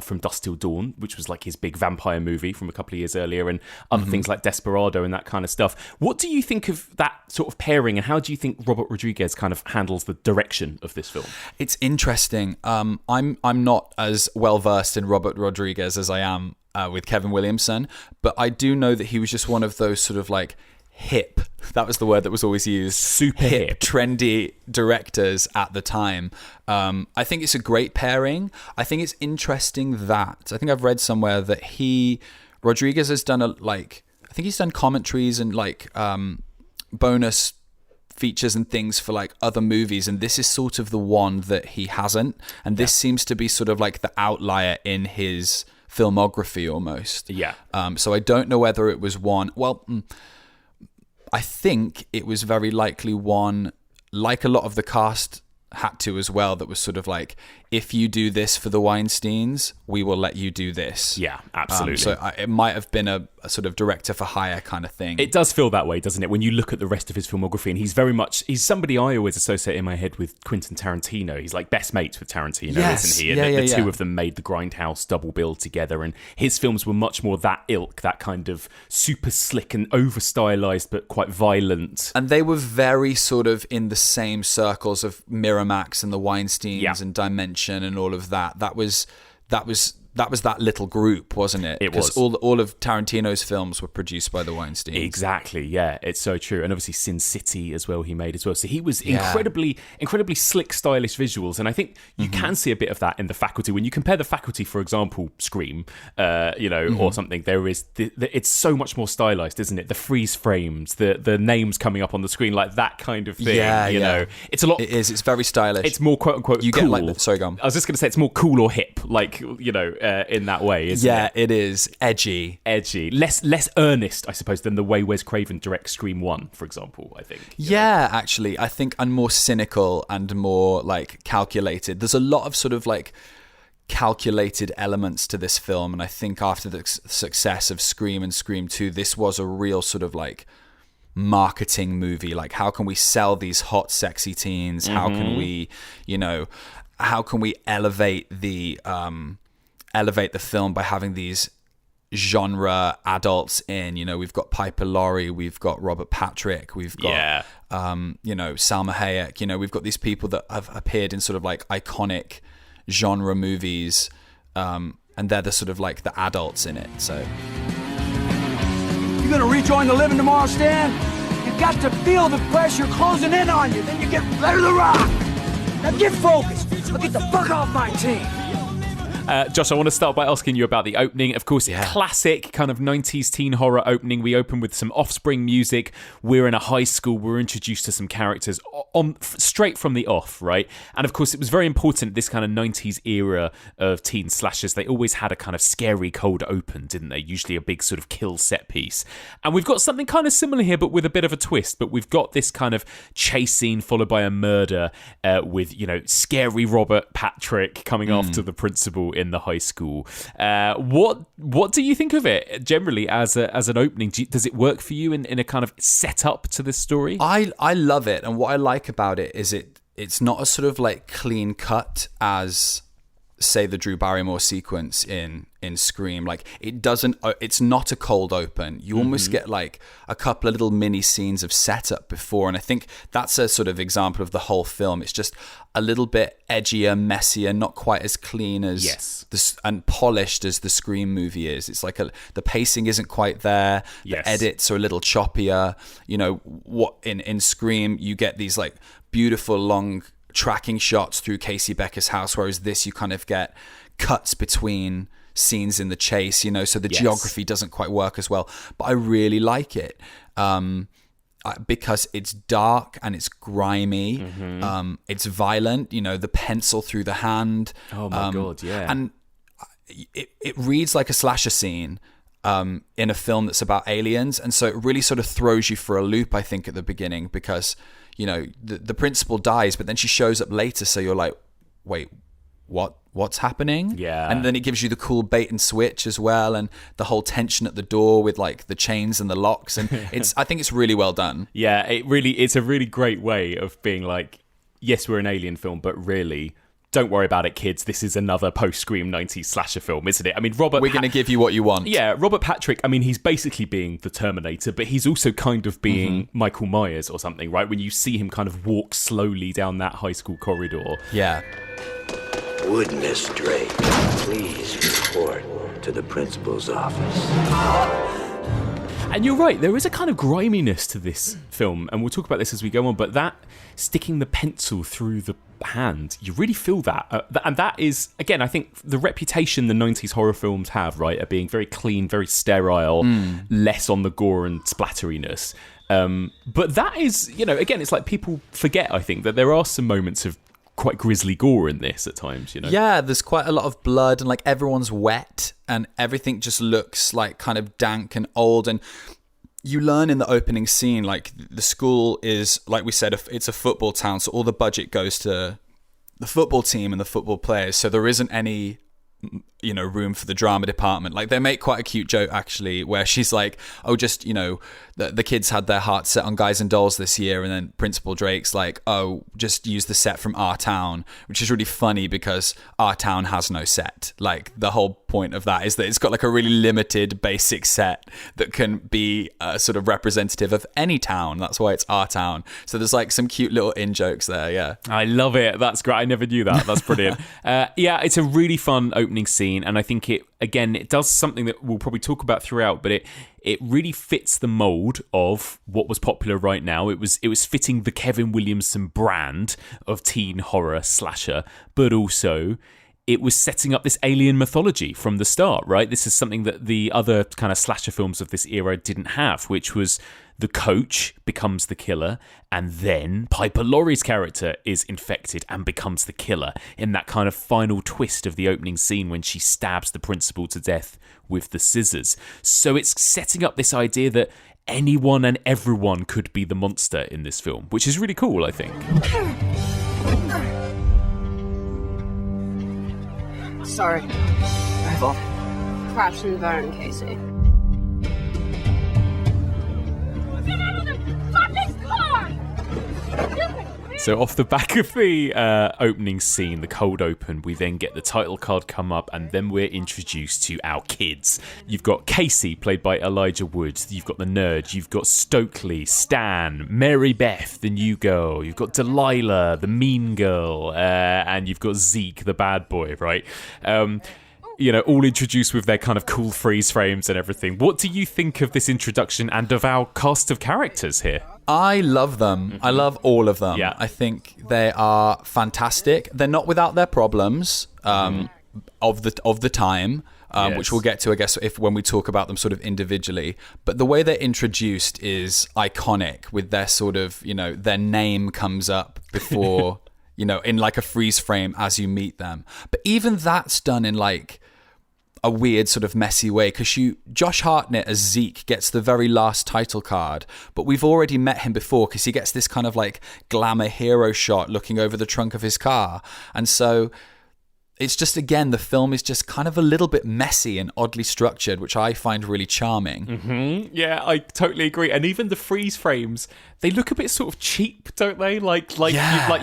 From Dusk Till Dawn, which was like his big vampire movie from a couple of years earlier, and other things like Desperado and that kind of stuff. What do you think of that sort of pairing, and how do you think Robert Rodriguez kind of handles the direction of this film? It's interesting. I'm not as well versed in Robert Rodriguez as I am with Kevin Williamson, but I do know that he was just one of those sort of like hip, that was the word that was always used, super hip, trendy directors at the time. I think it's a great pairing. I think it's interesting that I think I've read somewhere that Rodriguez has done I think he's done commentaries and like bonus features and things for like other movies, and this is sort of the one that he hasn't, and this seems to be sort of like the outlier in his filmography almost. So I don't know whether it was one, I think it was very likely one, like a lot of the cast had to as well, that was sort of like, if you do this for the Weinsteins, we will let you do this. Yeah, absolutely. So it might have been a sort of director for hire kind of thing. It does feel that way, doesn't it? When you look at the rest of his filmography, and he's somebody I always associate in my head with Quentin Tarantino. He's like best mates with Tarantino, isn't he? And the two of them made the Grindhouse double bill together, and his films were much more that ilk, that kind of super slick and over stylized but quite violent. And they were very sort of in the same circles of Miramax and the Weinsteins and Dimension and all of that. That was that little group, wasn't it? It was. All of Tarantino's films were produced by the Weinsteins. Exactly, yeah, it's so true. And obviously Sin City as well, he made as well. So he was incredibly slick, stylish visuals. And I think you can see a bit of that in The Faculty. When you compare The Faculty, for example, Scream, or something, there is it's so much more stylized, isn't it? The freeze frames, the names coming up on the screen, like that kind of thing. You know, it's a lot. It is. It's very stylish. It's more quote unquote. You cool. Get like. Sorry, go on. I was just going to say it's more cool or hip, like in that way, isn't it? Yeah, it is edgy, less earnest, I suppose, than the way Wes Craven directs Scream 1, for example. I think. Yeah, actually, I think, and more cynical and more like calculated. There's a lot of sort of like calculated elements to this film, and I think after the success of Scream and Scream 2, this was a real sort of like marketing movie. Like, how can we sell these hot, sexy teens? How can we, how can we elevate the film by having these genre adults in? We've got Piper Laurie, we've got Robert Patrick, we've got Salma Hayek. We've got these people that have appeared in sort of like iconic genre movies, and they're the sort of like the adults in it. So you gonna rejoin the living tomorrow, Stan? You got to feel the pressure closing in on you, then you get ready to rock. Now get focused. Now get the fuck off my team. Josh, I want to start by asking you about the opening. Of course, classic kind of 90s teen horror opening. We open with some Offspring music. We're in a high school. We're introduced to some characters straight from the off, right? And of course, it was very important, this kind of 90s era of teen slashers. They always had a kind of scary cold open, didn't they? Usually a big sort of kill set piece. And we've got something kind of similar here, but with a bit of a twist. But we've got this kind of chase scene followed by a murder with, scary Robert Patrick coming after the principal in the high school. What do you think of it generally as an opening? Does it work for you in a kind of setup to this story? I love it, and what I like about it is it's not a sort of like clean cut as, say, the Drew Barrymore sequence in Scream. Like, it's not a cold open. You almost get like a couple of little mini scenes of setup before, and I think that's a sort of example of the whole film. It's just a little bit edgier, messier, not quite as clean as and polished as the Scream movie is. It's like the pacing isn't quite there. The edits are a little choppier. What in Scream you get these like beautiful long tracking shots through Casey Becker's house, whereas this you kind of get cuts between scenes in the chase, so the geography doesn't quite work as well. But I really like it because it's dark and it's grimy. It's violent, the pencil through the hand. Oh my God, yeah. And it reads like a slasher scene in a film that's about aliens, and so it really sort of throws you for a loop, I think, at the beginning, because the principal dies, but then she shows up later, so you're like, wait, what what's happening. Yeah. And then it gives you the cool bait and switch as well, and the whole tension at the door with like the chains and the locks, and I think it's really well done. Yeah, it's a really great way of being like, yes, we're an Alien film, but really, don't worry about it, kids. This is another post-Scream 90s slasher film, isn't it? I mean, we're going to give you what you want. Yeah, Robert Patrick, I mean, he's basically being the Terminator, but he's also kind of being Michael Myers or something, right? When you see him kind of walk slowly down that high school corridor. Yeah. Would Miss Drake please report to the principal's office? And you're right, there is a kind of griminess to this film, and we'll talk about this as we go on, but that sticking the pencil through the hand, you really feel that. And that is, again, I think the reputation the 90s horror films have, right, are being very clean, very sterile, less on the gore and splatteriness. But that is, again, it's like people forget, I think, that there are some moments of quite grisly gore in this at times, Yeah, there's quite a lot of blood, and like everyone's wet and everything just looks like kind of dank and old. And you learn in the opening scene, like the school is, like we said, it's a football town, so all the budget goes to the football team and the football players, so there isn't any room for the drama department. Like, they make quite a cute joke actually where she's like, oh, just the kids had their hearts set on Guys and Dolls this year, and then Principal Drake's like, oh, just use the set from our town, which is really funny because our town has no set. Like, the whole point of that is that it's got like a really limited basic set that can be sort of representative of any town. That's why it's our town. So there's like some cute little in jokes there. Yeah, I love it. That's great. I never knew that. That's brilliant. Yeah, it's a really fun opening scene, and I think it does something that we'll probably talk about throughout, but it really fits the mold of what was popular right now. It was fitting the Kevin Williamson brand of teen horror slasher, but also it was setting up this alien mythology from the start, right? This is something that the other kind of slasher films of this era didn't have, which was the coach becomes the killer, and then Piper Laurie's character is infected and becomes the killer in that kind of final twist of the opening scene when she stabs the principal to death with the scissors. So it's setting up this idea that anyone and everyone could be the monster in this film, which is really cool, I think. Sorry. Rifle. Crash and burn, Casey. Get out of the fucking car! So off the back of the opening scene, the cold open, we then get the title card come up, and then we're introduced to our kids. You've got Casey, played by Elijah Wood. You've got the nerd. You've got Stokely, Stan, Mary Beth, the new girl. You've got Delilah, the mean girl. And you've got Zeke, the bad boy, right? All introduced with their kind of cool freeze frames and everything. What do you think of this introduction and of our cast of characters here? I love them. I love all of them. Yeah. I think they are fantastic. They're not without their problems of the time, Yes. which we'll get to, I guess, when we talk about them sort of individually. But the way they're introduced is iconic, with their sort of, their name comes up before, in like a freeze frame as you meet them. But even that's done in like a weird sort of messy way, because Josh Hartnett as Zeke gets the very last title card, but we've already met him before because he gets this kind of like glamour hero shot looking over the trunk of his car. And so it's just, again, the film is just kind of a little bit messy and oddly structured, which I find really charming. Mm-hmm. Yeah, I totally agree. And even the freeze frames, they look a bit sort of cheap, don't they? Like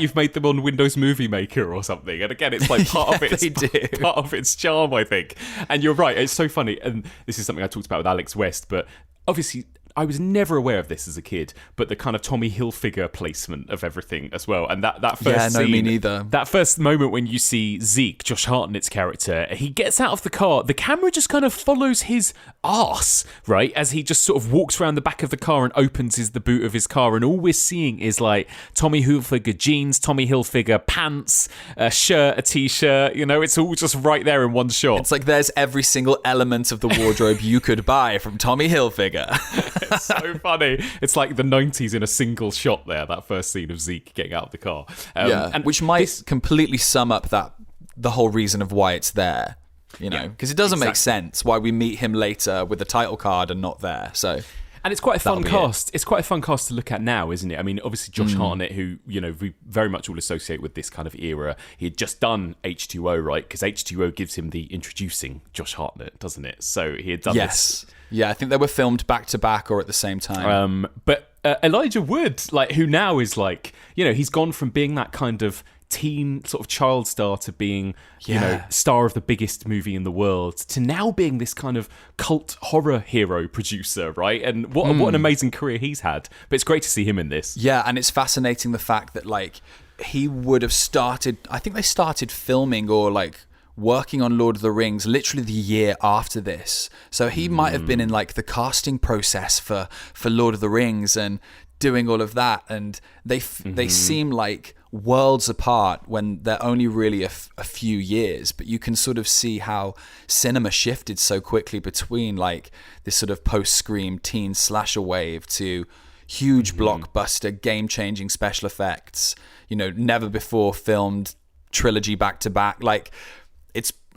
you've made them on Windows Movie Maker or something. And again, it's like part of its charm, I think. And you're right, it's so funny. And this is something I talked about with Alex West, but obviously I was never aware of this as a kid, but the kind of Tommy Hilfiger placement of everything as well. And that first scene, me neither. That first moment when you see Zeke, Josh Hartnett's character, he gets out of the car, the camera just kind of follows his arse, right? As he just sort of walks around the back of the car and opens the boot of his car. And all we're seeing is like Tommy Hilfiger jeans, Tommy Hilfiger pants, a shirt, a t-shirt, it's all just right there in one shot. It's like there's every single element of the wardrobe you could buy from Tommy Hilfiger. It's so funny. It's like the 90s in a single shot there, that first scene of Zeke getting out of the car. And which might completely sum up the whole reason of why it's there, because it doesn't make sense why we meet him later with the title card and not there. So And it's quite a fun cast. It's quite a fun cast to look at now, isn't it? I mean, obviously Josh Hartnett, who, you know, we very much all associate with this kind of era. He had just done H2O, right? Because H2O gives him the introducing Josh Hartnett, doesn't it? So he had done this. Yeah, I think they were filmed back to back or at the same time. But Elijah Wood, like, who now is like, you know, he's gone from being that kind of teen sort of child star to being, you know, star of the biggest movie in the world, to now being this kind of cult horror hero producer, right? And what an amazing career he's had. But it's great to see him in this. Yeah, and it's fascinating the fact that, like, he would have started, I think they started filming or, like, working on Lord of the Rings literally the year after this. So he might have been in, like, the casting process for Lord of the Rings and doing all of that. And they seem like worlds apart when they're only really a few years, but you can sort of see how cinema shifted so quickly between, like, this sort of post-Scream teen slasher wave to huge blockbuster, game-changing special effects, you know, never before filmed trilogy back-to-back. Like,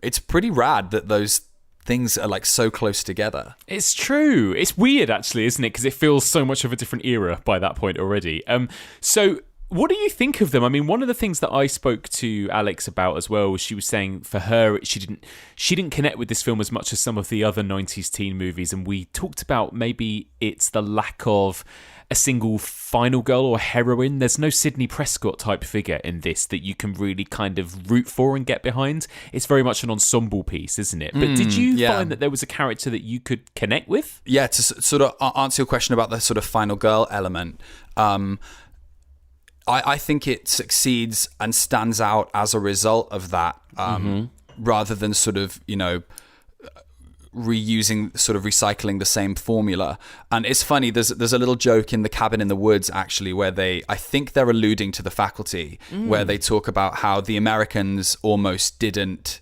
it's pretty rad that those things are, like, so close together. It's true. It's weird, actually, isn't it? Because it feels so much of a different era by that point already. So what do you think of them? I mean, one of the things that I spoke to Alex about as well was she was saying for her she didn't connect with this film as much as some of the other 90s teen movies, and we talked about maybe it's the lack of a single final girl or heroine. There's no Sidney Prescott type figure in this that you can really kind of root for and get behind. It's very much an ensemble piece, isn't it? But did you find that there was a character that you could connect with? Yeah, to sort of answer your question about the sort of final girl element, I think it succeeds and stands out as a result of that, rather than sort of, you know, recycling the same formula. And it's funny, there's a little joke in The Cabin in the Woods, actually, where I think they're alluding to The Faculty, where they talk about how the Americans almost didn't,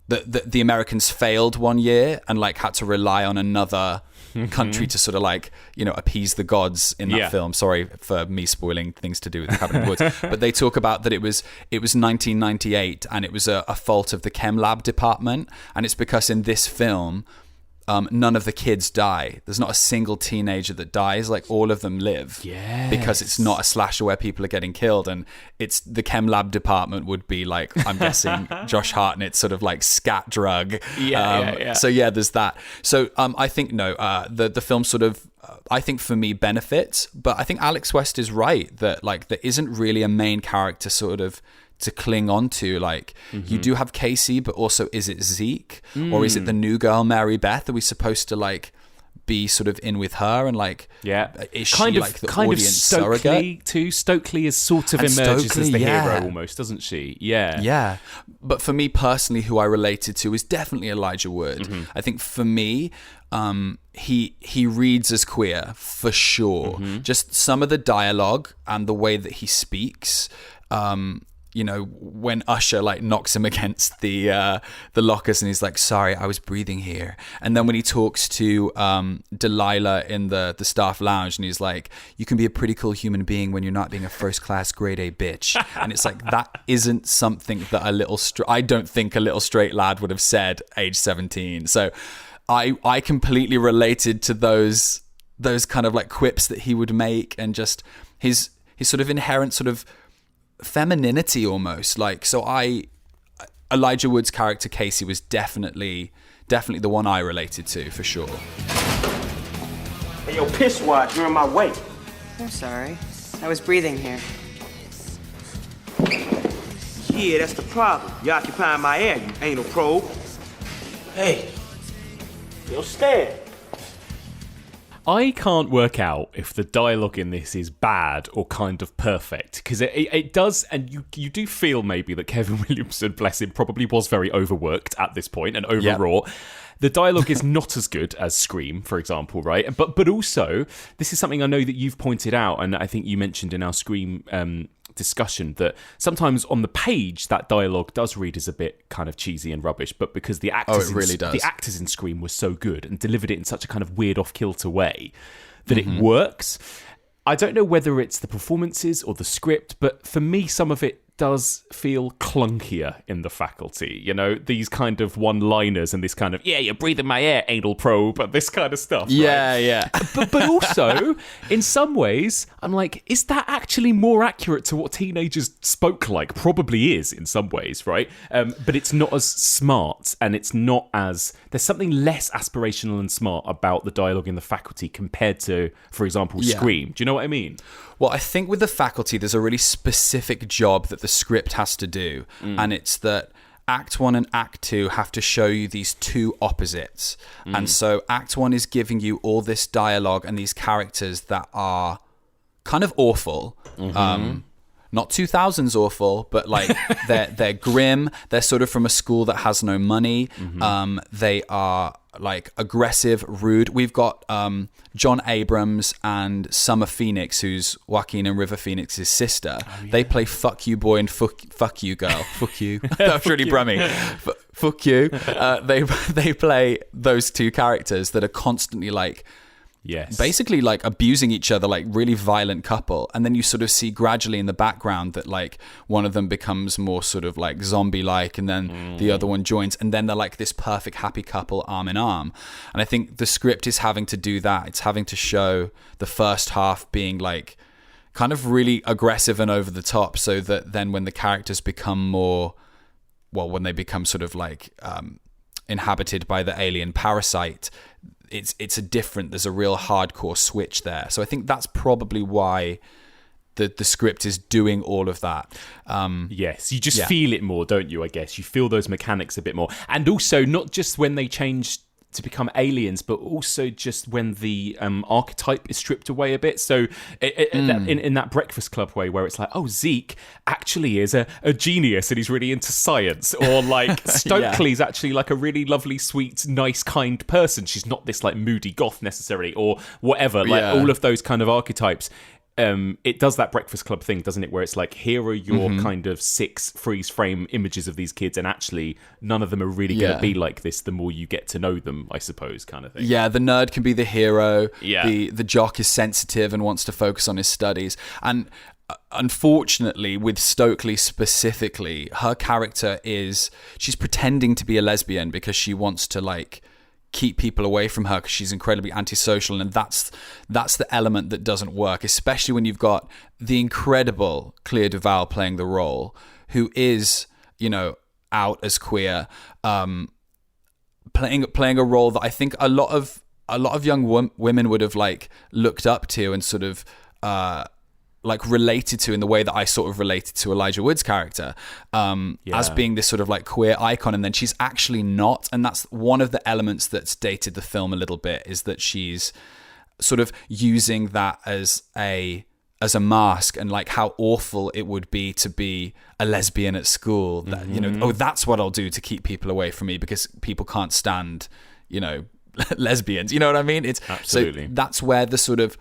the Americans failed one year and, like, had to rely on another country to sort of, like, you know, appease the gods in that film. Sorry for me spoiling things to do with The Cabin in the Woods. But they talk about that it was 1998 and it was a fault of the chem lab department. And it's because in this film, none of the kids die. There's not a single teenager that dies. Like, all of them live. Yes. Because it's not a slasher where people are getting killed. And it's the chem lab department would be, like, I'm guessing Josh Hartnett's sort of, like, scat drug. So yeah, there's that. So I think the film sort of, I think for me benefits, but I think Alex West is right that, like, there isn't really a main character sort of to cling on to. Like, you do have Casey, but also, is it Zeke or is it the new girl Mary Beth? Are we supposed to, like, be sort of in with her and, like, is she like the audience surrogate too? Stokely is sort of emerges as the hero almost, doesn't she? Yeah. But for me personally, who I related to is definitely Elijah Wood. I think for me, he reads as queer for sure. Just some of the dialogue and the way that he speaks. You know, when Usher, like, knocks him against the lockers and he's like, sorry, I was breathing here. And then when he talks to Delilah in the staff lounge and he's like, you can be a pretty cool human being when you're not being a first class grade A bitch. And it's like, that isn't something that I don't think a little straight lad would have said age 17. So I completely related to those kind of, like, quips that he would make, and just his sort of inherent sort of femininity almost. Like, so Elijah Wood's character Casey was definitely the one I related to for sure. Hey, yo, piss watch, you're in my way. I'm sorry, I was breathing here. Yeah, that's the problem. You're occupying my air, you anal probe. Hey, yo, stand. I can't work out if the dialogue in this is bad or kind of perfect, because it does, and you do feel maybe that Kevin Williamson, bless him, probably was very overworked at this point and overwrought. Yep. The dialogue is not as good as Scream, for example, right? But also, this is something I know that you've pointed out, and I think you mentioned in our Scream discussion, that sometimes on the page that dialogue does read as a bit kind of cheesy and rubbish, but because the actors the actors in Scream were so good and delivered it in such a kind of weird off-kilter way that it works. I don't know whether it's the performances or the script, but for me some of it does feel clunkier in The Faculty. You know, these kind of one-liners and this kind of, yeah, you're breathing my air, anal probe, but this kind of stuff. Yeah, right? yeah. But also, in some ways, I'm like, is that actually more accurate to what teenagers spoke like? Probably is in some ways, right? But it's not as smart, and it's not as... There's something less aspirational and smart about the dialogue in The Faculty compared to, for example, Scream. Do you know what I mean? Well, I think with The Faculty, there's a really specific job that the script has to do, and it's that Act 1 and Act 2 have to show you these two opposites. And so Act 1 is giving you all this dialogue and these characters that are kind of awful. Not 2000s awful, but like they're grim. They're sort of from a school that has no money. They are like aggressive, rude. We've got John Abrams and Summer Phoenix, who's Joaquin and River Phoenix's sister. Oh, yeah. They play fuck you boy and fuck you girl. Fuck you. That's really brummy. Fuck you. They play those two characters that are constantly like, basically like abusing each other, like really violent couple. And then you sort of see gradually in the background that like one of them becomes more sort of like zombie-like, and then the other one joins, and then they're like this perfect happy couple arm in arm. And I think the script is having to do that. It's having to show the first half being like kind of really aggressive and over the top, so that then when the characters become more, well, when they become sort of like inhabited by the alien parasite, it's a different, there's a real hardcore switch there. So I think that's probably why the script is doing all of that. Yes, you just feel it more, don't you, I guess? You feel those mechanics a bit more. And also, not just when they change to become aliens, but also just when the archetype is stripped away a bit. So in that Breakfast Club way, where it's like, oh, Zeke actually is a genius and he's really into science, or like Stokely's actually like a really lovely, sweet, nice, kind person. She's not this like moody goth necessarily, or whatever. Like all of those kind of archetypes. It does that Breakfast Club thing, doesn't it? Where it's like, here are your kind of 6 freeze frame images of these kids, and actually none of them are really going to be like this the more you get to know them, I suppose, kind of thing. Yeah, the nerd can be the hero. Yeah. The jock is sensitive and wants to focus on his studies. And unfortunately, with Stokely specifically, her character she's pretending to be a lesbian because she wants to like keep people away from her because she's incredibly antisocial, and that's the element that doesn't work, especially when you've got the incredible Clea Duvall playing the role, who is, you know, out as queer, playing a role that I think a lot of young women would have like looked up to and sort of like related to in the way that I sort of related to Elijah Wood's character, as being this sort of like queer icon, and then she's actually not. And that's one of the elements that's dated the film a little bit, is that she's sort of using that as a mask, and like how awful it would be to be a lesbian at school, that you know, oh, that's what I'll do to keep people away from me because people can't stand, you know, lesbians, you know what I mean? It's absolutely, so that's where the sort of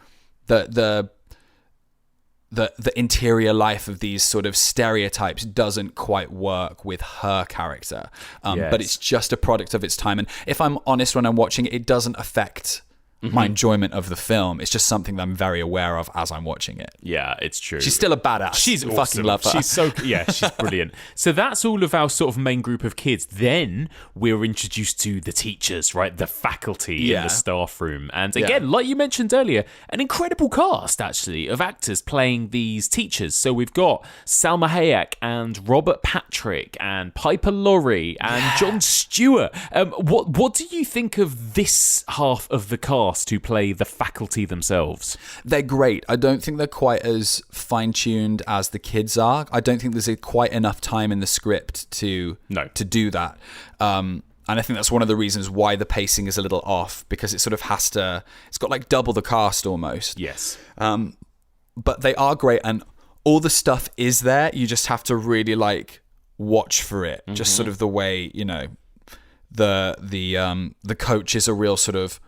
the interior life of these sort of stereotypes doesn't quite work with her character. But it's just a product of its time. And if I'm honest, when I'm watching it, it doesn't affect my enjoyment of the film. It's just something that I'm very aware of as I'm watching it. Yeah, it's true. She's still a badass. She's awesome. Fucking love her. She's brilliant. So that's all of our sort of main group of kids. Then we're introduced to the teachers, right? The faculty in the staff room. And again, like you mentioned earlier, an incredible cast, actually, of actors playing these teachers. So we've got Salma Hayek and Robert Patrick and Piper Laurie and Jon Stewart. What do you think of this half of the cast who play the faculty themselves? They're great. I don't think they're quite as fine-tuned as the kids are. I don't think there's quite enough time in the script to do that. And I think that's one of the reasons why the pacing is a little off, because it sort of it's got like double the cast almost. Yes. But they are great, and all the stuff is there. You just have to really like watch for it. Just sort of the way, you know, the coach is a real sort of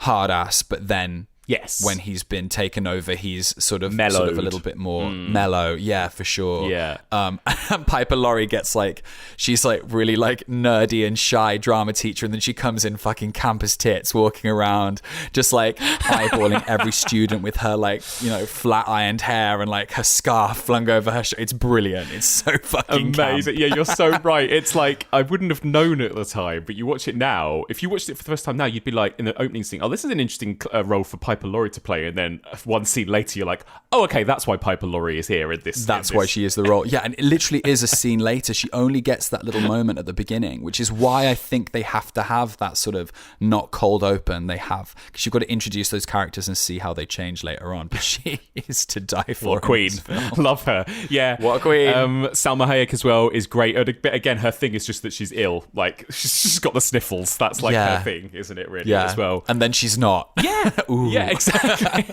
hard ass, but then Yes. When he's been taken over, he's sort of a Mellowed. little bit more mellow. Yeah, for sure. Yeah. And Piper Laurie gets like, she's like really like nerdy and shy drama teacher, and then she comes in fucking campus tits, walking around, just like eyeballing every student with her like, you know, flat ironed hair and like her scarf flung over her. It's brilliant. It's so fucking amazing. camp. Yeah, you're so right. It's like, I wouldn't have known it at the time, but you watch it now. If you watched it for the first time now, you'd be like, in the opening scene, oh, this is an interesting role for Piper Laurie to play, and then one scene later you're like, oh, okay, that's why Piper Laurie is here in this. That's why she is the role. Yeah, and it literally is a scene later. She only gets that little moment at the beginning, which is why I think they have to have that sort of not cold open. They have, because you've got to introduce those characters and see how they change later on. But she is to die for. What a queen. Love her. Yeah. What a queen. Salma Hayek as well is great. But again, her thing is just that she's ill. Like, she's got the sniffles. That's like her thing, isn't it, really, as well? And then she's not. Yeah. Yeah, exactly.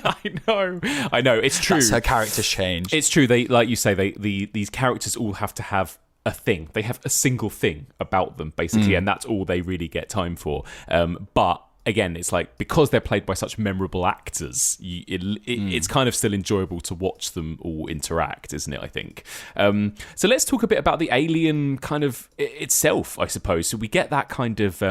I know. It's true. That's her character change. It's true. They, like you say, these characters all have to have a thing. They have a single thing about them, basically, and that's all they really get time for. But again, it's like, because they're played by such memorable actors, it's kind of still enjoyable to watch them all interact, isn't it, I think? So let's talk a bit about the alien kind of itself, I suppose. So we get that kind of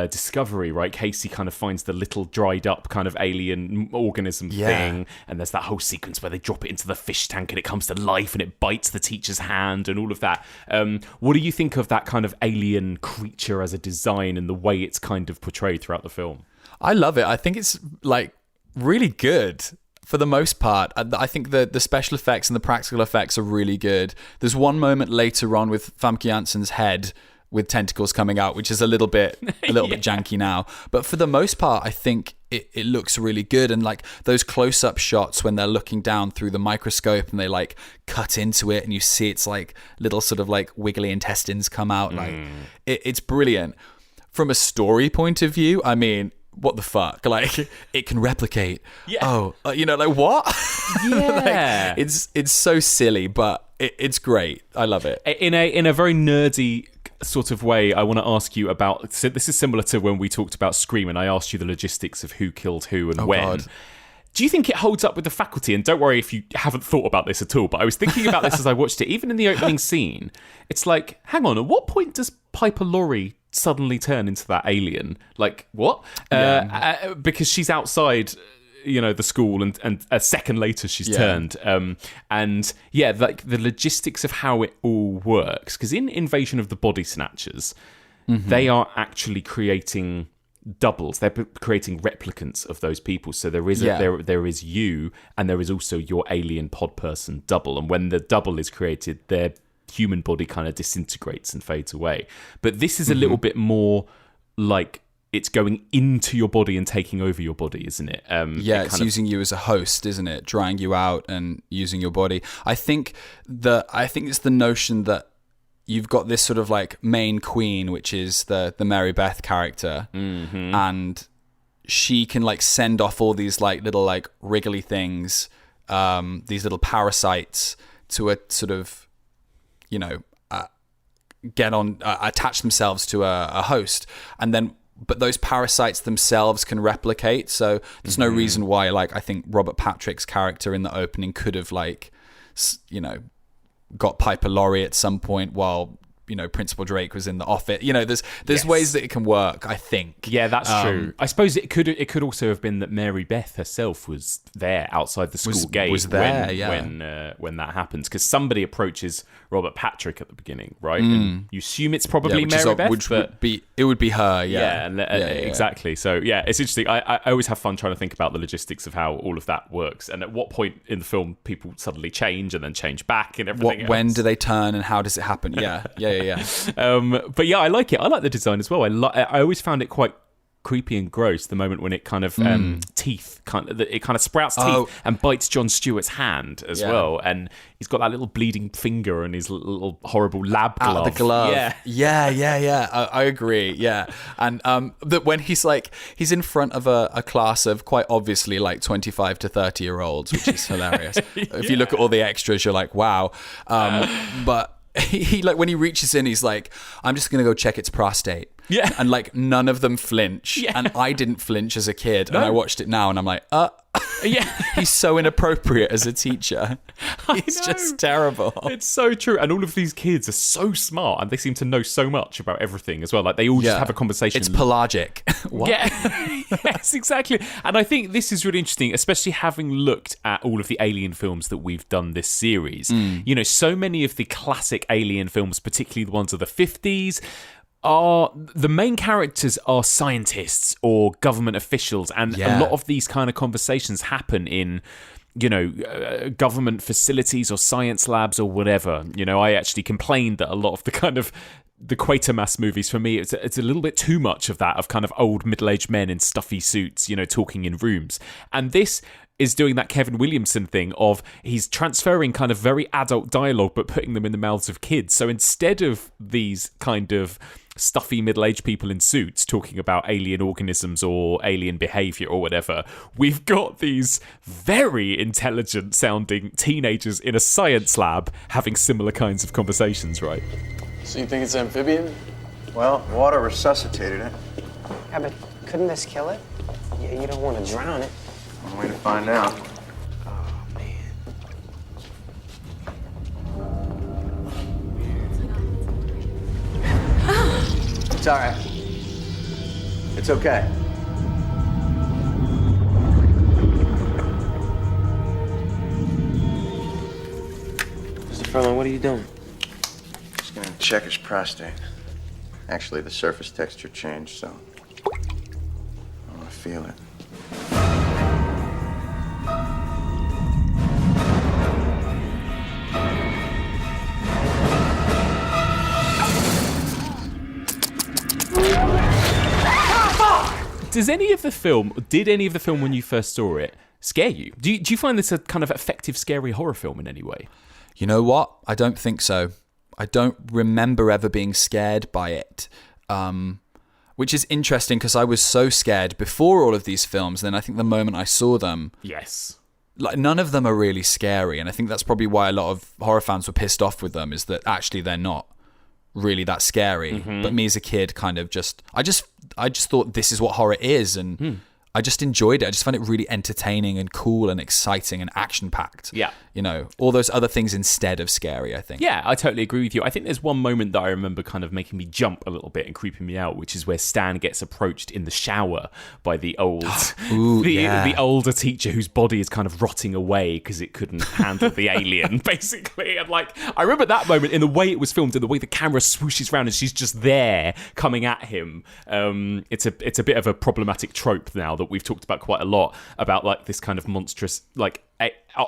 discovery, right? Casey kind of finds the little dried up kind of alien organism thing, and there's that whole sequence where they drop it into the fish tank and it comes to life and it bites the teacher's hand and all of that. What do you think of that kind of alien creature as a design and the way it's kind of portrayed throughout the film? I love it. I think it's like really good for the most part. I think the special effects and the practical effects are really good. There's one moment later on with Famke Janssen's head with tentacles coming out, which is a little bit janky now. But for the most part, I think it looks really good. And like those close-up shots when they're looking down through the microscope and they like cut into it and you see it's like little sort of like wiggly intestines come out. Like it's brilliant. From a story point of view, I mean, what the fuck? Like, it can replicate. Yeah. Oh, you know, like what? Yeah. Like, it's so silly, but it's great. I love it. In a very nerdy sort of way, I want to ask you about. So this is similar to when we talked about Scream, and I asked you the logistics of who killed who and when. God. Do you think it holds up with the faculty? And don't worry if you haven't thought about this at all, but I was thinking about this as I watched it. Even in the opening scene, it's like, hang on, at what point does Piper Laurie suddenly turn into that alien? Like, what? Because she's outside, you know, the school, and a second later she's turned. And yeah, like the logistics of how it all works. Because in Invasion of the Body Snatchers, they are actually creating doubles. They're creating replicants of those people. So there is there is you, and there is also your alien pod person double. And when the double is created, their human body kind of disintegrates and fades away. But this is a little bit more like it's going into your body and taking over your body, isn't it? It's using you as a host, isn't it? Drying you out and using your body. I think it's the notion that you've got this sort of like main queen, which is the Mary Beth character, and she can like send off all these like little like wriggly things, these little parasites to a sort of, you know, attach themselves to a host, and then but those parasites themselves can replicate. So there's no reason why, like, I think Robert Patrick's character in the opening could have, like, you know, got Piper Laurie at some point while, you know, Principal Drake was in the office. You know, there's ways that it can work, I think. Yeah, that's true. I suppose it could also have been that Mary Beth herself was there outside the school gate when that happens, because somebody approaches Robert Patrick at the beginning, right? And you assume it's probably Mary Beth, it would be her. Exactly. So yeah, it's interesting. I always have fun trying to think about the logistics of how all of that works, and at what point in the film people suddenly change and then change back and everything else. When do they turn and how does it happen? Yeah. But yeah, I like it. I like the design as well. I always found it quite creepy and gross the moment when it kind of it kind of sprouts teeth and bites Jon Stewart's hand as well, and he's got that little bleeding finger and his little horrible lab glove. Out of the glove. Yeah. I agree. Yeah, and that when he's in front of a class of quite obviously like 25 to 30-year-olds, which is hilarious. If you look at all the extras, you're like, wow. But he like when he reaches in, he's like, I'm just gonna go check its prostate. Yeah. And like none of them flinch. Yeah. And I didn't flinch as a kid. No. And I watched it now and I'm like, yeah. He's so inappropriate as a teacher. He's just terrible. It's so true. And all of these kids are so smart and they seem to know so much about everything as well. Like they all just have a conversation. It's pelagic. What? Yeah. Yes, exactly. And I think this is really interesting, especially having looked at all of the Alien films that we've done this series. You know, so many of the classic Alien films, particularly the ones of the 50s, are the main characters are scientists or government officials, and a lot of these kind of conversations happen in, you know, government facilities or science labs or whatever. You know, I actually complained that a lot of the kind of the Quatermass movies, for me, it's a little bit too much of that, of kind of old middle-aged men in stuffy suits, you know, talking in rooms. And this is doing that Kevin Williamson thing of he's transferring kind of very adult dialogue but putting them in the mouths of kids. So instead of these kind of stuffy middle-aged people in suits talking about alien organisms or alien behavior or whatever, we've got these very intelligent sounding teenagers in a science lab having similar kinds of conversations, right? So you think it's amphibian? Well, water resuscitated it. Yeah, but couldn't this kill it? Yeah, you don't want to drown it. One way to find out. Oh, man. It's all right. It's okay. Mr. Furlong, what are you doing? Just gonna check his prostate. Actually, the surface texture changed, so I want to feel it. Did any of the film when you first saw it scare you? Do you find this a kind of effective, scary horror film in any way? You know what? I don't think so. I don't remember ever being scared by it, which is interesting because I was so scared before all of these films. Then I think the moment I saw them, yes, like none of them are really scary, and I think that's probably why a lot of horror fans were pissed off with them. Is that actually they're not really that scary. But me as a kid, kind of I just thought this is what horror is, and I just enjoyed it. I just found it really entertaining and cool and exciting and action-packed. Yeah. You know, all those other things instead of scary, I think. Yeah, I totally agree with you. I think there's one moment that I remember kind of making me jump a little bit and creeping me out, which is where Stan gets approached in the shower by the old, the older teacher whose body is kind of rotting away because it couldn't handle the alien, basically. And like, I remember that moment in the way it was filmed, in the way the camera swooshes around and she's just there coming at him. It's a bit of a problematic trope now that we've talked about quite a lot, about like this kind of monstrous, like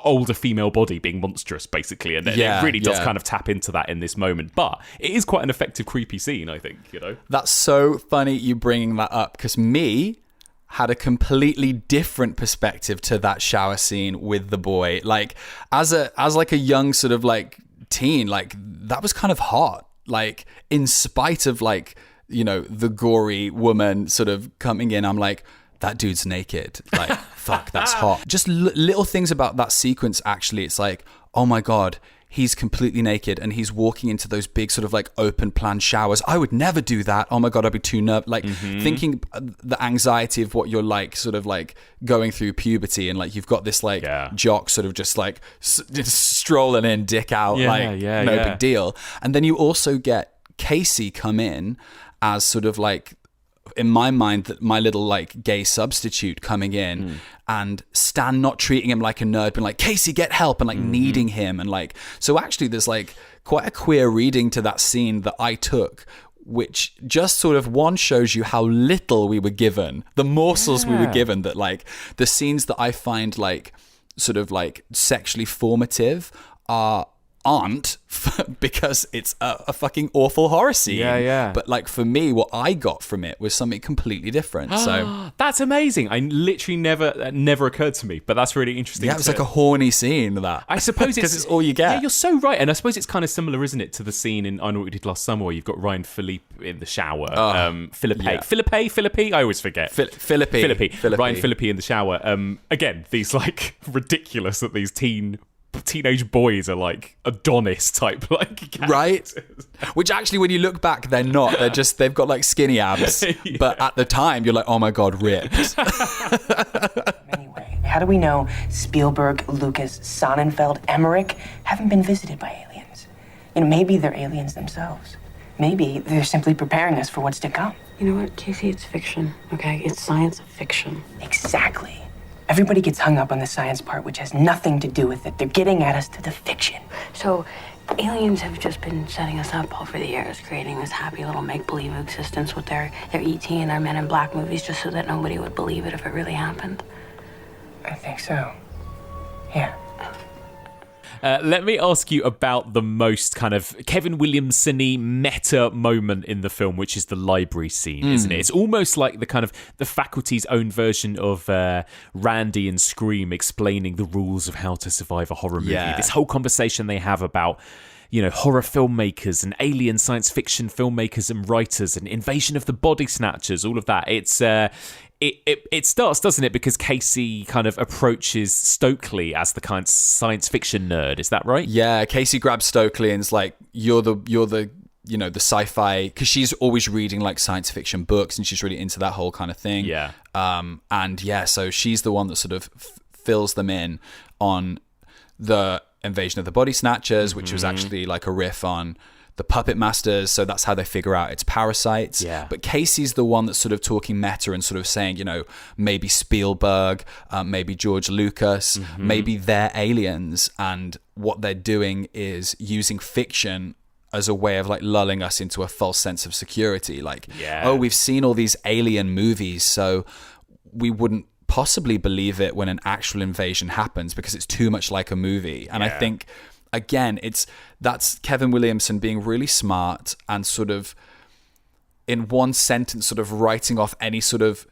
older female body being monstrous, basically, and it really does kind of tap into that in this moment. But it is quite an effective, creepy scene, I think. You know, that's so funny you bringing that up, because me had a completely different perspective to that shower scene with the boy. Like as like a young sort of like teen, like that was kind of hot. Like in spite of like, you know, the gory woman sort of coming in, I'm like, that dude's naked. Like, fuck, that's hot. Just little things about that sequence, actually. It's like, oh my God, he's completely naked and he's walking into those big sort of like open plan showers. I would never do that. Oh my God, I'd be too nervous. Like thinking the anxiety of what you're like sort of like going through puberty, and like you've got this like jock sort of just like just strolling in, dick out, no big deal. And then you also get Casey come in as sort of like, in my mind, that my little like gay substitute coming in, and Stan not treating him like a nerd, but like, Casey, get help, and like needing him, and like, so actually there's like quite a queer reading to that scene that I took, which just sort of shows you how little we were given, the morsels we were given, that like the scenes that I find like sort of like sexually formative aren't, because it's a fucking awful horror scene. But like for me, what I got from it was something completely different. So that's amazing. I literally never occurred to me, but that's really interesting. Yeah, it was like a horny scene, that. I suppose because it's all you get. Yeah, you're so right. And I suppose it's kind of similar, isn't it, to the scene in I Know What We Did Last Summer, where you've got Ryan Philippe in the shower. Philippe, I always forget. Philippe. Ryan Philippe in the shower. Again, these like ridiculous that these teen teenage boys are like Adonis type like characters. Right? Which actually, when you look back, they're not. They've got like skinny abs. Yeah. But at the time, you're like, oh my God, ripped. Anyway, how do we know Spielberg, Lucas, Sonnenfeld, Emmerich haven't been visited by aliens? You know, maybe they're aliens themselves. Maybe they're simply preparing us for what's to come. You know what, Casey? It's fiction, okay? It's science fiction. Exactly. Everybody gets hung up on the science part, which has nothing to do with it. They're getting at us through the fiction. So, aliens have just been setting us up over the years, creating this happy little make-believe existence with their E.T. and their Men in Black movies just so that nobody would believe it if it really happened. I think so. Yeah. Let me ask you about the most kind of Kevin Williamson-y meta moment in the film, which is the library scene, isn't it? It's almost like the kind of the faculty's own version of Randy and Scream explaining the rules of how to survive a horror movie. Yeah. This whole conversation they have about, you know, horror filmmakers and alien science fiction filmmakers and writers and Invasion of the Body Snatchers, all of that. It's it starts, doesn't it? Because Casey kind of approaches Stokely as the kind of science fiction nerd. Is that right? Yeah, Casey grabs Stokely and is like, you're the you know, the sci-fi, because she's always reading like science fiction books and she's really into that whole kind of thing. Yeah. And yeah, so she's the one that sort of fills them in on the Invasion of the Body Snatchers, which was actually like a riff on the Puppet Masters, so that's how they figure out it's parasites. Yeah. But Casey's the one that's sort of talking meta and sort of saying, you know, maybe Spielberg, maybe George Lucas, maybe they're aliens, and what they're doing is using fiction as a way of like lulling us into a false sense of security. Like, oh, we've seen all these alien movies, so we wouldn't possibly believe it when an actual invasion happens because it's too much like a movie. And I think, again, that's Kevin Williamson being really smart and sort of in one sentence sort of writing off any sort of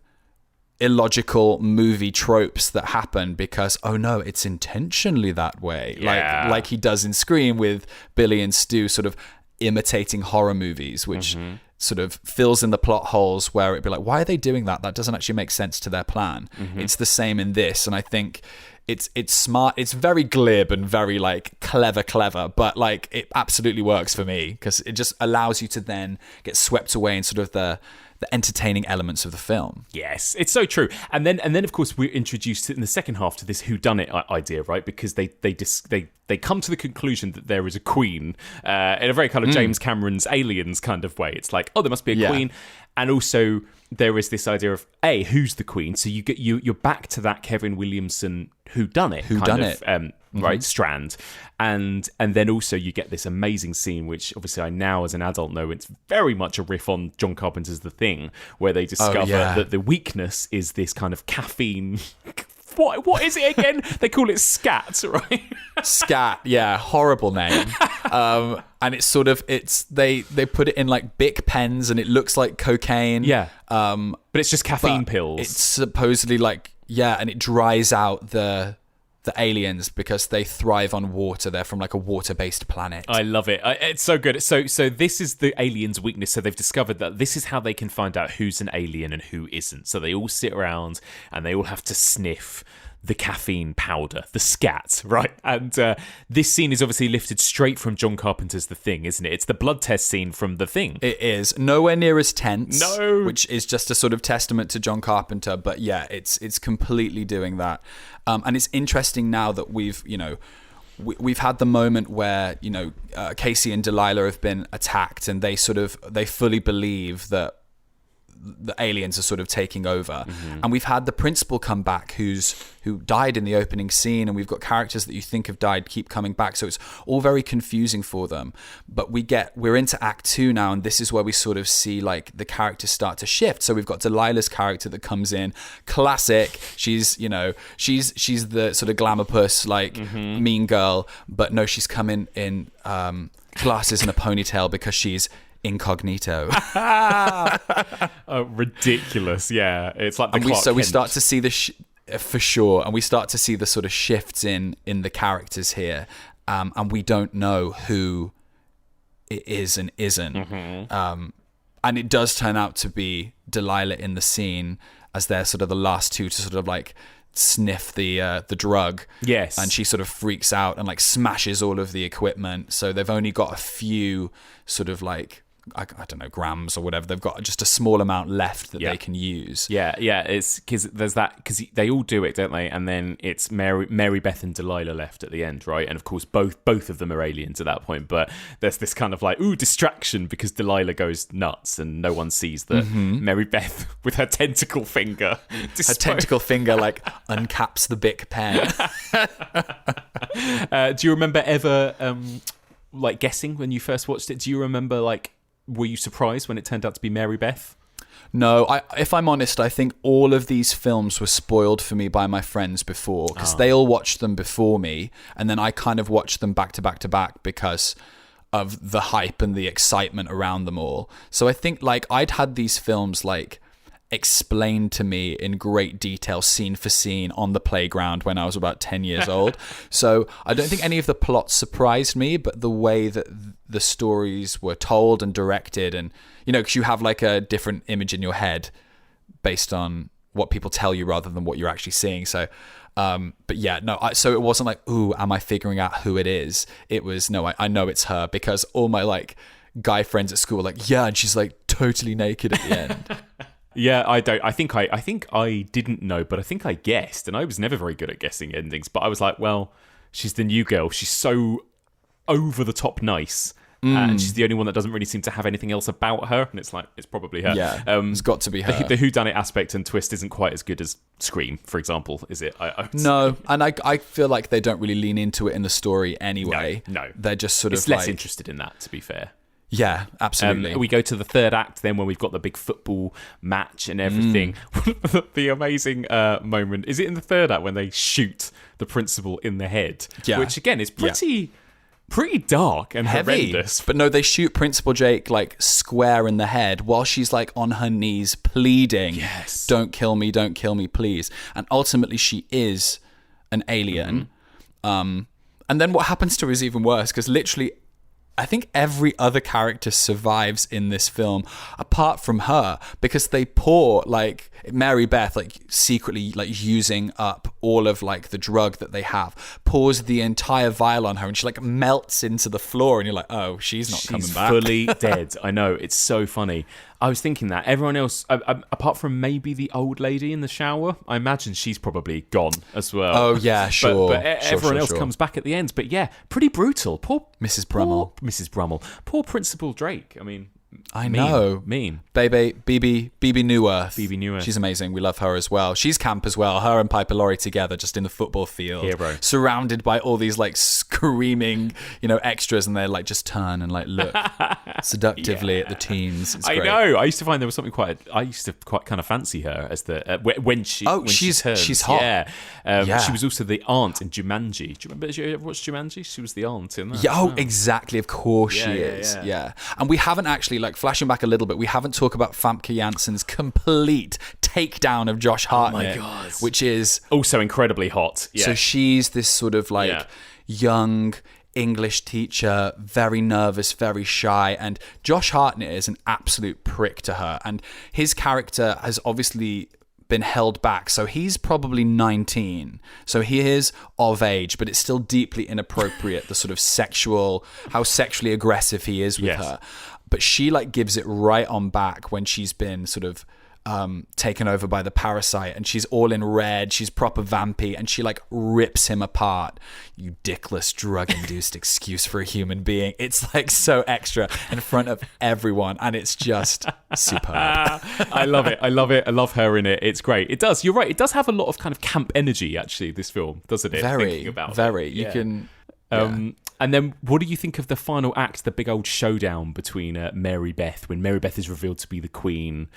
illogical movie tropes that happen because, oh no, it's intentionally that way. Like he does in Scream with Billy and Stu sort of imitating horror movies, which sort of fills in the plot holes where it'd be like, why are they doing that? That doesn't actually make sense to their plan. It's the same in this. And I think it's smart. It's very glib and very like clever, but like it absolutely works for me because it just allows you to then get swept away in sort of the entertaining elements of the film. Yes, it's so true. And then of course we're introduced in the second half to this whodunit idea, right? Because they come to the conclusion that there is a queen in a very kind of James Cameron's Aliens kind of way. It's like, oh, there must be a queen, and also there is this idea of who's the queen. So you're back to that Kevin Williamson whodunit right strand, and then also you get this amazing scene, which obviously I now as an adult know it's very much a riff on John Carpenter's The Thing, where they discover that the weakness is this kind of caffeine. What is it again? They call it scat, right? Scat, yeah, horrible name. And it's sort of they put it in like Bic pens, and it looks like cocaine. Yeah, but it's just caffeine pills. It's supposedly like and it dries out the aliens because they thrive on water. They're from like a water-based planet. I love it. It's so good. So this is the aliens' weakness. So they've discovered that this is how they can find out who's an alien and who isn't. So they all sit around and they all have to sniff the caffeine powder, the scat, right? And this scene is obviously lifted straight from John Carpenter's The Thing, isn't it? It's the blood test scene from The Thing. It is. Nowhere near as tense. No. Which is just a sort of testament to John Carpenter. But yeah, it's completely doing that. And it's interesting now that we've had the moment where, Casey and Delilah have been attacked and they fully believe that the aliens are sort of taking over. And we've had the principal come back who died in the opening scene, and we've got characters that you think have died keep coming back, so it's all very confusing for them. But we're into Act 2 now, and this is where we sort of see like the characters start to shift. So we've got Delilah's character that comes in, classic. She's the sort of glamour puss, like mean girl, but no, she's coming in glasses and a ponytail because she's incognito. Ridiculous. Yeah, it's like the Clark we Kent. start to see the for sure, and we start to see the sort of shifts in the characters here, and we don't know who it is and isn't. And it does turn out to be Delilah in the scene, as they're sort of the last two to sort of like sniff the drug. Yes. And she sort of freaks out and like smashes all of the equipment. So they've only got a few sort of like, I don't know, grams or whatever. They've got just a small amount left that they can use. Yeah. It's because there's that, because they all do it, don't they? And then it's Mary Beth and Delilah left at the end, right? And of course, both of them are aliens at that point. But there's this kind of like, distraction because Delilah goes nuts and no one sees that Mary Beth with her tentacle finger. Her tentacle finger like uncaps the Bic pen. Do you remember ever like guessing when you first watched it? Do you remember like, were you surprised when it turned out to be Mary Beth? No, if I'm honest, I think all of these films were spoiled for me by my friends before because they all watched them before me, and then I kind of watched them back to back to back because of the hype and the excitement around them all. So I think like I'd had these films like explained to me in great detail, scene for scene, on the playground when I was about 10 years old. So I don't think any of the plots surprised me, but the way that the stories were told and directed, and because you have like a different image in your head based on what people tell you rather than what you're actually seeing. So but yeah, no, so it wasn't like, ooh, am I figuring out who it is? It was, no, I know it's her, because all my like guy friends at school were like, yeah, and she's like totally naked at the end. Yeah, I think I didn't know, but I think I guessed, and I was never very good at guessing endings. But I was like, well, she's the new girl. She's so over the top nice, and she's the only one that doesn't really seem to have anything else about her. And it's like, it's probably her. Yeah, it's got to be her. The whodunit aspect and twist isn't quite as good as Scream, for example, is it? No, and I feel like they don't really lean into it in the story anyway. No. They're just sort of it's less interested in that, to be fair. Yeah, absolutely. We go to the third act then, when we've got the big football match and everything. The amazing moment, is it in the third act when they shoot the principal in the head? Yeah. Which again is pretty dark and heavy. Horrendous. But no, they shoot Principal Jake like square in the head while she's like on her knees pleading, yes, don't kill me, please. And ultimately she is an alien. And then what happens to her is even worse, because literally I think every other character survives in this film apart from her, because they pour like Mary Beth, like secretly like using up all of like the drug that they have, pours the entire vial on her, and she like melts into the floor, and you're like, oh, she's coming back. Fully dead. I know, it's so funny. I was thinking that everyone else, apart from maybe the old lady in the shower, I imagine she's probably gone as well. Oh yeah, sure. But everyone else comes back at the end. But yeah, pretty brutal. Poor Mrs. Brummel. Poor Principal Drake. I mean, I know. Mean. BB Newirth. BB Newirth. She's amazing. We love her as well. She's camp as well. Her and Piper Laurie together just in the football field. Hero. Surrounded by all these like screaming, extras, and they like just turn and like look seductively at the teens. It's I great. know. I used to find there was something I used to quite kind of fancy her as the when she. Oh, when she's hot. Yeah. She was also the aunt in Jumanji. Do you remember? Did you ever watch Jumanji? She was the aunt in that. Yeah. Oh, exactly. Of course she is. Yeah. And we haven't actually, like, flashing back a little bit, we haven't talked about Famke Janssen's complete takedown of Josh Hartnett, which is also incredibly hot. Yeah. So she's this sort of like young English teacher, very nervous, very shy, and Josh Hartnett is an absolute prick to her, and his character has obviously been held back, so he's probably 19, so he is of age, but it's still deeply inappropriate, the sort of how sexually aggressive he is with her. But she like gives it right on back when she's been sort of taken over by the parasite, and she's all in red, she's proper vampy, and she like rips him apart. You dickless drug-induced excuse for a human being. It's like so extra in front of everyone, and it's just superb. I love it. I love her in it. It's great. It does. You're right. It does have a lot of kind of camp energy, actually, this film, doesn't it? Very. You can... And then what do you think of the final act, the big old showdown between Mary Beth, when Mary Beth is revealed to be the queen,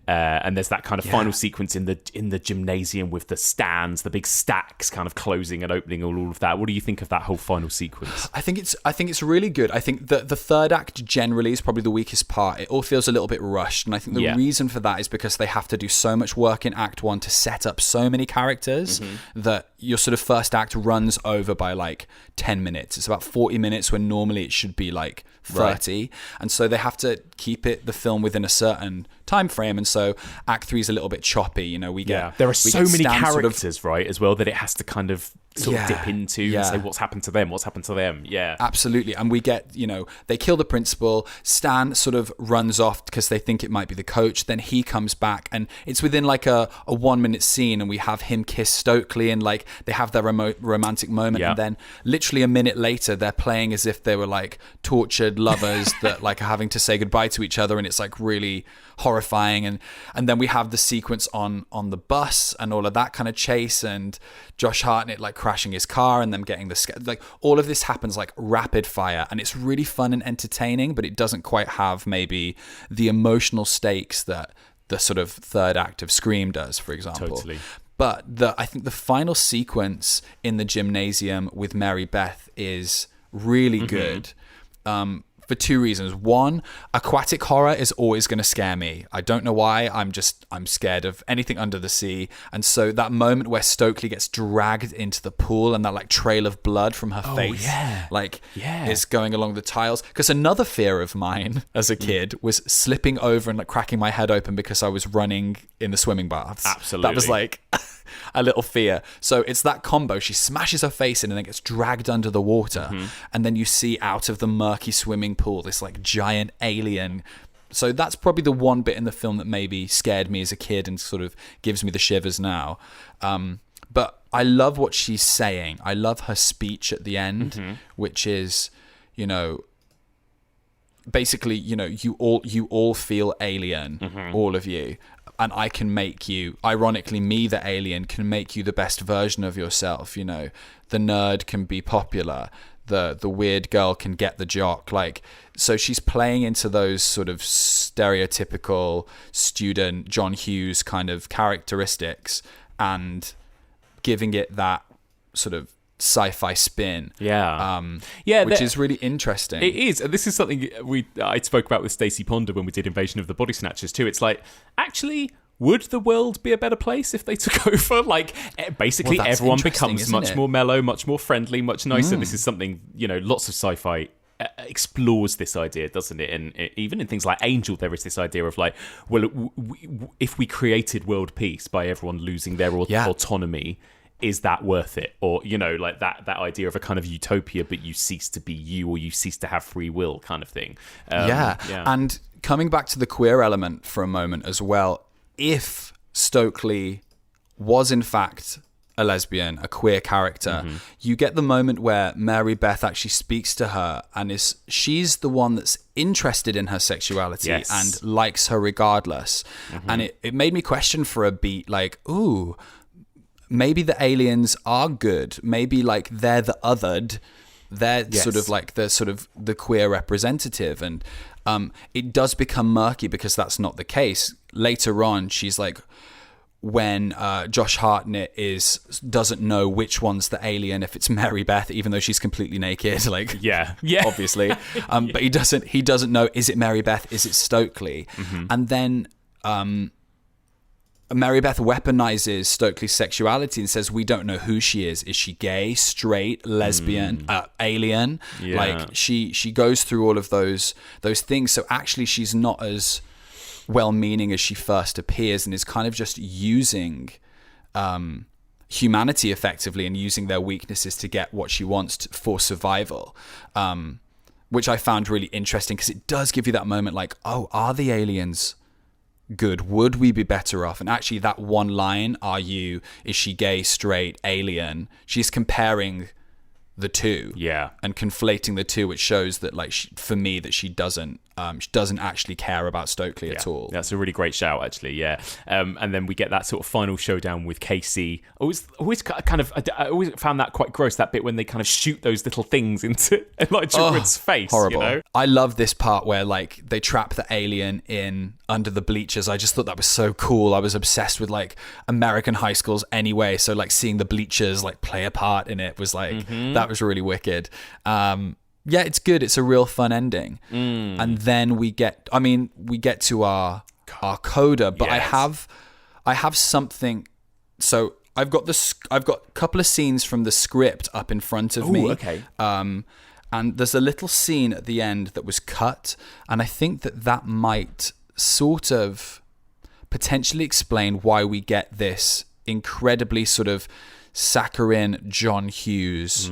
and there's that kind of final sequence in the gymnasium with the stands, the big stacks kind of closing and opening, all of that. What do you think of that whole final sequence? I think it's really good. I think that the third act generally is probably the weakest part. It all feels a little bit rushed, and I think the reason for that is because they have to do so much work in Act 1 to set up so many characters that your sort of first act runs over by like 10 minutes. It's about 40 minutes when normally it should be like 30. Right. And so they have to keep the film within a certain time frame. And so Act 3 is a little bit choppy. We get there are so many characters, right, as well, that it has to kind of sort of dip into and say what's happened to them. Yeah, absolutely. And we get, they kill the principal. Stan sort of runs off because they think it might be the coach. Then he comes back, and it's within like a 1 minute scene, and we have him kiss Stokely, and like they have their romantic moment. And then literally a minute later, they're playing as if they were like tortured lovers that like are having to say goodbye to each other, and it's like really horrifying. And then we have the sequence on the bus and all of that kind of chase, and Josh Hartnett like crashing his car and them getting like all of this happens like rapid fire, and it's really fun and entertaining, but it doesn't quite have maybe the emotional stakes that the sort of third act of Scream does, for example. Totally. But I think the final sequence in the gymnasium with Mary Beth is really good. For two reasons. One, aquatic horror is always going to scare me. I don't know why. I'm scared of anything under the sea. And so that moment where Stokely gets dragged into the pool and that like trail of blood from her face is going along the tiles. Because another fear of mine as a kid was slipping over and like cracking my head open because I was running in the swimming baths. Absolutely. That was like a little fear. So it's that combo. She smashes her face in and then gets dragged under the water. And then you see out of the murky swimming pool this like giant alien. So that's probably the one bit in the film that maybe scared me as a kid and sort of gives me the shivers now. But I love what she's saying. I love her speech at the end, which is, basically, you all feel alien, all of you. And I can make you, ironically, me, the alien, can make you the best version of yourself. The nerd can be popular. The weird girl can get the jock. Like, so she's playing into those sort of stereotypical student John Hughes kind of characteristics and giving it that sort of sci-fi spin, which is really interesting. It is, and this is something I spoke about with Stacey Ponder when we did Invasion of the Body Snatchers too. It's like, actually, would the world be a better place if they took over? Like, basically, everyone becomes much more mellow, much more friendly, much nicer. This is something, lots of sci-fi explores this idea, doesn't it? And even in things like Angel, there is this idea of like, well, if we created world peace by everyone losing their autonomy, is that worth it? Or, like that idea of a kind of utopia, but you cease to be you, or you cease to have free will kind of thing. And coming back to the queer element for a moment as well, if Stokely was in fact a lesbian, a queer character, you get the moment where Mary Beth actually speaks to her and she's the one that's interested in her sexuality and likes her regardless. And it made me question for a beat, like, ooh, maybe the aliens are good. Maybe like they're the othered. They're sort of like the queer representative. And it does become murky because that's not the case. Later on, she's like, when Josh Hartnett doesn't know which one's the alien, if it's Mary Beth, even though she's completely naked, like obviously. But he doesn't know, is it Mary Beth? Is it Stokely? And then Mary Beth weaponizes Stokely's sexuality and says, we don't know who she is. Is she gay, straight, lesbian, alien? Like she goes through all of those things. So actually she's not as well-meaning as she first appears, and is kind of just using humanity effectively and using their weaknesses to get what she wants for survival. Which I found really interesting because it does give you that moment like, oh, are the aliens good? Would we be better off? And actually that one line, is she gay, straight, alien, she's comparing the two and conflating the two, which shows that like for me that she doesn't actually care about Stokely at all. That's a really great shout, actually. And then we get that sort of final showdown with Casey. I always found that quite gross, that bit when they kind of shoot those little things into Elijah Wood's face. Horrible. I love this part where like they trap the alien in under the bleachers. I just thought that was so cool. I was obsessed with like American high schools anyway, so like seeing the bleachers like play a part in it was like that was really wicked. It's good. It's a real fun ending. And then we get to our coda, but I have something. So I've got a couple of scenes from the script up in front of me. Okay. And there's a little scene at the end that was cut, and I think that might sort of potentially explain why we get this incredibly sort of saccharine John Hughes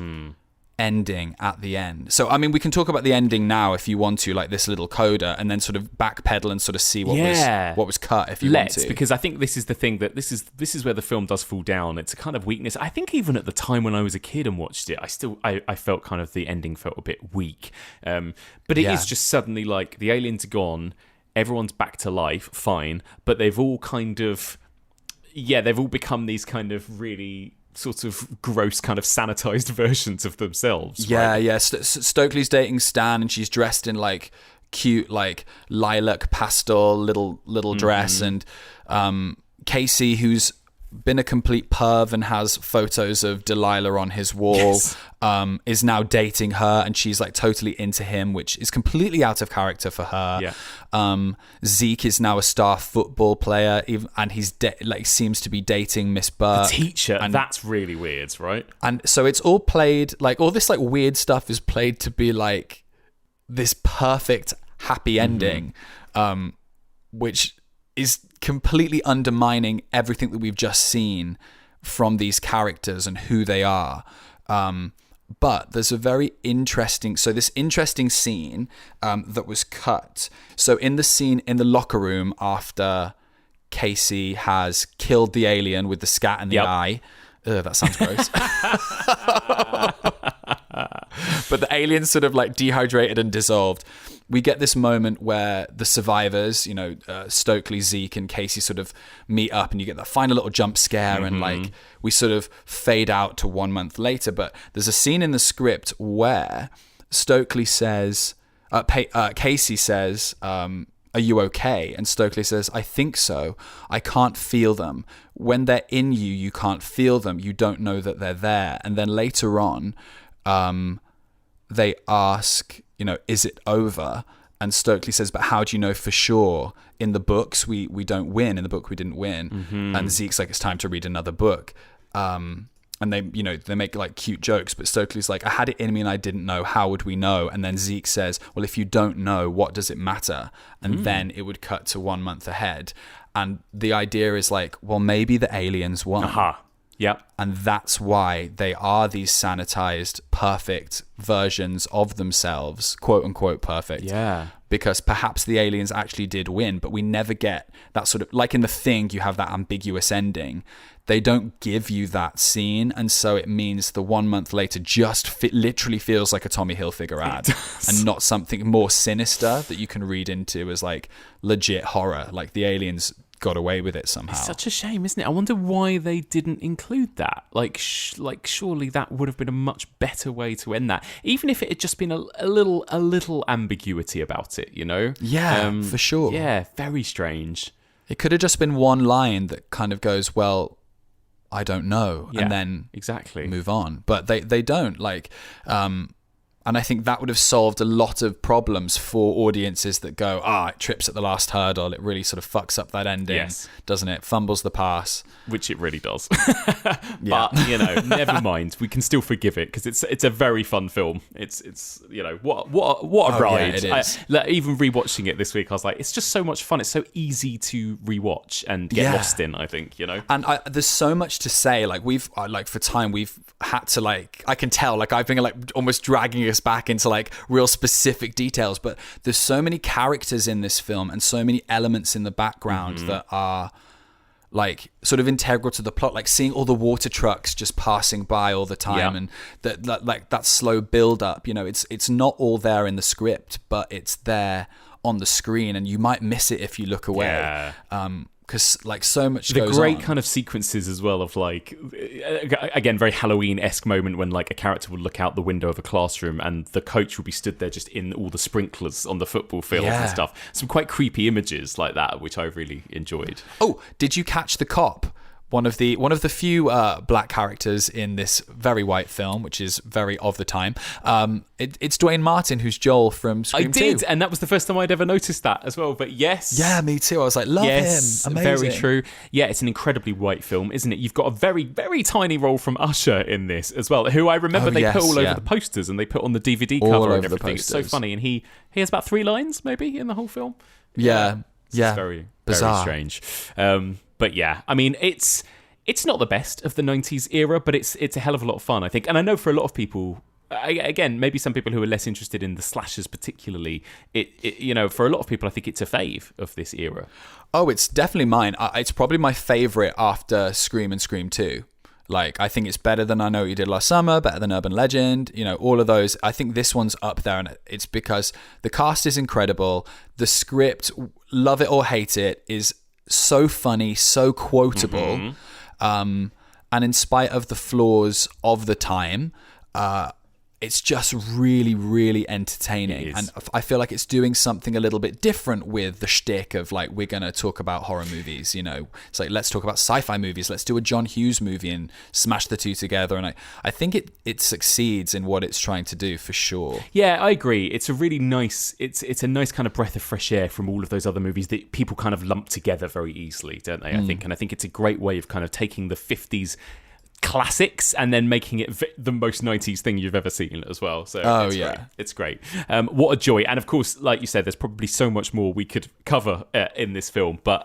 ending at the end. So I mean, we can talk about the ending now if you want to, like this little coda, and then sort of backpedal and sort of see what was cut if you want to. Because I think this is the thing that this is where the film does fall down. It's a kind of weakness. I think even at the time when I was a kid and watched it, I felt kind of the ending felt a bit weak. But it is just suddenly like the aliens are gone, everyone's back to life, fine, but they've all kind of they've all become these kind of really sort of gross kind of sanitized versions of themselves. Yeah. Stokely's dating Stan, and she's dressed in like cute like lilac pastel little dress, and Casey, who's been a complete perv and has photos of Delilah on his wall, is now dating her, and she's like totally into him, which is completely out of character for her. Zeke is now a star football player, and he's seems to be dating Miss Burke, the teacher, and that's really weird, right? And so it's all played like all this like weird stuff is played to be like this perfect happy ending, which is completely undermining everything that we've just seen from these characters and who they are. But there's a very interesting scene that was cut. So in the scene in the locker room after Casey has killed the alien with the scat in the eye. That sounds gross. But the alien's sort of like dehydrated and dissolved. We get this moment where the survivors, Stokely, Zeke, and Casey sort of meet up, and you get that final little jump scare, and like we sort of fade out to 1 month later. But there's a scene in the script where Stokely says, Casey says, "Are you okay?" And Stokely says, "I think so. I can't feel them. When they're in you, you can't feel them. You don't know that they're there." And then later on, they ask, is it over? And Stokely says, "But how do you know for sure? In the books, we don't win. In the book, we didn't win." And Zeke's like, "It's time to read another book." And they make like cute jokes, but Stokely's like, "I had it in me and I didn't know. How would we know?" And then Zeke says, "Well, if you don't know, what does it matter?" And then it would cut to 1 month ahead. And the idea is like, well, maybe the aliens won. Yep. And that's why they are these sanitized, perfect versions of themselves, quote unquote perfect. Yeah. Because perhaps the aliens actually did win, but we never get that sort of, like in The Thing, you have that ambiguous ending. They don't give you that scene, and so it means the 1 month later just literally feels like a Tommy Hilfiger ad, and not something more sinister that you can read into as like legit horror. Like the aliens got away with it somehow. It's such a shame, isn't it? I wonder why they didn't include that. Like surely that would have been a much better way to end that, even if it had just been a little ambiguity about it. Yeah, for sure. Yeah, very strange. It could have just been one line that kind of goes, well, I don't know, and then exactly move on. But they don't like. And I think that would have solved a lot of problems for audiences that go, it trips at the last hurdle. It really sort of fucks up that ending, doesn't it? Fumbles the pass. Which it really does. But, never mind. We can still forgive it because it's a very fun film. It's what a ride. Yeah, it is. Even rewatching it this week, I was like, it's just so much fun. It's so easy to rewatch and get lost in, I think, And there's so much to say. Like we've, for time, we've had to I can tell, I've been almost dragging us back into real specific details, but there's so many characters in this film and so many elements in the background that are sort of integral to the plot, like seeing all the water trucks just passing by all the time, and that slow build up. It's not all there in the script, but it's there on the screen, and you might miss it if you look away. Because so much goes on. The great kind of sequences as well of again, very Halloween-esque moment when a character would look out the window of a classroom and the coach would be stood there just in all the sprinklers on the football field and stuff. Some quite creepy images like that, which I really enjoyed. Oh, did you catch the cop one of the few black characters in this very white film, which is very of the time. It's Dwayne Martin, who's Joel from Scream 2. I did, and that was the first time I'd ever noticed that as well. But yes. Yeah, me too. I was like, love him. Amazing. Very true. Yeah, it's an incredibly white film, isn't it? You've got a very, very tiny role from Usher in this as well, who I remember put all over the posters and they put on the DVD cover and everything. It's so funny. And he has about 3 lines, maybe, in the whole film. Yeah. It's very, bizarre. very strange. But yeah, I mean, it's not the best of the 90s era, but it's a hell of a lot of fun, I think. And I know for a lot of people, again, maybe some people who are less interested in the slashers particularly, for a lot of people, I think it's a fave of this era. Oh, it's definitely mine. It's probably my favorite after Scream and Scream 2. Like, I think it's better than I Know What You Did Last Summer, better than Urban Legend, all of those. I think this one's up there, and it's because the cast is incredible. The script, love it or hate it, is so funny, so quotable. And in spite of the flaws of the time, it's just really, really entertaining. And I feel like it's doing something a little bit different with the shtick of, like, we're going to talk about horror movies, It's like, let's talk about sci-fi movies. Let's do a John Hughes movie and smash the two together. And I think it succeeds in what it's trying to do, for sure. Yeah, I agree. It's a really nice, it's a nice kind of breath of fresh air from all of those other movies that people kind of lump together very easily, don't they? I think. And I think it's a great way of kind of taking the 50s classics and then making it the most 90s thing you've ever seen as well. So it's great. What a joy. And of course, like you said, there's probably so much more we could cover in this film, but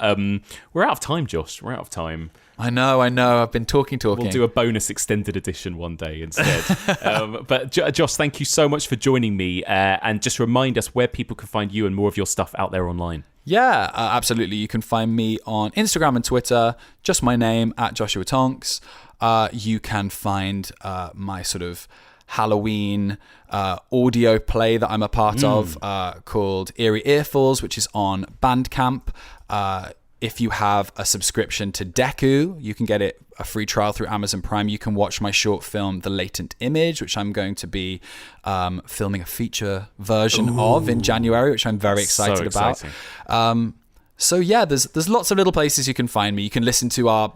we're out of time, Josh. We're out of time. I know. I've been talking. We'll do a bonus extended edition one day instead. But Josh, thank you so much for joining me, and just remind us where people can find you and more of your stuff out there online. Yeah, absolutely. You can find me on Instagram and Twitter, just my name, @Joshua Tonks. You can find my sort of Halloween audio play that I'm a part of called Eerie Earfuls, which is on Bandcamp. If you have a subscription to Deku, you can get a free trial through Amazon Prime. You can watch my short film, The Latent Image, which I'm going to be filming a feature version of in January, which I'm very excited about. So yeah, there's lots of little places you can find me. You can listen to our,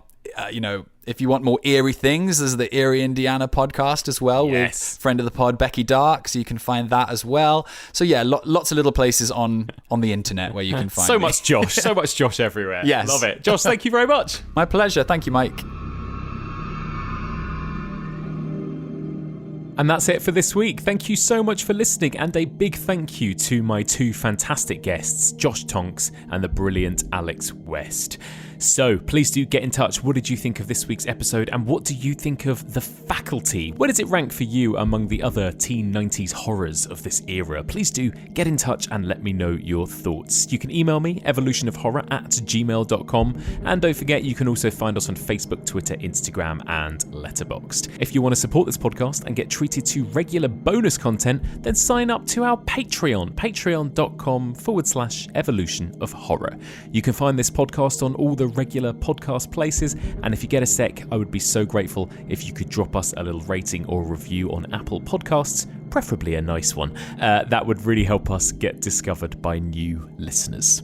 if you want more eerie things, there's the Eerie Indiana podcast as well with friend of the pod, Becky Dark. So you can find that as well. So yeah, lots of little places on the internet where you can find so me. much Josh everywhere. Yes. Love it. Josh, thank you very much. My pleasure. Thank you, Mike. And that's it for this week. Thank you so much for listening, and a big thank you to my 2 fantastic guests, Josh Tonks and the brilliant Alex West. So please do get in touch. What did you think of this week's episode, and what do you think of The Faculty? Where does it rank for you among the other teen 90s horrors of this era? Please do get in touch and let me know your thoughts. You can email me, evolutionofhorror@gmail.com, and don't forget you can also find us on Facebook, Twitter, Instagram and Letterboxd. If you want to support this podcast and get treated to regular bonus content, then sign up to our Patreon, patreon.com/evolutionofhorror. You can find this podcast on all the regular podcast places, and if you get a sec, I would be so grateful if you could drop us a little rating or review on Apple Podcasts, preferably a nice one. That would really help us get discovered by new listeners.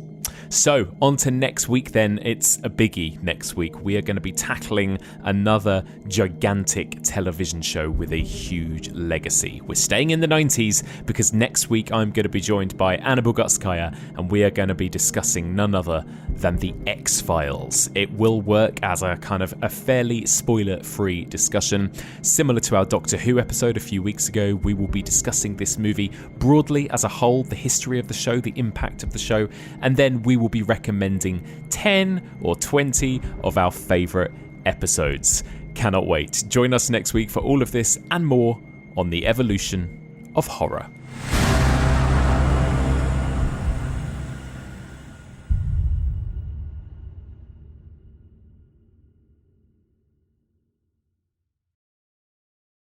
So, on to next week then. It's a biggie next week. We are going to be tackling another gigantic television show with a huge legacy. We're staying in the 90s because next week I'm going to be joined by Anna Bugutskaya, and we are going to be discussing none other than The X-Files. It will work as a kind of a fairly spoiler-free discussion. Similar to our Doctor Who episode a few weeks ago, we will be discussing this movie broadly as a whole, the history of the show, the impact of the show, and then we will be recommending 10 or 20 of our favourite episodes. Cannot wait. Join us next week for all of this and more on the evolution of horror.